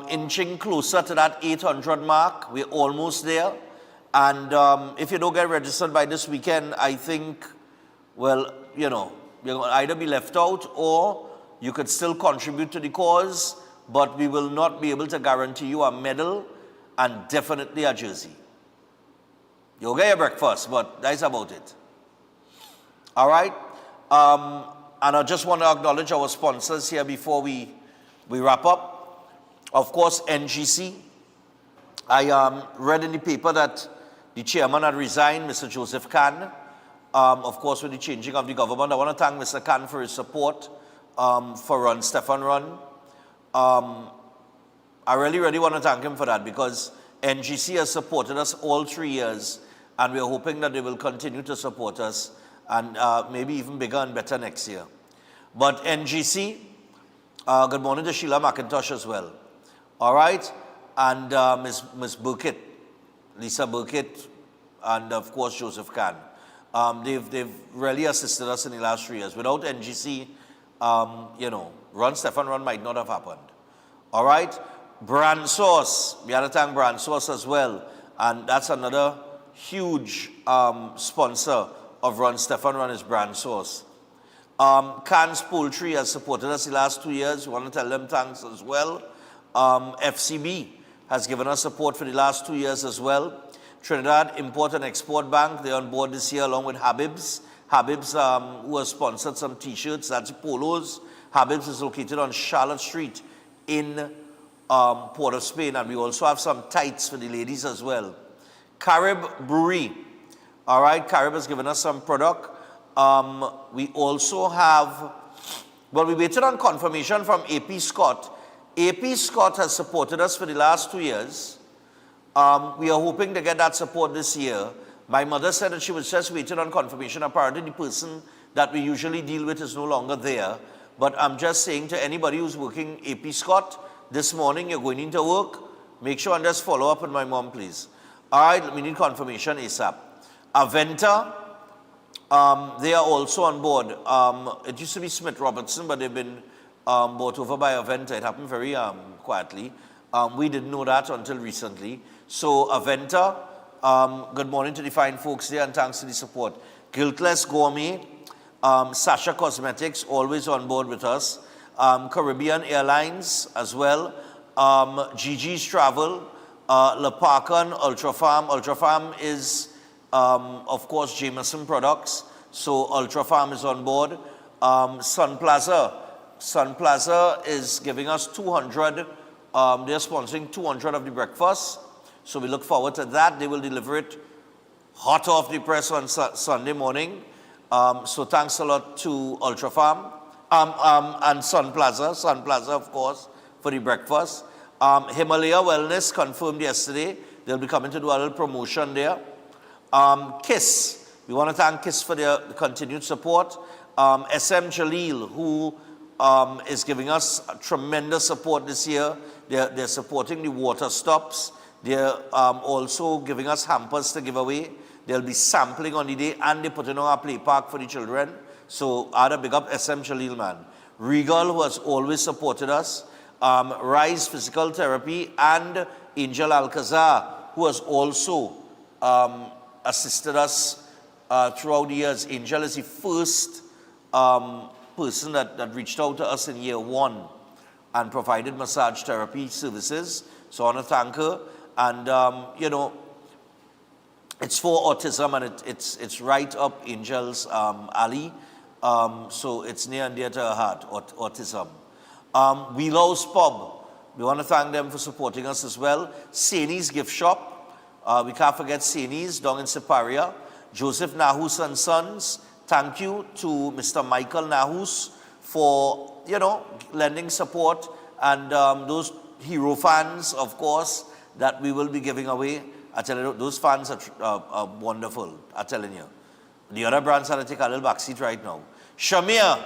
inching closer to that 800 mark. We're almost there. And if you don't get registered by this weekend, I think, well, you're going to either be left out or you could still contribute to the cause, but we will not be able to guarantee you a medal and definitely a jersey. You'll get your breakfast, but that's about it. All right? And I just want to acknowledge our sponsors here before we wrap up. Of course, NGC. I read in the paper that the chairman had resigned, Mr. Joseph Khan. Of course, with the changing of the government. I want to thank Mr. Khan for his support for Stefan Run. I really, really want to thank him for that, because NGC has supported us all 3 years, and we're hoping that they will continue to support us, and maybe even bigger and better next year. But NGC, good morning to Sheila McIntosh as well. All right? And Ms. Burkitt, Lisa Burkitt, and of course Joseph Khan. They've really assisted us in the last 3 years. Without NGC, Stefan Run might not have happened. All right? Brand Source, we had to thank Brand Source as well. And that's another huge sponsor of Stefan Run is Brand Source. Cannes Poultry has supported us the last 2 years. We want to tell them thanks as well. FCB has given us support for the last 2 years as well. Trinidad Import and Export Bank, they're on board this year along with Habib's. Habib's, who has sponsored some t-shirts, that's polos. Habib's is located on Charlotte Street in Port of Spain, and we also have some tights for the ladies as well. Carib Brewery, all right, Carib has given us some product. We also have, well, we waited on confirmation from AP Scott. AP Scott has supported us for the last 2 years. We are hoping to get that support this year. My mother said that she was just waiting on confirmation. Apparently the person that we usually deal with is no longer there. But I'm just saying to anybody who's working AP Scott, this morning you're going into work, Make sure and just follow up with my mom, please. All right, we need confirmation ASAP. Aventa, they are also on board. It used to be Smith Robertson, but they've been bought over by Aventa. It happened very quietly. We didn't know that until recently. So Aventa, good morning to the fine folks there, and thanks for the support. Guiltless Gourmet, Sasha Cosmetics, always on board with us. Caribbean Airlines as well. Gigi's Travel, Lepacan, Ultrafarm. Ultrafarm is, of course, Jameson Products. So Ultrafarm is on board. Sun Plaza. Sun Plaza is giving us 200. They're sponsoring 200 of the breakfast. So we look forward to that. They will deliver it hot off the press on Sunday morning. So thanks a lot to Ultrafarm and Sun Plaza. Sun Plaza, of course, for the breakfast. Himalaya Wellness confirmed yesterday. They'll be coming to do a little promotion there. KISS. We want to thank KISS for their continued support. SM Jaleel, who is giving us tremendous support this year. They're supporting the water stops. They're also giving us hampers to give away. They'll be sampling on the day, and they're putting on our play park for the children. So I had a big up SM Jaleel, man. Regal, who has always supported us. Rise Physical Therapy, and Angel Alcazar, who has also assisted us throughout the years. Angel is the first person that reached out to us in year 1 and provided massage therapy services. So I want to thank her. And, you know, it's for autism, and it's right up Angel's alley. So it's near and dear to her heart, autism. Wheelhouse Pub, we want to thank them for supporting us as well. Saini's Gift Shop, we can't forget Saini's down in Siparia. Joseph Nahus and Sons, thank you to Mr. Michael Nahus for, you know, lending support, and those hero fans, of course, that we will be giving away. I tell you, those fans are wonderful, I'm telling you. The other brands have to take a little backseat right now. Shamir,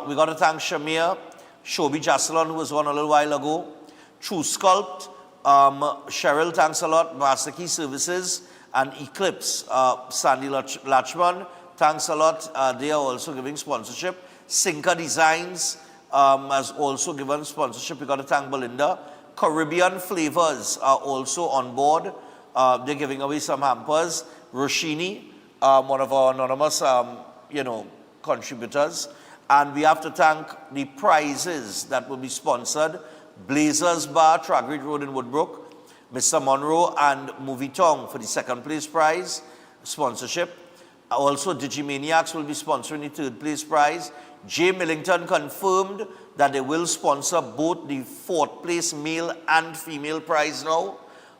we got to thank Shamir, Shobi Jasalon, who was on a little while ago. True Sculpt, Cheryl, thanks a lot. Master Key Services, and Eclipse, Sandy Lachman, thanks a lot. They are also giving sponsorship. Sinka Designs has also given sponsorship. We got to thank Belinda. Caribbean Flavors are also on board. They're giving away some hampers. Roshini, one of our anonymous, contributors. And we have to thank the prizes that will be sponsored. Blazers Bar, Tragrid Road in Woodbrook. Mr. Monroe and Movie Tong for the second place prize sponsorship. Also, Digimaniacs will be sponsoring the third place prize. J. Millington confirmed that they will sponsor both the fourth place male and female prize now.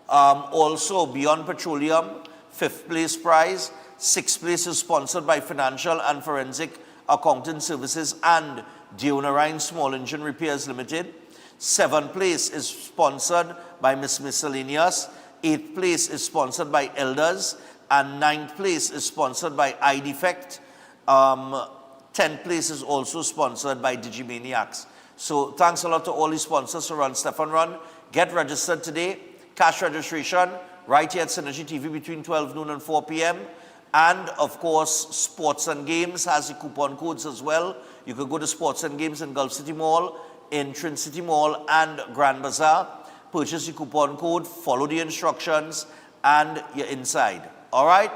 Also, Beyond Petroleum, fifth place prize. Sixth place is sponsored by Financial and Forensic Accounting Services and Deonarine Small Engine Repairs Limited. Seventh place is sponsored by Miss Miscellaneous. Eighth place is sponsored by Elders. And ninth place is sponsored by iDefect. 10th place is also sponsored by Digimaniacs. So thanks a lot to all the sponsors who run Stefan Run. Get registered today. Cash registration right here at Synergy TV between 12 noon and 4 p.m. And of course, Sports and Games has the coupon codes as well. You could go to Sports and Games in Gulf City Mall, in Trin City Mall, and Grand Bazaar. Purchase the coupon code, follow the instructions, and you're inside. All right?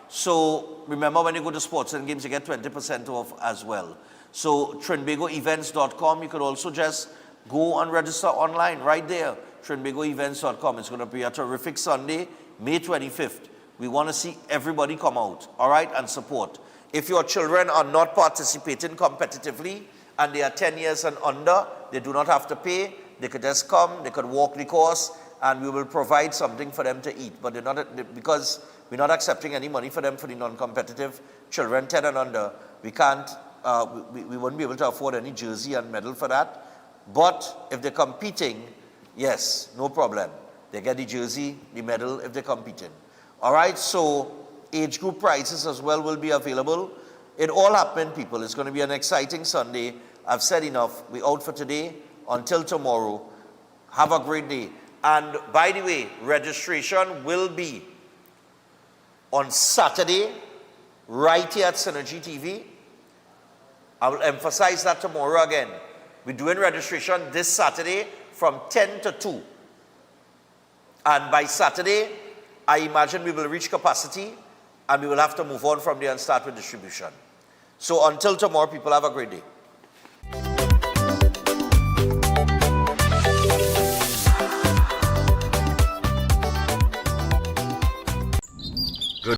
So remember, when you go to Sports and Games, you get 20% off as well. So trinbagoevents.com, you could also just go and register online right there. trinbagoevents.com. It's going to be a terrific Sunday, May 25th. We want to see everybody come out, all right, and support. If your children are not participating competitively and they are 10 years and under, they do not have to pay. They could just come, they could walk the course, and we will provide something for them to eat. But they're not, because we're not accepting any money for them for the non-competitive children 10 and under. We can't, we wouldn't be able to afford any jersey and medal for that. But if they're competing, yes, no problem. They get the jersey, the medal if they're competing. All right, so age group prizes as well will be available. It all happened, people. It's going to be an exciting Sunday. I've said enough. We're out for today. Until tomorrow, have a great day. And by the way, registration will be on Saturday, right here at Synergy TV. I will emphasize that tomorrow again. We're doing registration this Saturday from 10 to 2. And by Saturday, I imagine we will reach capacity and we will have to move on from there and start with distribution. So until tomorrow, people have a great day.